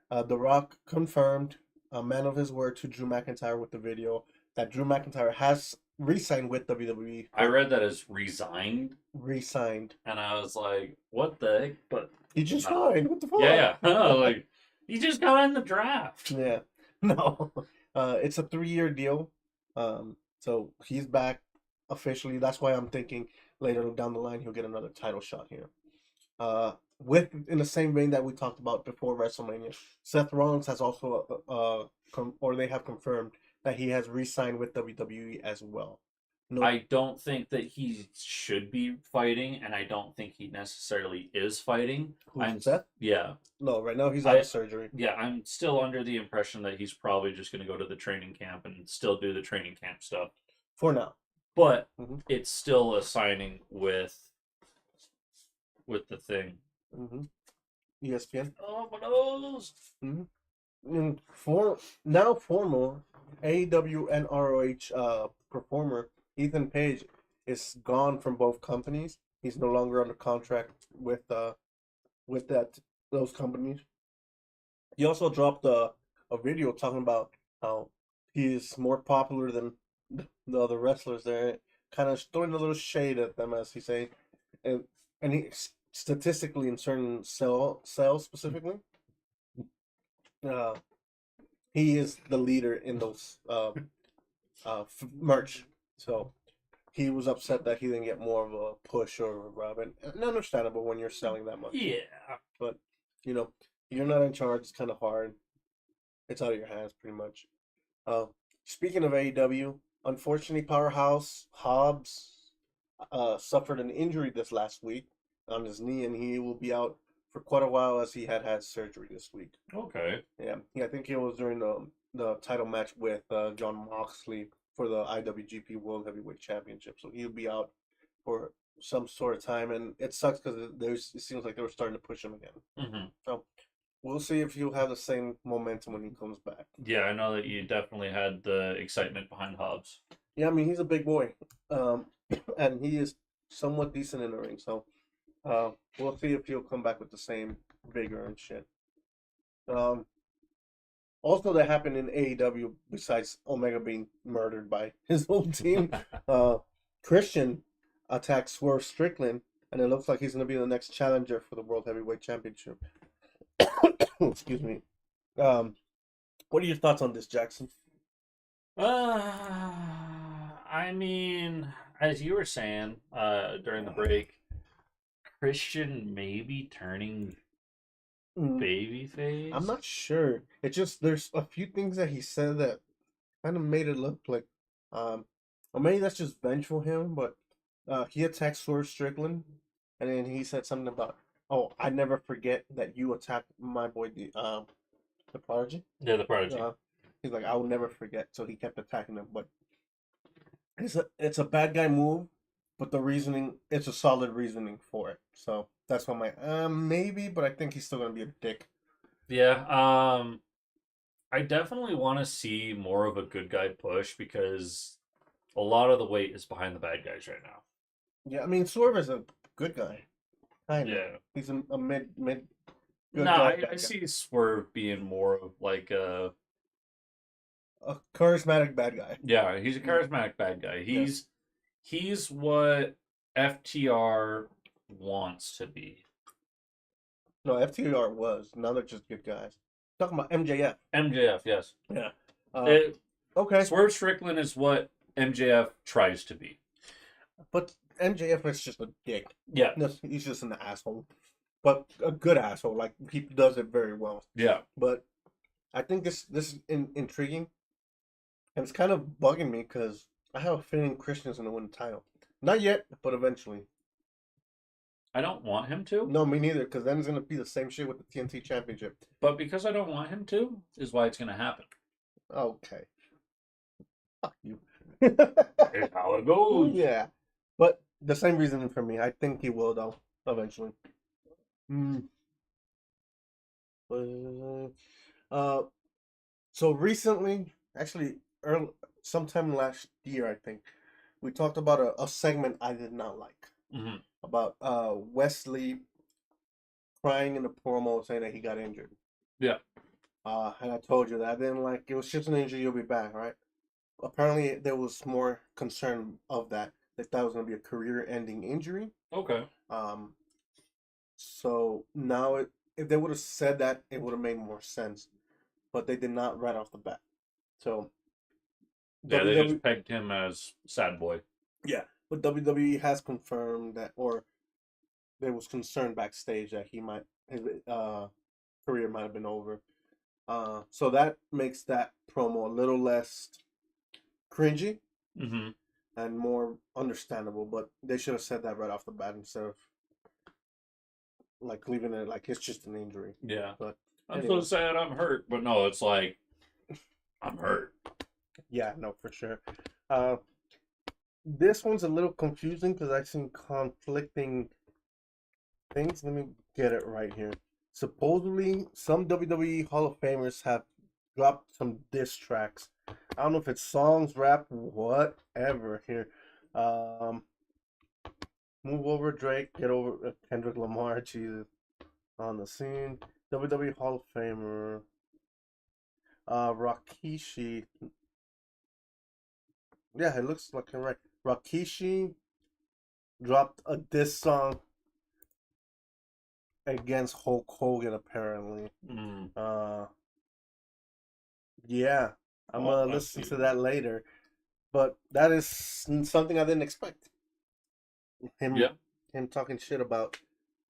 The Rock confirmed, a man of his word to Drew McIntyre with the video, that Drew McIntyre has re-signed with WWE. I read that as resigned. Re-signed. And I was like, what the heck? But he just signed. What the fuck? Yeah. Like, he just got in the draft. Yeah. No. It's a 3-year deal. So he's back officially. That's why I'm thinking later down the line he'll get another title shot here. In the same vein that we talked about before WrestleMania, Seth Rollins has also they have confirmed that he has re-signed with WWE as well. No, I don't think that he should be fighting, and I don't think he necessarily is fighting. Seth? Yeah. No, right now he's out of surgery. Yeah, I'm still under the impression that he's probably just going to go to the training camp and still do the training camp stuff. For now. but Mhm. it's still a signing with the thing. ESPN. Oh my nose! And former AEW and ROH performer Ethan Page is gone from both companies. He's no longer under contract with those companies. He also dropped a video talking about how he is more popular than the other wrestlers there, kind of throwing a little shade at them, as he's saying, and he statistically in certain sales specifically, uh, he is the leader in those merch. So he was upset that he didn't get more of a push or a rub, and understandable when you're selling that much. Yeah. But you know, you're not in charge. It's kind of hard. It's out of your hands, pretty much. Uh, Speaking of AEW, unfortunately, Powerhouse Hobbs suffered an injury this last week on his knee, and he will be out for quite a while as he had surgery this week. Okay. Yeah, I think it was during the title match with John Moxley for the IWGP World Heavyweight Championship. So he'll be out for some sort of time, and it sucks because it seems like they were starting to push him again. Mm-hmm. So we'll see if he'll have the same momentum when he comes back. Yeah, I know that you definitely had the excitement behind Hobbs. Yeah, I mean he's a big boy, and he is somewhat decent in the ring. So we'll see if he'll come back with the same vigor and shit. Also, that happened in AEW. Besides Omega being murdered by his own team, Christian attacked Swerve Strickland, and it looks like he's going to be the next challenger for the World Heavyweight Championship. Excuse me. What are your thoughts on this, Jackson? I mean, as you were saying during the break, Christian maybe turning babyface. I'm not sure. It just there's a few things that he said that kind of made it look like, or maybe that's just vengeful him. But he attacked Swerve Strickland, and then he said something about, "Oh, I never forget that you attacked my boy, the Prodigy." Yeah, the Prodigy. He's like, "I will never forget." So he kept attacking him, but it's a bad guy move, but it's a solid reasoning for it. So that's why I'm like, maybe, but I think he's still gonna be a dick. Yeah, I definitely want to see more of a good guy push because a lot of the weight is behind the bad guys right now. Yeah, I mean, Swerve is a good guy. Kind of. Yeah. He's a mid good I guy. see Swerve being more of like A charismatic bad guy. yeah, he's a charismatic bad guy. He's what FTR wants to be. No, FTR was. Now they're just good guys. Talking about MJF. MJF, yes. Yeah. Okay. Swerve Strickland is what MJF tries to be. But MJF is just a dick. Yeah. He's just an asshole. But a good asshole. Like, he does it very well. Yeah. But I think this is intriguing. And it's kind of bugging me because I have a feeling Christian's going to win the title. Not yet, but eventually. I don't want him to. No, me neither, because then it's going to be the same shit with the TNT Championship. But because I don't want him to, is why it's going to happen. Okay. Fuck you. Here's how it goes. Yeah. But the same reasoning for me. I think he will, though, eventually. So recently, actually, sometime last year, I think, we talked about a segment I did not like. Mm-hmm. About Wesley crying in the promo saying that he got injured. Yeah. And I told you that I didn't like it. Was just an injury, you'll be back, right? Apparently, there was more concern of that was going to be a career-ending injury. Okay. So now, if they would have said that, it would have made more sense. But they did not right off the bat. So yeah, they just pegged him as sad boy. Yeah. But WWE has confirmed that, or there was concern backstage that his career might have been over. So that makes that promo a little less cringy and more understandable. But they should have said that right off the bat instead of like leaving it like it's just an injury. Yeah. But I'm so sad I'm hurt, but no, it's like I'm hurt. Yeah, no, for sure. This one's a little confusing because I've seen conflicting things. Let me get it right here. Supposedly, some WWE Hall of Famers have dropped some diss tracks. I don't know if it's songs, rap, whatever. Here, um, move over Drake, get over Kendrick Lamar. Jesus, on the scene. WWE Hall of Famer, Rakishi. Yeah, it looks like you're right. Rakishi dropped a diss song against Hulk Hogan apparently. Yeah, I'm Well, gonna that's listen to that later. But that is something I didn't expect. Him Yeah. him talking shit about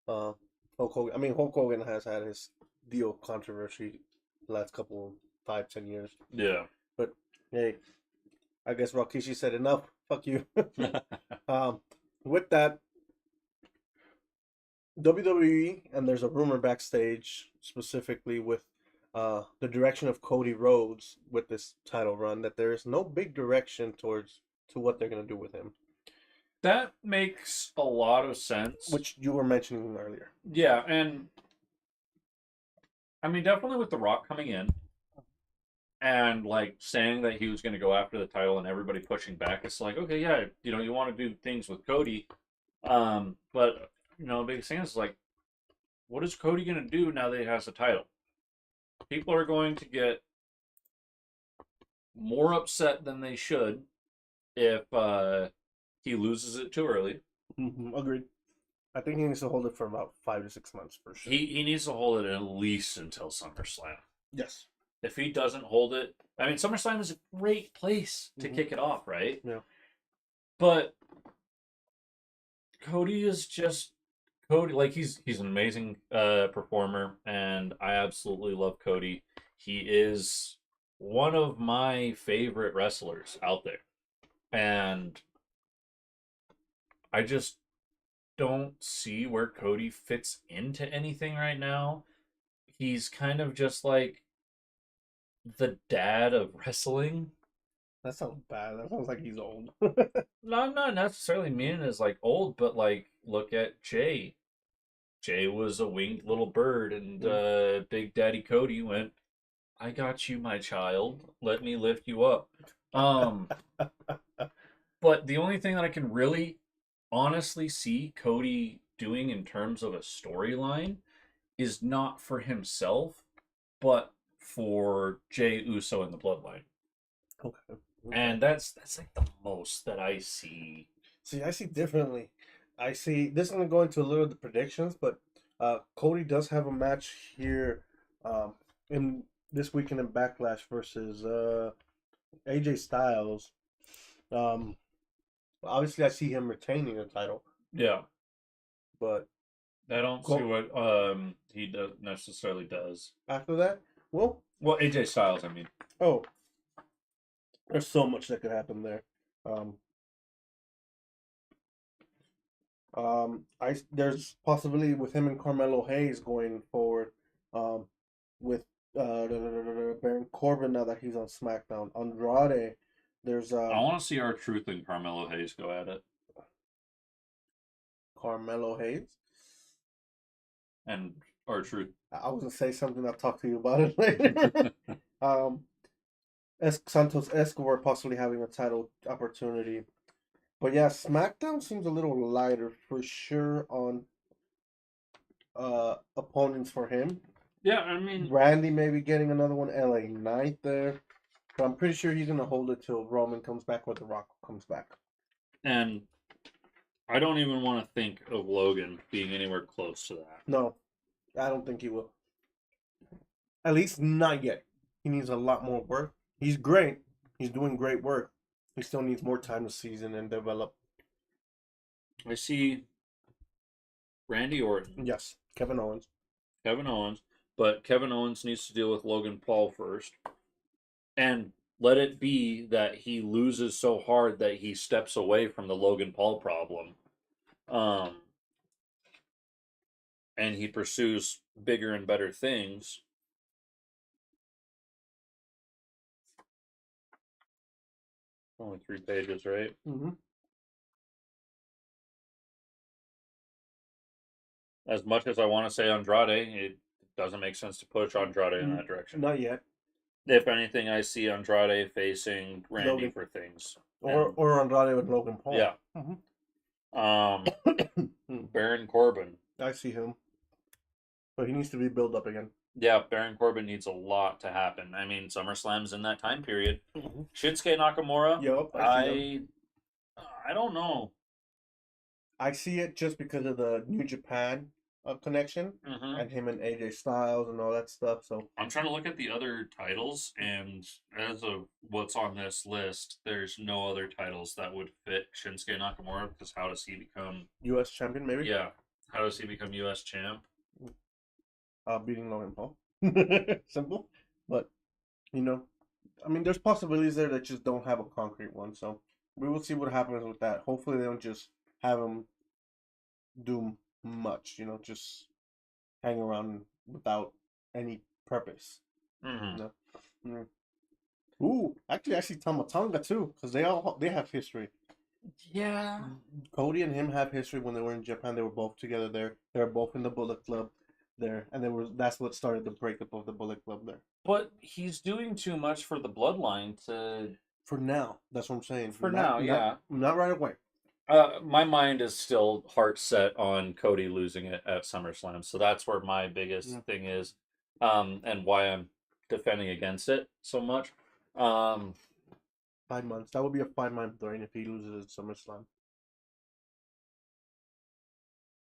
uh Hulk Hogan. I mean Hulk Hogan has had his deal controversy the last couple 5-10 years. Yeah. But hey, I guess Rakishi said enough. Fuck you. With that, WWE, and there's a rumor backstage specifically with the direction of Cody Rhodes with this title run that there is no big direction to what they're gonna do with him, That makes a lot of sense. which you were mentioning earlier. Yeah, and I mean, definitely with The Rock coming in and like saying that he was going to go after the title and everybody pushing back, it's like, okay, yeah, you want to do things with Cody, but the biggest thing is like, what is Cody going to do now that he has the title? People are going to get more upset than they should if he loses it too early. Agreed. I think he needs to hold it for about 5 to 6 months for sure. He needs to hold it at least until SummerSlam. Yes. If he doesn't hold it, I mean, SummerSlam is a great place to Mhm. kick it off, right? Yeah. But Cody is just Cody. Like he's an amazing performer, and I absolutely love Cody. He is one of my favorite wrestlers out there, and I just don't see where Cody fits into anything right now. He's kind of just like the dad of wrestling. That sounds bad. That sounds like he's old. No, I'm not necessarily meaning as like old, but like look at Jay. Jay was a winged little bird, and Big Daddy Cody went, "I got you, my child. Let me lift you up." But the only thing that I can really honestly see Cody doing in terms of a storyline is not for himself, but for Jay Uso and the Bloodline. Okay. And that's like the most that I see. See, I see differently. I see this is gonna go into a little of the predictions, but Cody does have a match here in this weekend in Backlash versus AJ Styles. Um, obviously, I see him retaining the title, Yeah. but I don't see what he necessarily does. after that, well, AJ Styles, I mean. oh, there's so much that could happen there. There's possibility with him and Carmelo Hayes going forward, with Baron Corbin now that he's on SmackDown. Andrade, there's I want to see R-Truth and Carmelo Hayes go at it. Carmelo Hayes. And R-Truth. I was gonna say something. I'll talk to you about it later. Santos Escobar possibly having a title opportunity. But yeah, SmackDown seems a little lighter for sure on opponents for him. Yeah, I mean, Randy maybe getting another one, LA Knight there. But I'm pretty sure he's gonna hold it till Roman comes back or The Rock comes back. and I don't even want to think of Logan being anywhere close to that. No, I don't think he will. At least not yet. He needs a lot more work. He's great. He's doing great work. He still needs more time to season and develop. I see Randy Orton. Yes, Kevin Owens. But Kevin Owens needs to deal with Logan Paul first. And let it be that he loses so hard that he steps away from the Logan Paul problem. And he pursues bigger and better things. Only 3 pages, right? Mm-hmm. As much as I want to say Andrade, it doesn't make sense to push Andrade in that direction. Not yet. If anything, I see Andrade facing Randy Logan. for things. Or Andrade with Logan Paul. Yeah. Baron Corbin. I see him. But he needs to be built up again. Yeah, Baron Corbin needs a lot to happen. I mean, SummerSlam's in that time period. Shinsuke Nakamura. Yup, I don't know. I see it just because of the New Japan connection and him and AJ Styles and all that stuff. So I'm trying to look at the other titles, and as of what's on this list, there's no other titles that would fit Shinsuke Nakamura, because how does he become U.S. champion, maybe? Yeah. How does he become U.S. champ? Beating Logan Paul. Simple. But, you know, I mean, there's possibilities there that just don't have a concrete one. So we will see what happens with that. Hopefully they don't just have him do much, you know, just hang around without any purpose. You know? Ooh, actually, I see Tama Tonga too, because they have history. Yeah. Cody and him have history. When they were in Japan, they were both together there. They were both in the Bullet Club there, and that's what started the breakup of the Bullet Club there. But he's doing too much for the bloodline to. For now, that's what I'm saying. Yeah. Not right away. My mind is still heart set on Cody losing it at SummerSlam, so that's where my biggest thing is, and why I'm defending against it so much. 5 months. That would be a 5-month reign if he loses at SummerSlam.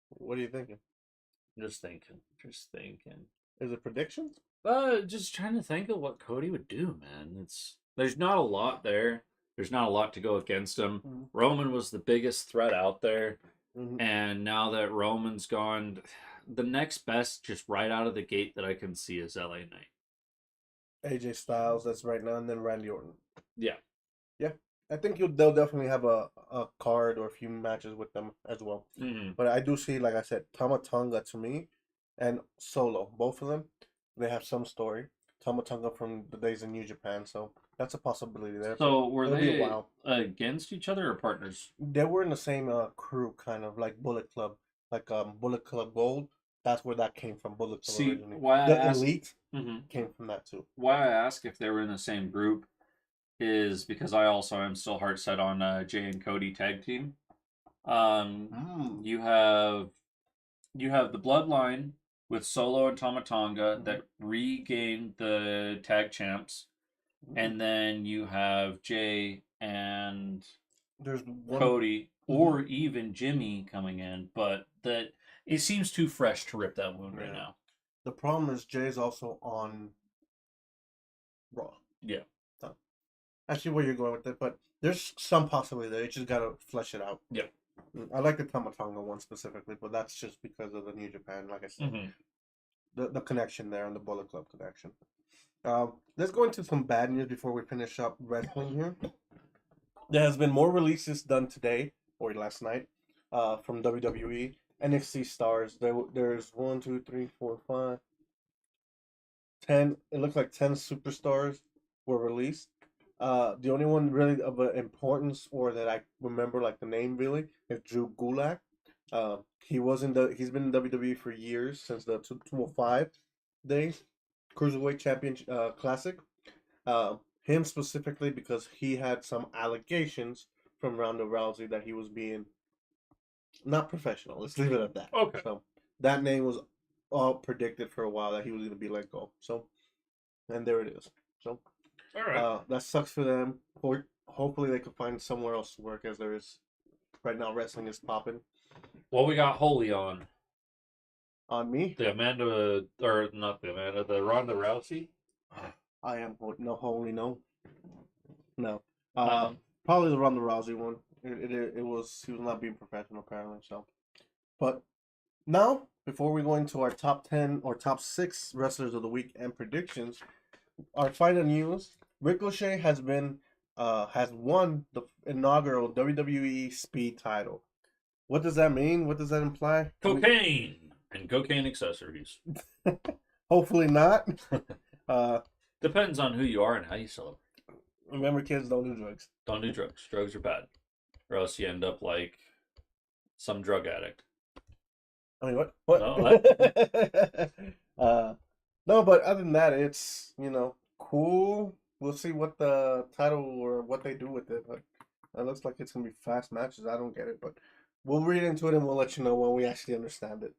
What are you thinking? Just thinking. Is it predictions? Just trying to think of what Cody would do, man. There's not a lot there. There's not a lot to go against him. Roman was the biggest threat out there. And now that Roman's gone, the next best just right out of the gate that I can see is LA Knight. AJ Styles, that's right now, and then Randy Orton. Yeah. Yeah. I think they'll definitely have a card or a few matches with them as well. But I do see, like I said, Tama Tonga to me and Solo, both of them, they have some story. Tama Tonga from the days in New Japan, so that's a possibility there. So were they against each other or partners? They were in the same crew, kind of like Bullet Club, like Bullet Club Gold. That's where that came from, Bullet Club originally. The Elite came from that too. Why I ask if they were in the same group is because I also am still heart set on Jay and Cody tag team. You have the Bloodline with Solo and Tama Tonga that regained the tag champs, and then you have Jay and Cody or even Jimmy coming in, but that it seems too fresh to rip that wound right now. The problem is Jay's also on Raw. Yeah. So, I see where you're going with it, but there's some possibility there. You just gotta flesh it out. Yeah. I like the Tama Tonga one specifically, but that's just because of the New Japan, like I said. The connection there and the Bullet Club connection. Let's go into some bad news before we finish up wrestling here. There has been more releases done today or last night from WWE. NXT stars. There's 1, 2, 3, 4, 5, 10. It looks like 10 superstars were released. The only one really of importance or that I remember like the name really is Drew Gulak. He's been in WWE for years, since the 205 days, Cruiserweight Champion Classic. Him specifically because he had some allegations from Ronda Rousey that he was being not professional. Let's leave it at that. Okay. So that name was all predicted for a while that he was going to be let go. So, and there it is. So, all right. That sucks for them. Hopefully they could find somewhere else to work, as there is right now. Wrestling is popping. Well, we got Holy on. On me? The Ronda Rousey. I am Holy no. Probably the Ronda Rousey one. It was, he was not being professional apparently. So, but now before we go into our top 10 or top 6 wrestlers of the week and predictions, our final news: Ricochet has won the inaugural WWE Speed title. What does that mean? What does that imply? Cocaine and cocaine accessories. Hopefully not. Depends on who you are and how you celebrate. Remember, kids, don't do drugs. Don't do drugs. Drugs are bad. Or else you end up like some drug addict. I mean, what? What? No, No, but other than that, it's, cool. We'll see what the title or what they do with it, but it looks like it's gonna be fast matches. I don't get it, but we'll read into it and we'll let you know when we actually understand it.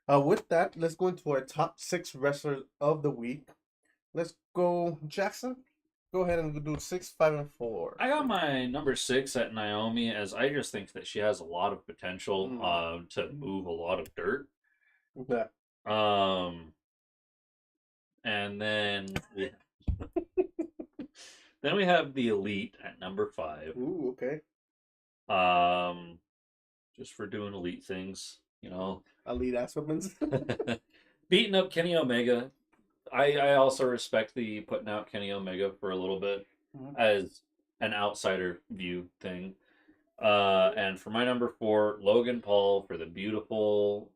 With that, let's go into our top 6 wrestlers of the week. Let's go, Jackson. Go ahead and do 6, 5, and 4. I got my number 6 at Naomi, as I just think that she has a lot of potential to move a lot of dirt. Yeah. And then then we have the Elite at number 5. Ooh, okay. Just for doing elite things, Elite ass weapons. beating up Kenny Omega. I also respect the putting out Kenny Omega for a little bit as an outsider view thing. And for my number 4, Logan Paul for the beautiful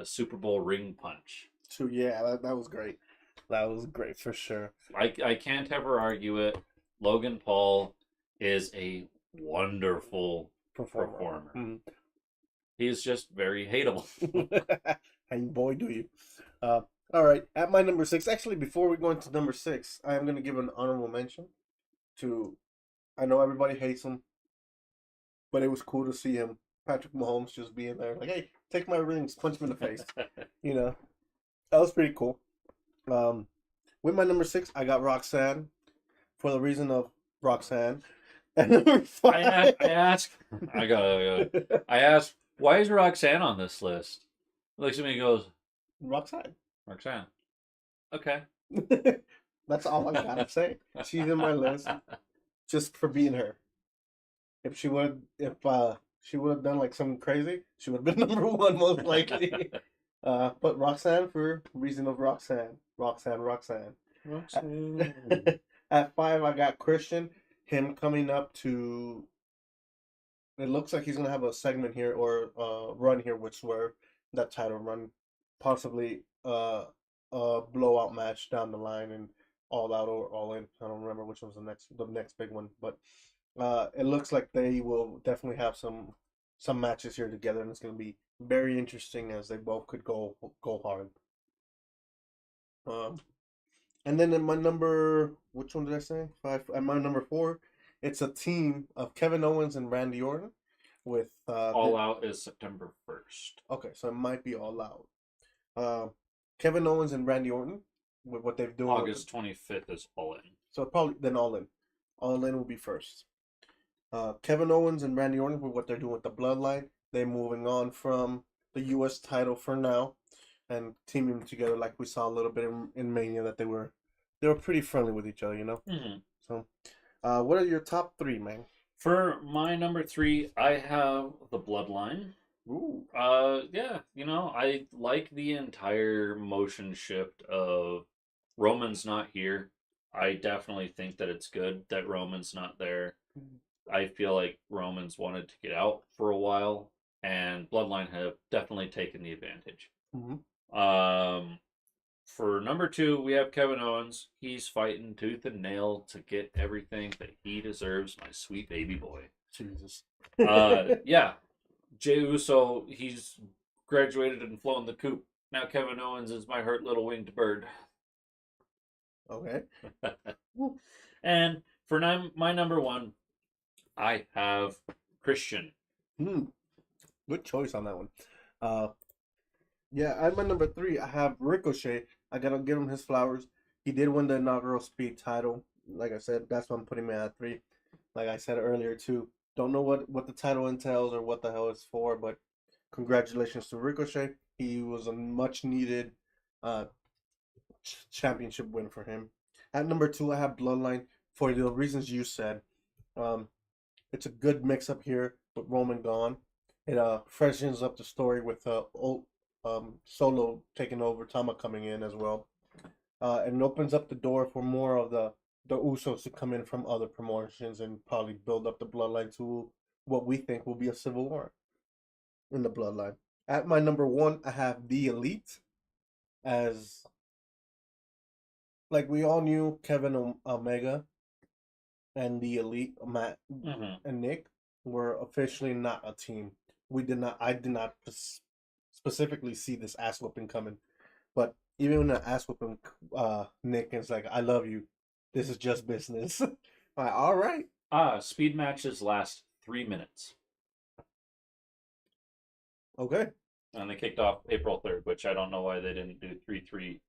Super Bowl ring punch. So yeah, that was great. That was great for sure. I can't ever argue it. Logan Paul is a wonderful performer. Mm-hmm. He's just very hateable. And boy, do you. All right, at my number 6. Actually, before we go into number 6, I am going to give an honorable mention to. I know everybody hates him, but it was cool to see him, Patrick Mahomes, just being there, like, hey, take my rings, punch me in the face. That was pretty cool. With my number 6, I got Roxanne, for the reason of Roxanne. And number 5, I asked, why is Roxanne on this list? Looks at me and goes, Roxanne. Roxanne. Okay. That's all I gotta say. She's in my list just for being her. If she would have done like something crazy, she would have been number 1 most likely. But Roxanne for reason of Roxanne. Roxanne. At 5, I got Christian. Him coming up to. It looks like he's gonna have a segment here or run here with Swerve. That title run, possibly a blowout match down the line and all out or all in. I don't remember which one's the next big one, but it looks like they will definitely have some matches here together, and it's gonna be very interesting as they both could go hard. And then in my which one did I say? 5. At my number 4, it's a team of Kevin Owens and Randy Orton with All Out is September 1st. Okay, so it might be All Out. Kevin Owens and Randy Orton with what they've done. August 25th is All In. So probably then All In. All In will be first. Kevin Owens and Randy Orton with what they're doing with the Bloodline. They're moving on from the U.S. title for now and teaming together like we saw a little bit in Mania that they were pretty friendly with each other, Mm-hmm. So, what are your top 3, man? For my number 3, I have the Bloodline. Ooh. Yeah, I like the entire motion shift of Roman's not here. I definitely think that it's good that Roman's not there. I feel like Roman's wanted to get out for a while, and Bloodline have definitely taken the advantage. Mm-hmm. For number 2, we have Kevin Owens. He's fighting tooth and nail to get everything that he deserves, my sweet baby boy. Jesus. Yeah. Jey Uso, he's graduated and flown the coop. Now Kevin Owens is my hurt little winged bird. Okay. And for my number 1, I have Christian. Good choice on that one. Yeah, at my number 3, I have Ricochet. I gotta give him his flowers. He did win the inaugural Speed title. Like I said, that's why I'm putting him at 3. Like I said earlier too, don't know what the title entails or what the hell it's for, but congratulations to Ricochet. He was a much needed championship win for him. At number 2, I have Bloodline for the reasons you said. It's a good mix up here with Roman gone. It freshens up the story with Solo taking over, Tama coming in as well. And opens up the door for more of the Usos to come in from other promotions and probably build up the Bloodline to what we think will be a civil war in the Bloodline. At my number 1, I have the Elite, as like we all knew Kevin Omega and the Elite, Matt and Nick, were officially not a team. I did not specifically see this ass whooping coming. But even when the ass whooping, Nick is like, "I love you. This is just business." Like, all right, Speed matches last 3 minutes. okay. And they kicked off April 3rd, which I don't know why they didn't do 3-3-3-3.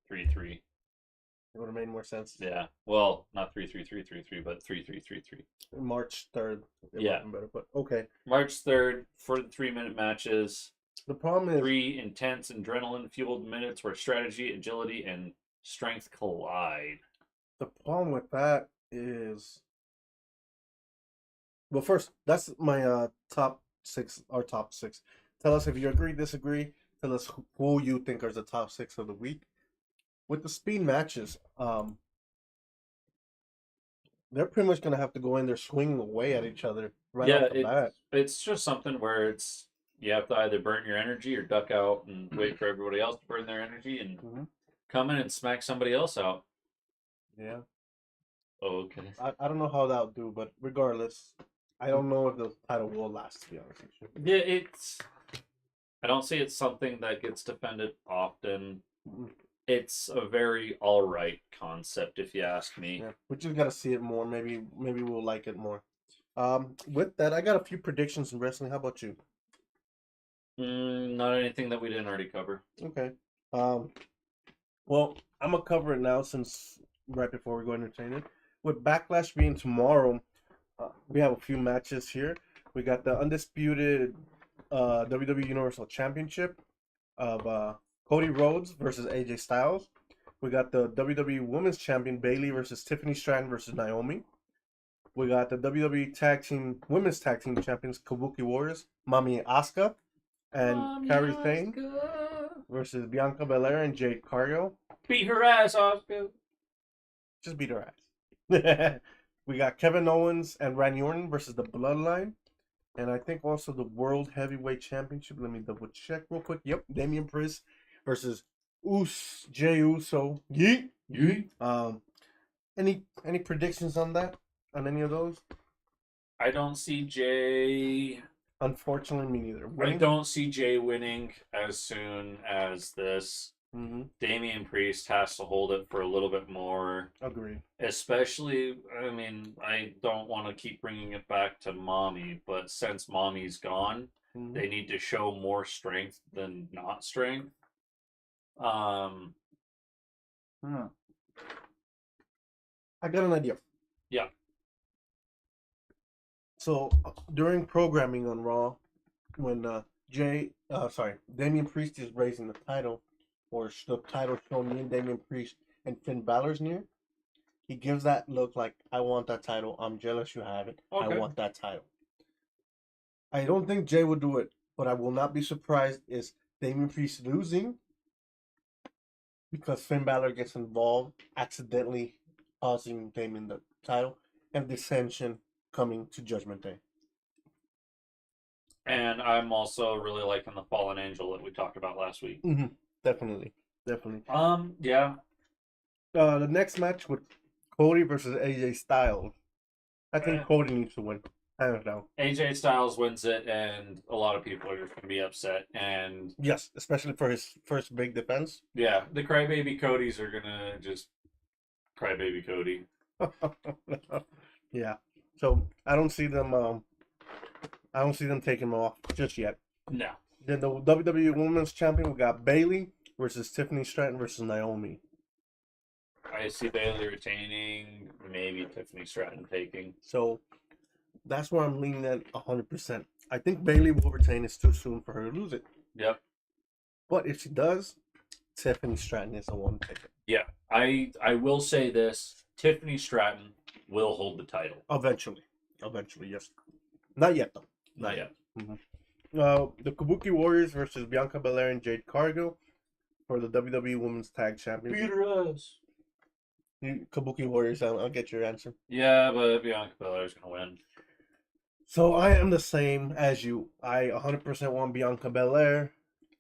It would have made more sense. Yeah. Well, not 3-3-3-3-3, but 3-3-3-3. March 3rd. It Yeah. would have been better, but okay. March 3rd for the 3-minute matches. The problem is 3 intense adrenaline-fueled minutes where strategy, agility, and strength collide. the problem with that is, well, first, that's my top six. Our top six. Tell us if you agree, disagree. Tell us who you think are the top six of the week. With the speed matches, they're pretty much gonna have to go in there swinging away at each other right off the bat. It's just something where you have to either burn your energy or duck out and wait for everybody else to burn their energy and come in and smack somebody else out. Yeah. Okay. I don't know how that'll do, but regardless, I don't know if the title will last, to be honest with you. Yeah, I don't see it's something that gets defended often. It's a very alright concept, if you ask me. Yeah, we just gotta see it more. Maybe we'll like it more. With that, I got a few predictions in wrestling. How about you? Not anything that we didn't already cover. Okay. Well, I'm gonna cover it now since right before we go entertain it. With Backlash being tomorrow, we have a few matches here. We got the undisputed WWE Universal Championship of Cody Rhodes versus AJ Styles. We got the WWE Women's Champion Bayley versus Tiffany Stratton versus Naomi. We got the WWE Women's Tag Team Champions Kabuki Warriors, Mami Asuka and Kairi Sane versus Bianca Belair and Jade Cargill. Beat her ass, Asuka. Just beat her ass. We got Kevin Owens and Randy Orton versus the Bloodline. And I think also the World Heavyweight Championship. Let me double check real quick. Yep, Damian Priest versus Jey Uso. Yeet. Any predictions on that? On any of those? I don't see Jay. Unfortunately, me neither. I don't see Jay winning as soon as this. Mm-hmm. Damian Priest has to hold it for a little bit more. Agreed. Especially, I mean, I don't want to keep bringing it back to Mommy, but since Mommy's gone, they need to show more strength than not strength. I got an idea. Yeah. So during programming on Raw, when Damian Priest is raising the title, or the title showing me and Damian Priest and Finn Balor's near, he gives that look like, I want that title. I'm jealous you have it. Okay. I want that title. I don't think Jay would do it, but I will not be surprised is Damian Priest losing because Finn Balor gets involved, accidentally causing Damian the title, and dissension coming to Judgment Day. And I'm also really liking the Fallen Angel that we talked about last week. Mm-hmm. Definitely. Yeah. The next match with Cody versus AJ Styles. I think Cody needs to win. I don't know. AJ Styles wins it, and a lot of people are just gonna be upset. And yes, especially for his first big defense. Yeah, the Crybaby Codys are gonna just Crybaby Cody. Yeah. So I don't see them. I don't see them taking him off just yet. No. Then the WWE Women's Champion, we got Bayley versus Tiffany Stratton versus Naomi. I see Bayley retaining, maybe Tiffany Stratton taking. So that's where I'm leaning at 100%. I think Bayley will retain. It's too soon for her to lose it. Yep. But if she does, Tiffany Stratton is the one taking. Yeah. I will say this. Tiffany Stratton will hold the title. Eventually, yes. Not yet, though. Not yet. Mm-hmm. The Kabuki Warriors versus Bianca Belair and Jade Cargill for the WWE Women's Tag Championship. Beat her ass. Kabuki Warriors, I'll get your answer. Yeah, but Bianca Belair's going to win. So I am the same as you. I 100% want Bianca Belair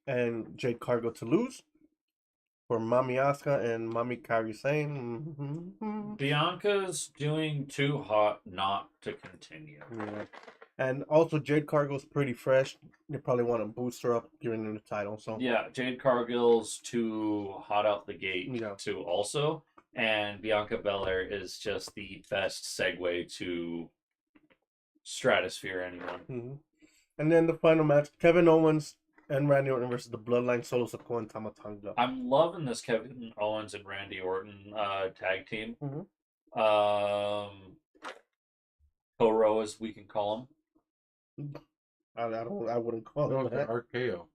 and Jade Cargill to lose for Mami Asuka and Mami Kairi Sane. Mm-hmm. Bianca's doing too hot not to continue. Yeah. And also, Jade Cargill's pretty fresh. They probably want to boost her up, giving her the title. So Yeah, Jade Cargill's too hot out the gate Yeah. too also. And Bianca Belair is just the best segue to Stratosphere anyone. Mhm. And then the final match: Kevin Owens and Randy Orton versus the Bloodline, Solo Sikoa and Tama Tonga. I'm loving this Kevin Owens and Randy Orton tag team. Mhm. Co-Ro, as we can call them. I wouldn't call That it was that. RKO.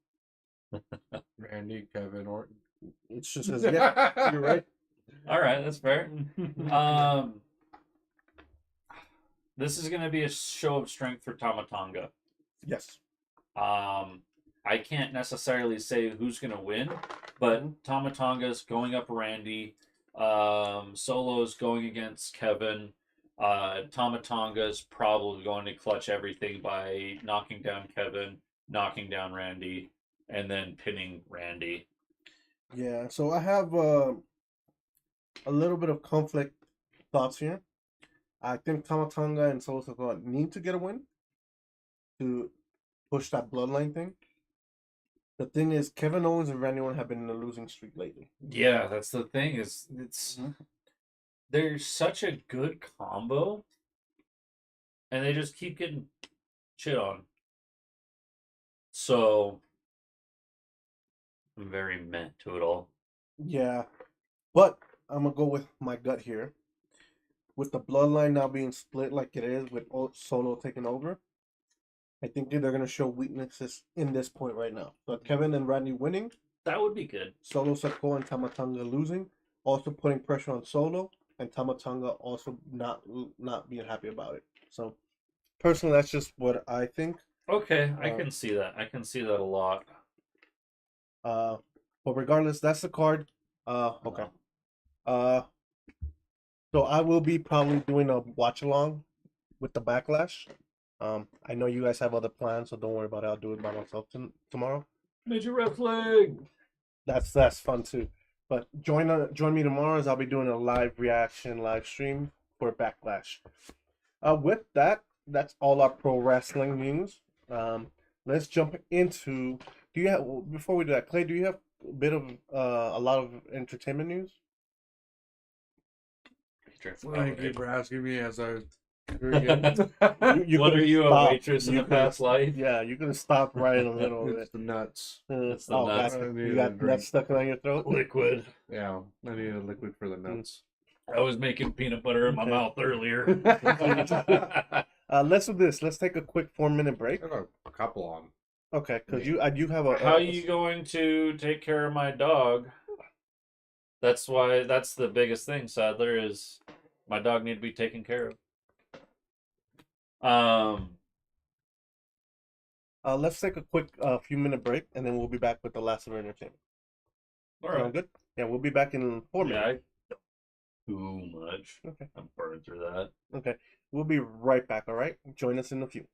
Randy, Kevin Orton. It's just as yeah, you're right. All right, that's fair. This is going to be a show of strength for Tama Tonga. Yes. I can't necessarily say who's going to win, but Tama Tonga's going up Randy. Solo's going against Kevin. Tama Tonga's probably going to clutch everything by knocking down Kevin, knocking down Randy, and then pinning Randy. Yeah. So I have a little bit of conflict thoughts here. I think Tama Tonga and Solo Sikoa need to get a win to push that bloodline thing. The thing is, Kevin Owens and Randy Orton have been in a losing streak lately. Yeah, that's the thing. It's they're such a good combo, and they just keep getting shit on. So I'm very meh to it all. Yeah, but I'm gonna go with my gut here. With the bloodline now being split like it is, with Solo taking over, I think they're gonna show weaknesses in this point right now. But Kevin and Randy winning, That would be good. Solo Sikoa and Tama Tonga losing, also putting pressure on Solo, and Tama Tonga also not being happy about it. So personally, that's just what I think. Okay, I can see that. I can see that a lot. But regardless, that's the card. Okay. So I will be probably doing a watch along with the Backlash. I know you guys have other plans, so don't worry about it. I'll do it by myself tomorrow. Major wrestling. That's fun too. But join me tomorrow as I'll be doing a live reaction live stream for Backlash. With that, that's all our pro wrestling news. Let's jump into. Do you have before we do that, Clay? Do you have a bit of a lot of entertainment news? Thank you for asking me as I was What are you, a waitress in a past life? Yeah, you're gonna stop right in the middle of It's it. the nuts. It's the Oh, nuts. gotcha. I need You a got drink. nuts stuck on your throat. Liquid. Yeah, I need a liquid for the nuts. I was making peanut butter in my Okay. mouth earlier. Let's do this. Let's take a quick 4-minute break. I got a couple on. Okay, because you have a. How are you going to take care of my dog? That's the biggest thing, Sadler, is my dog need to be taken care of. Let's take a quick few-minute break, and then we'll be back with the last of our entertainment. All Sound right. good? Yeah, we'll be back in 4 minutes. Yeah, too much. Okay. I'm burned through that. Okay, we'll be right back. All right, join us in a few.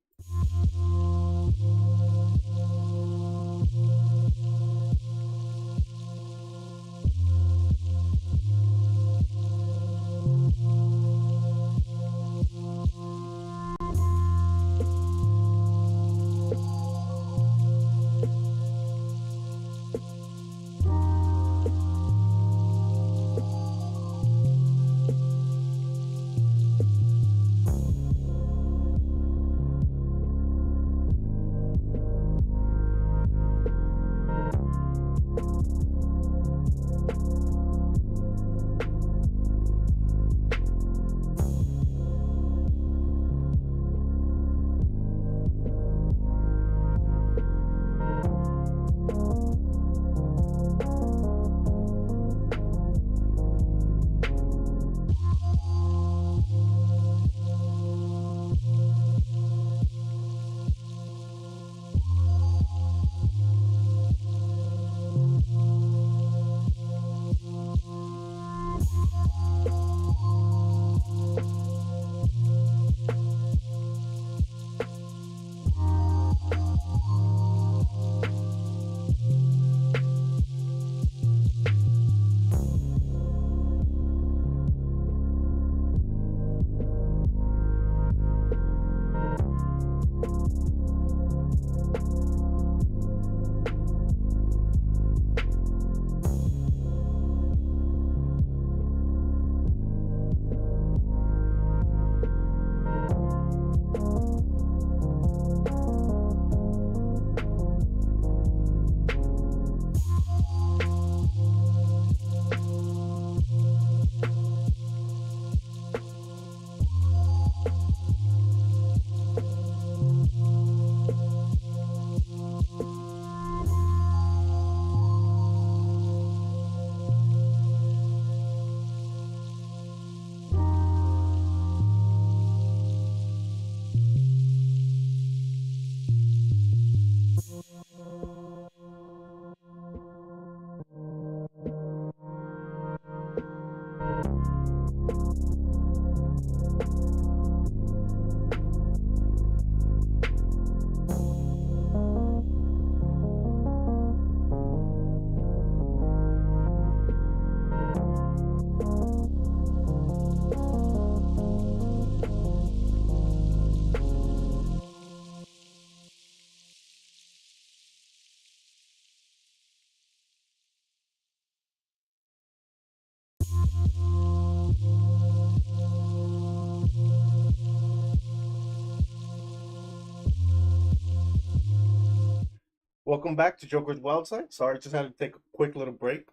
Welcome back to Jokkerz Wildside. Sorry, just had to take a quick little break.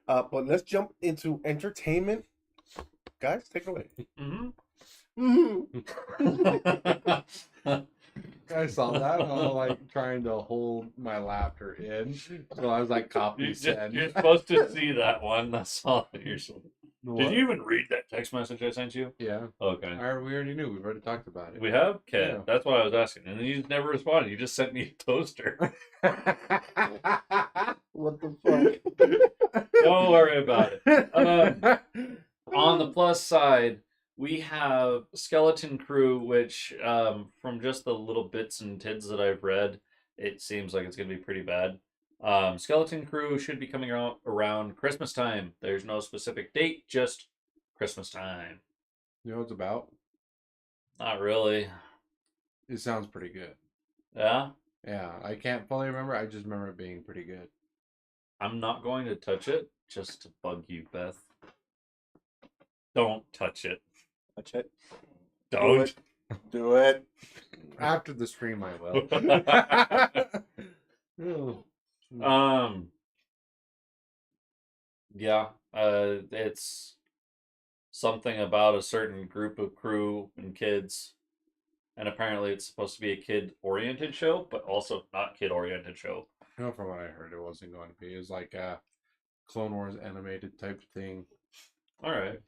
But let's jump into entertainment. Guys, take it away. I saw that. I was like trying to hold my laughter in, so I was like, "Copy send." You're supposed to see that one. That's all that you're supposed to. What? Did you even read that text message I sent you? Yeah. Okay. We already knew. We've already talked about it. We have? Okay. Yeah. That's what I was asking. And then you just never responded. You just sent me a toaster. What the fuck? Don't worry about it. On the plus side, we have Skeleton Crew, which, from just the little bits and tids that I've read, it seems like it's going to be pretty bad. Skeleton Crew should be coming out around Christmas time. There's no specific date, just Christmas time. You know what it's about? Not really. It sounds pretty good. Yeah? Yeah, I can't fully remember. I just remember it being pretty good. I'm not going to touch it just to bug you, Beth. Don't touch it. Touch it. Don't. Do it. After the stream, I will. Yeah, it's something about a certain group of crew and kids, and apparently it's supposed to be a kid-oriented show, but also not kid-oriented show. No, from what I heard, it wasn't going to be. It was like a Clone Wars animated type thing. All right.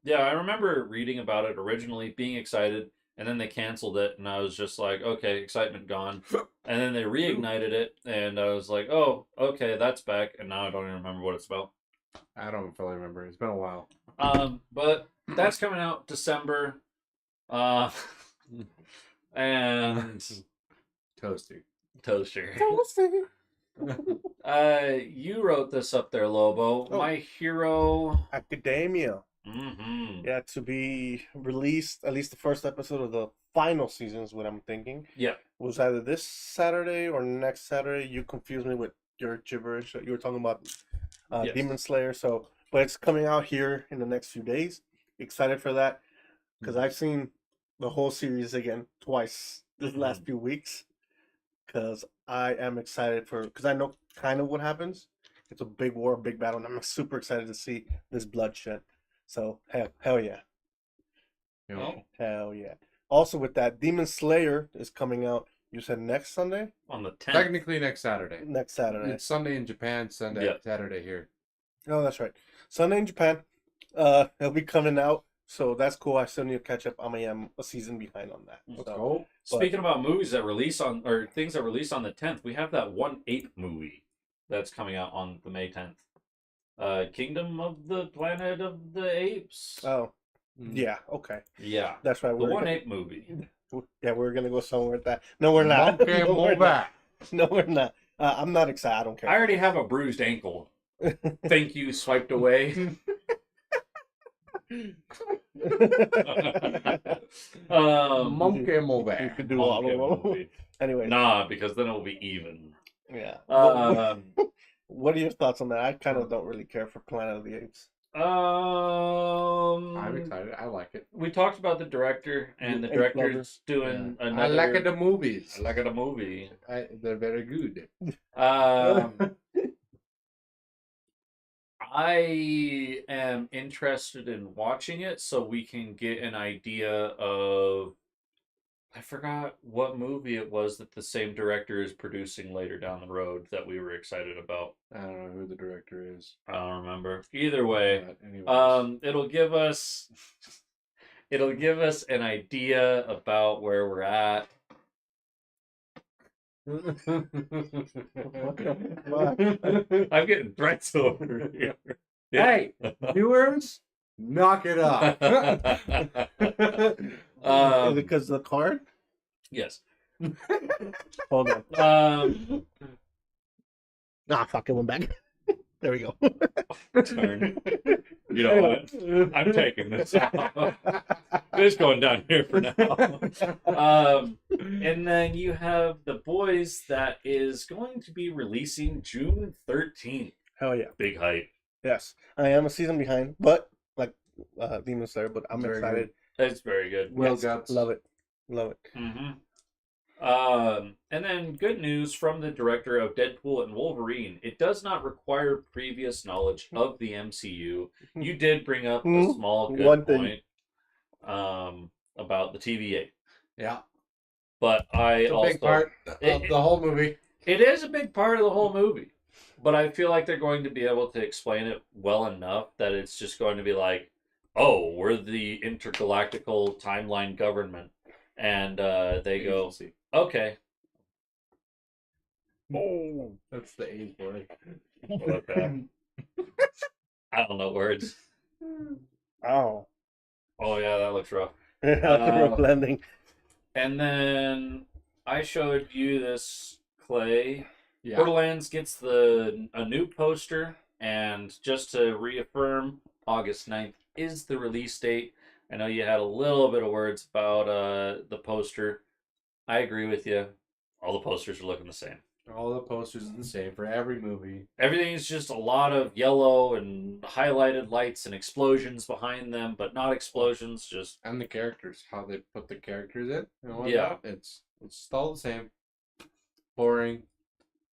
Yeah, I remember reading about it originally, being excited, and then they canceled it, and I was just like, okay, excitement gone. And then they reignited it, and I was like, oh, okay, that's back, and now I don't even remember what it's about. I don't fully remember. It's been a while. But that's coming out December. And Toasty. Toaster. Toasty. You wrote this up there, Lobo. Oh. My Hero Academia. Mm-hmm. Yeah, to be released, at least the first episode of the final season is what I'm thinking. Yeah. Was either this Saturday or next Saturday. You confused me with your gibberish. You were talking about Yes. Demon Slayer. So, but it's coming out here in the next few days. Excited for that because I've seen the whole series again twice this last few weeks. Because I am excited for, because I know kind of what happens. It's a big war, a big battle, and I'm super excited to see this bloodshed. So hell yeah. Oh. Hell yeah. Also with that, Demon Slayer is coming out, you said next Sunday? On the 10th. Technically next Saturday. Next Saturday. It's Sunday in Japan, Saturday here. Oh, that's right. Sunday in Japan. It'll be coming out, so that's cool. I still need to catch up. I am a season behind on that. Let's So, go. Speaking about movies that release on, or things that release on the 10th, we have that One Ape movie that's coming out on the May 10th. Kingdom of the Planet of the Apes. oh, yeah, okay. Yeah. That's right. The One Ape movie. Yeah, we're going to go somewhere with that. No, we're not. Okay, No, we're move not. back. No, we're not. I'm not excited. I don't care. I already have a bruised ankle. Thank you, swiped away. Monkey move You back. could do all Monkey of them. movie. Anyway, Nah, because then it will be even. yeah. Um, What are your thoughts on that? I kind of don't really care for Planet of the Apes. I'm excited. I like it. We talked about the director, and the Ape director's lovers. doing I another. like the movies. I like the movie. They're very good. I am interested in watching it so we can get an idea of. I forgot what movie it was that the same director is producing later down the road that we were excited about. I don't know who the director is. I don't remember. Either way, But anyways. it'll give us an idea about where we're at. I'm getting threats over here. Hey, viewers, knock it off. Is it because of the card? Yes. Hold on. Um, Fuck, it went back. There we go. turn. You know what? I'm taking this out. It's going down here for now. And then you have The Boys that is going to be releasing June 13th. Hell yeah. Big hype. Yes, I am a season behind, but like Demon Slayer, but I'm Very excited. That's very good. Well, Yes, guts. love it, love it. Mm-hmm. And then good news from the director of Deadpool and Wolverine. It does not require previous knowledge of the MCU. You did bring up a small good One thing. point about the TVA. Yeah. But I It's a also big part of the whole movie. it is a big part of the whole movie. But I feel like they're going to be able to explain it well enough that it's just going to be like, oh, we're the intergalactical timeline government. And they go, Agency. okay. Oh, that's the A's word. Okay. I don't know words. Oh, Oh, yeah, that looks rough. rough landing. And then I showed you this, Clay. Yeah. Borderlands gets a new poster, and just to reaffirm, August 9th is the release date. I know you had a little bit of words about the poster. I agree with you. All the posters are looking the same. All the posters are the same for every movie. Everything's just a lot of yellow and highlighted lights and explosions behind them, but not explosions, just... And the characters, how they put the characters in. You know, Yeah. It's all the same. Boring.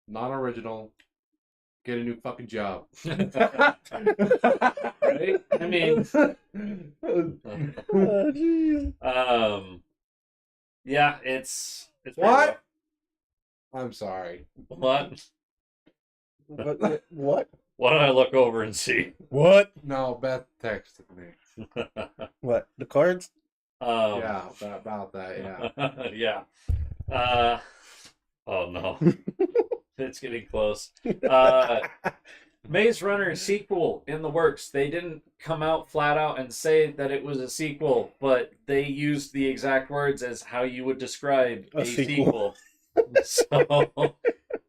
Non-original. Get a new fucking job. Right? I mean... Oh, geez. Yeah, it's pretty What? rough. I'm sorry. What? What? Why don't I look over and see? What? No, Beth texted me. What? The cards? Yeah, about that, yeah. Yeah. Oh no. It's getting close. Maze Runner sequel in the works. They didn't come out flat out and say that it was a sequel, but they used the exact words as how you would describe A a sequel. So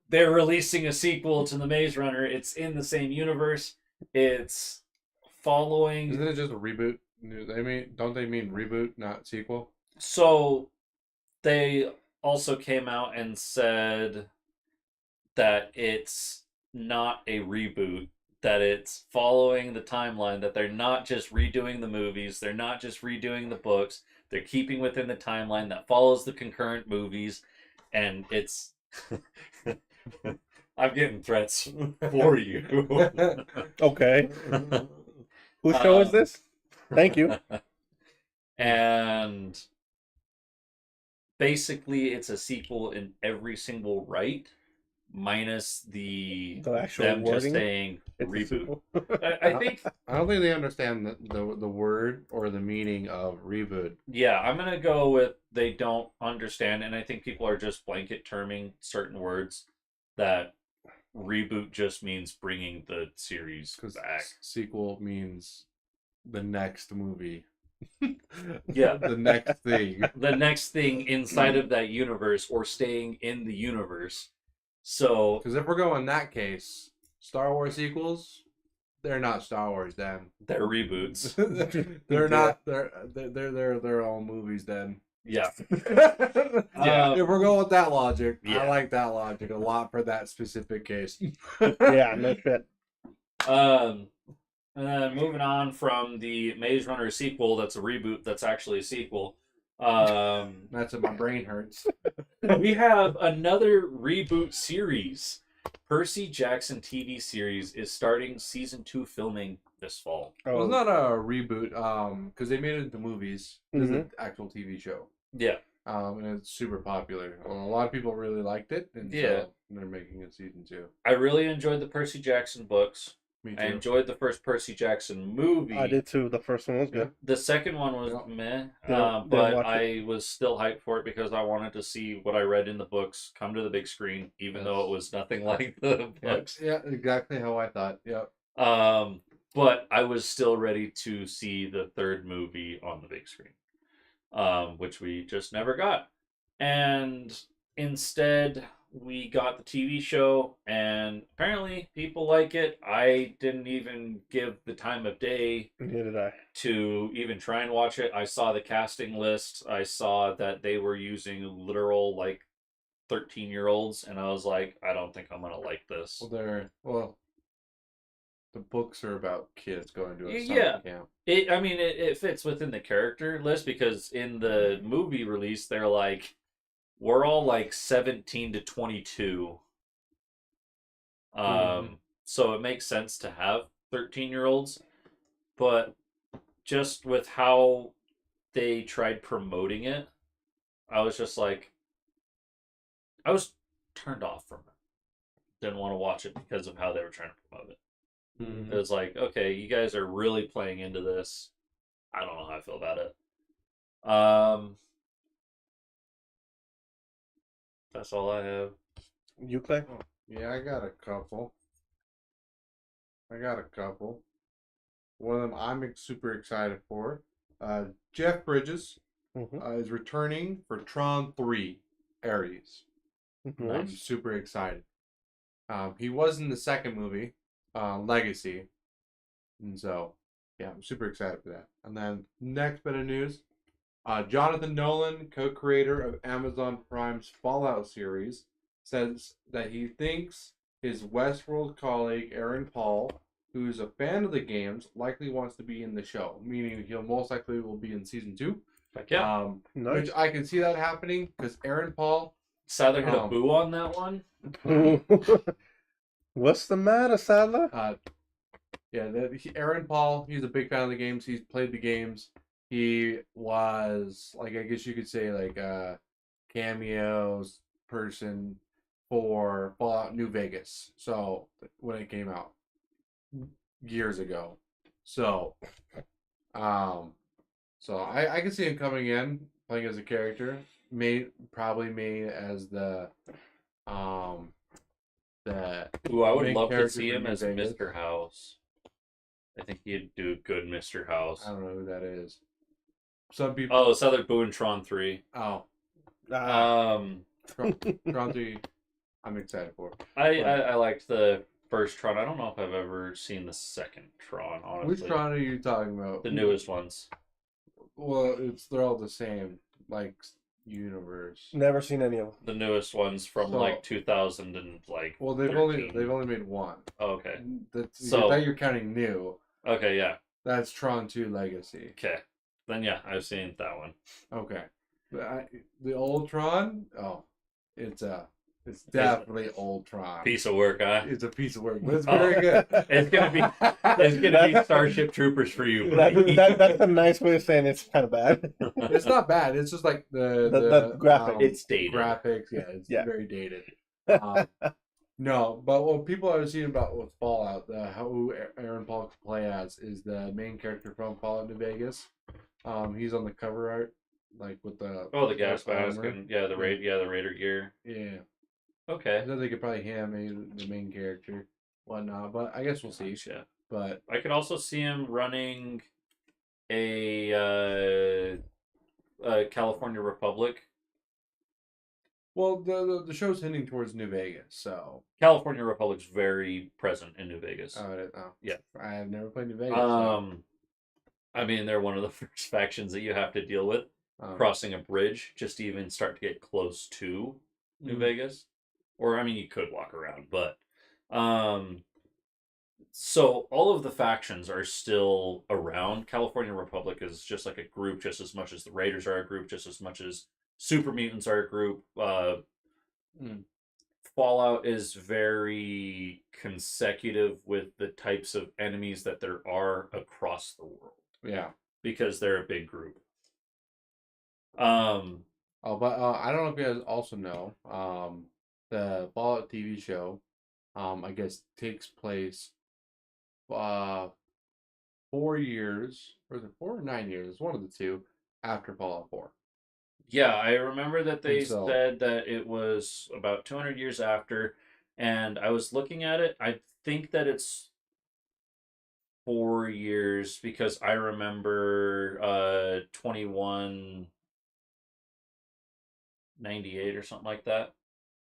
they're releasing a sequel to the Maze Runner. It's in the same universe. It's following. Isn't it just a reboot? Don't they mean reboot, not sequel? So they also came out and said that it's not a reboot, that it's following the timeline, that they're not just redoing the movies, they're not just redoing the books, they're keeping within the timeline that follows the concurrent movies, and it's... I'm getting threats for you. Okay. Whose show is this? Thank you. And basically it's a sequel in every single right, minus the actual them just wording. saying It's a reboot. sequel. I think I don't think they understand the word or the meaning of reboot. yeah, I'm gonna go with they don't understand, and I think people are just blanket terming certain words that reboot just means bringing the series Because back. sequel means the next movie. Yeah. The next thing. The next thing inside of that universe or staying in the universe. So Because if we're going that case, Star Wars sequels, they're not Star Wars then. they're reboots. They're not. They're their own movies then. Yeah. Yeah. If we're going with that logic, Yeah. I like that logic a lot for that specific case. Yeah, no shit. And then moving on from the Maze Runner sequel, that's a reboot. That's actually a sequel. That's what my brain hurts. We have another reboot series. Percy Jackson TV series is starting season 2 filming this fall. Well, it's not a reboot, because they made it into movies. This is an actual TV show. Yeah. And it's super popular. A lot of people really liked it, and Yeah. so they're making a season 2. I really enjoyed the Percy Jackson books. Me too. I enjoyed the first Percy Jackson movie. I did too. The first one was good. The second one was Yeah. meh, Didn't but watch I was still hyped for it because I wanted to see what I read in the books come to the big screen, even though it was nothing like the books. Yeah, exactly how I thought. Yep. But I was still ready to see the third movie on the big screen, which we just never got. And instead, we got the TV show, and apparently people like it. I didn't even give the time of day Neither did I. to even try and watch it. I saw the casting list. I saw that they were using literal, 13-year-olds, and I was like, I don't think I'm going to like this. Well, the books are about kids going to a Yeah. summer camp. It fits within the character list because in the movie release, they're like, we're all like 17 to 22. So it makes sense to have 13-year-olds, but just with how they tried promoting it, I was just like, I was turned off from it. Didn't want to watch it because of how they were trying to promote it. It was like, okay, you guys are really playing into this. I don't know how I feel about it. That's all I have. You, Clay? Yeah, I got a couple. One of them I'm super excited for. Jeff Bridges is returning for Tron 3 Ares. I'm super excited. He was in the second movie, Legacy. And so, yeah, I'm super excited for that. And then, next bit of news Jonathan Nolan, co creator of Amazon Prime's Fallout series, says that he thinks his Westworld colleague, Aaron Paul, who is a fan of the games, likely wants to be in the show, meaning he'll most likely will be in season 2. Heck yeah. Nice. Which I can see that happening because Aaron Paul. Sadler hit a boo on that one. What's the matter, Sadler? Aaron Paul, he's a big fan of the games. He's played the games. He was, like, I guess you could say, like, a cameos person for Fallout New Vegas. So, when it came out years ago. So, I can see him coming in, playing as a character. Probably made as the I would love to see him as Vegas. Mr. House. I think he'd do a good Mr. House. I don't know who that is. Some people. Oh, it's other Boo in Tron 3. Oh. Um, Tron 3, I'm excited for. I liked the first Tron. I don't know if I've ever seen the second Tron, honestly. Which Tron are you talking about? The newest ones. Well, they're all the same, like, universe. Never seen any of them. The newest ones from like 2000 and like. Well, they've 13. only made one. Oh, okay. That you're counting new. Okay, yeah. That's Tron 2 Legacy. Okay, then yeah, I've seen that one. Okay, the old Tron. Oh, it's definitely old Tron. Piece of work, huh? It's a piece of work, but it's very good. It's gonna be Starship Troopers for you. That's a nice way of saying it's kind of bad. It's not bad. It's just like the graphics. It's dated. Graphics, it's very dated. No, but what people are seeing about with Fallout, who Aaron Paul can play as is the main character from Fallout New Vegas. He's on the cover art, like with the the gas mask and the Raider gear. Yeah. Okay. I think it probably him, the main character, whatnot. But I guess we'll see. Yeah. But I could also see him running a California Republic. Well, the show's hinting towards New Vegas, so California Republic's very present in New Vegas. Yeah, I have never played New Vegas. They're one of the first factions that you have to deal with crossing a bridge just to even start to get close to New Vegas. Or you could walk around, but so all of the factions are still around. California Republic is just like a group, just as much as the Raiders are a group, just as much as Super Mutants are a group. Fallout is very consecutive with the types of enemies that there are across the world. Yeah, because they're a big group. But I don't know if you guys also know, the Fallout TV show, I guess takes place 4 years, or is it 4 or 9 years? It's one of the two after Fallout 4. Yeah, I remember that they said that it was about 200 years after, and I was looking at it. I think that it's 4 years because I remember 2198 or something like that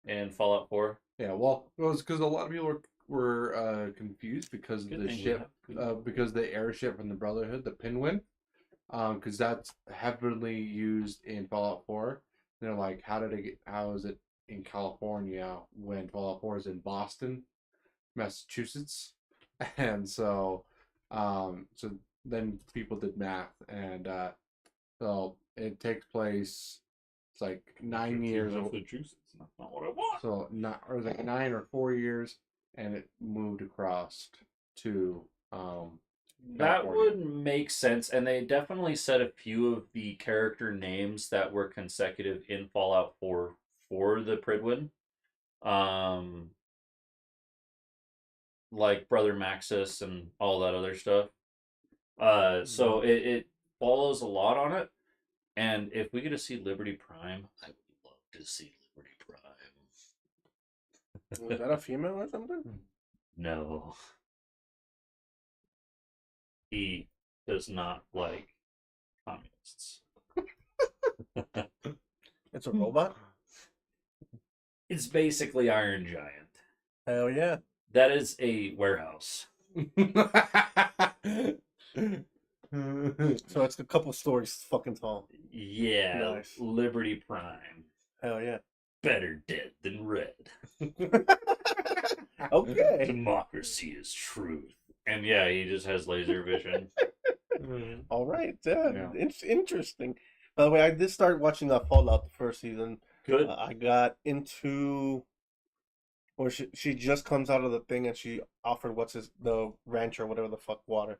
in Fallout 4. Yeah, well, it was because a lot of people were confused because of the ship, because the airship from the Brotherhood, the Pinwin. Because that's heavily used in Fallout 4. They're like, how is it in California when Fallout 4 is in Boston, Massachusetts? And so then people did math, and so it takes place. It's like 9 years. the juices. That's not what I want. So not, or like 9 or 4 years, and it moved across to That California. would make sense, and they definitely said a few of the character names that were consecutive in Fallout 4 for the Pridwin. Like Brother Maxis and all that other stuff. So it follows a lot on it. And if we get to see Liberty Prime, I would love to see Liberty Prime. Was that a female or something? No. He does not like communists. It's a robot? It's basically Iron Giant. Hell yeah. That is a warehouse. So it's a couple stories fucking tall. Yeah, Nice. Liberty Prime. Hell yeah. Better dead than red. Okay. Democracy is truth. And yeah, he just has laser vision. All right. Yeah. Yeah. It's interesting. By the way, I did start watching that Fallout the first season. Good. I got into where she just comes out of the thing and she offered the ranch or whatever the fuck water.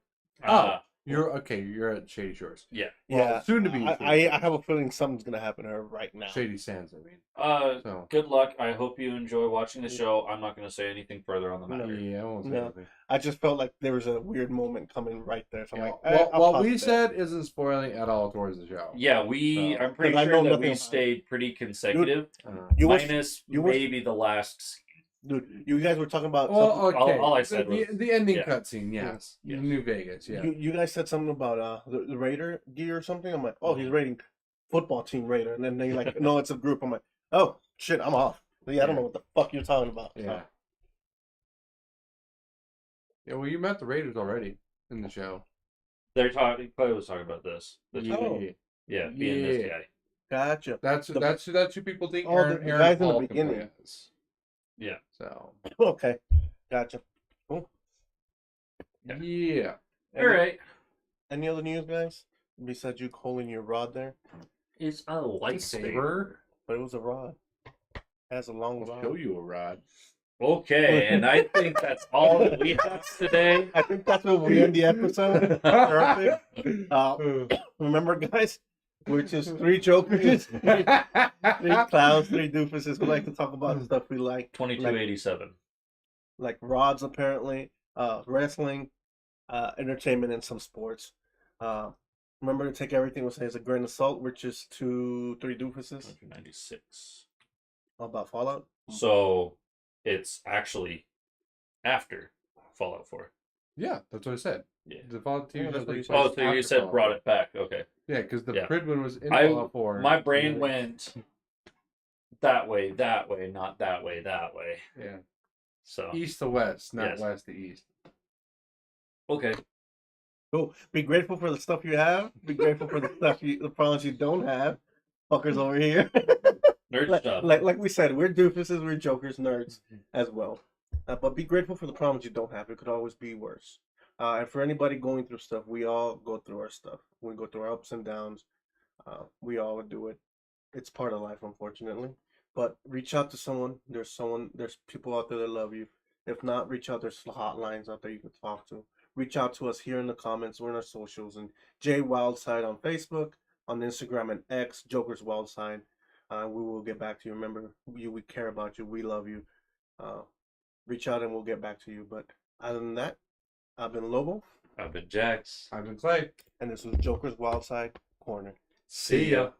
You're okay. You're at Shady Shores. Yeah. Yeah. Soon to be. I have a feeling something's gonna happen to her right now. Shady Sands. I mean. So. Good luck. I hope you enjoy watching the show. I'm not going to say anything further on the matter. Yeah, I won't say No. anything. I just felt like there was a weird moment coming right there. So I'm Yeah, like, I'll what pause we it. said isn't spoiling at all towards the show. Yeah, So- I'm pretty Because I sure know that nothing we about it. stayed pretty consecutive. You were- minus you were- maybe the last scene. Dude, you guys were talking about Well, something. okay. All I said the, was- the ending yeah. cutscene. Yes. Yes. New Vegas. Yeah. You guys said something about the Raider gear or something. I'm like, oh, he's raiding football team Raider, and then they're like, no, it's a group. I'm like, oh shit, I'm off. Yeah, I don't know what the fuck you're talking about. Yeah. Yeah. Well, you met the Raiders already in the show. They're talking. Clay was talking about this. Oh. Yeah, being this Yeah. guy. Gotcha. That's who people think Oh, the Aaron guys in the Paul can play beginning. as. Yeah. So. Okay, gotcha. Cool. Yeah. All right. Any other news, guys? Besides you holding your rod there, Is a lightsaber. but it was a rod. It has a long I'll rod. show you a rod. Okay, and I think that's all that we have today. I think that's what we end the episode. Perfect. Remember, guys, we're just 3 jokers, 3 clowns, 3 doofuses who like to talk about the stuff we like. 2287. Like rods, apparently, wrestling, entertainment, and some sports. Remember to take everything we say as a grain of salt. We're just 2, 3 doofuses. 196. All about Fallout. So it's actually after Fallout 4. Yeah, that's what I said. Yeah. The volunteer. Oh, that's what you said. Oh, so you said brought it back. Okay. Yeah, because the Yeah. Pridwin was in I- Fallout 4. My brain went that way, not that way, that way. Yeah. So East to west, not Yes. west to east. okay. Cool. Be grateful for the stuff you have. Be grateful for the the problems you don't have. Fuckers over here. Nerd stuff. like we said, we're doofuses, we're jokers, nerds as well. But be grateful for the problems you don't have. It could always be worse. And for anybody going through stuff, we all go through our stuff. We go through our ups and downs. We all do it. It's part of life, unfortunately. But reach out to someone. There's people out there that love you. If not, reach out. There's hotlines out there you can talk to. Reach out to us here in the comments. We're in our socials. And Jay Wildside on Facebook, on Instagram and X, Jokkerz Wildside. We will get back to you. Remember, we care about you. We love you. Reach out and we'll get back to you. But other than that, I've been Lobo. I've been Jax. I've been Clay. And this was Jokkerz Wildside Corner. See ya.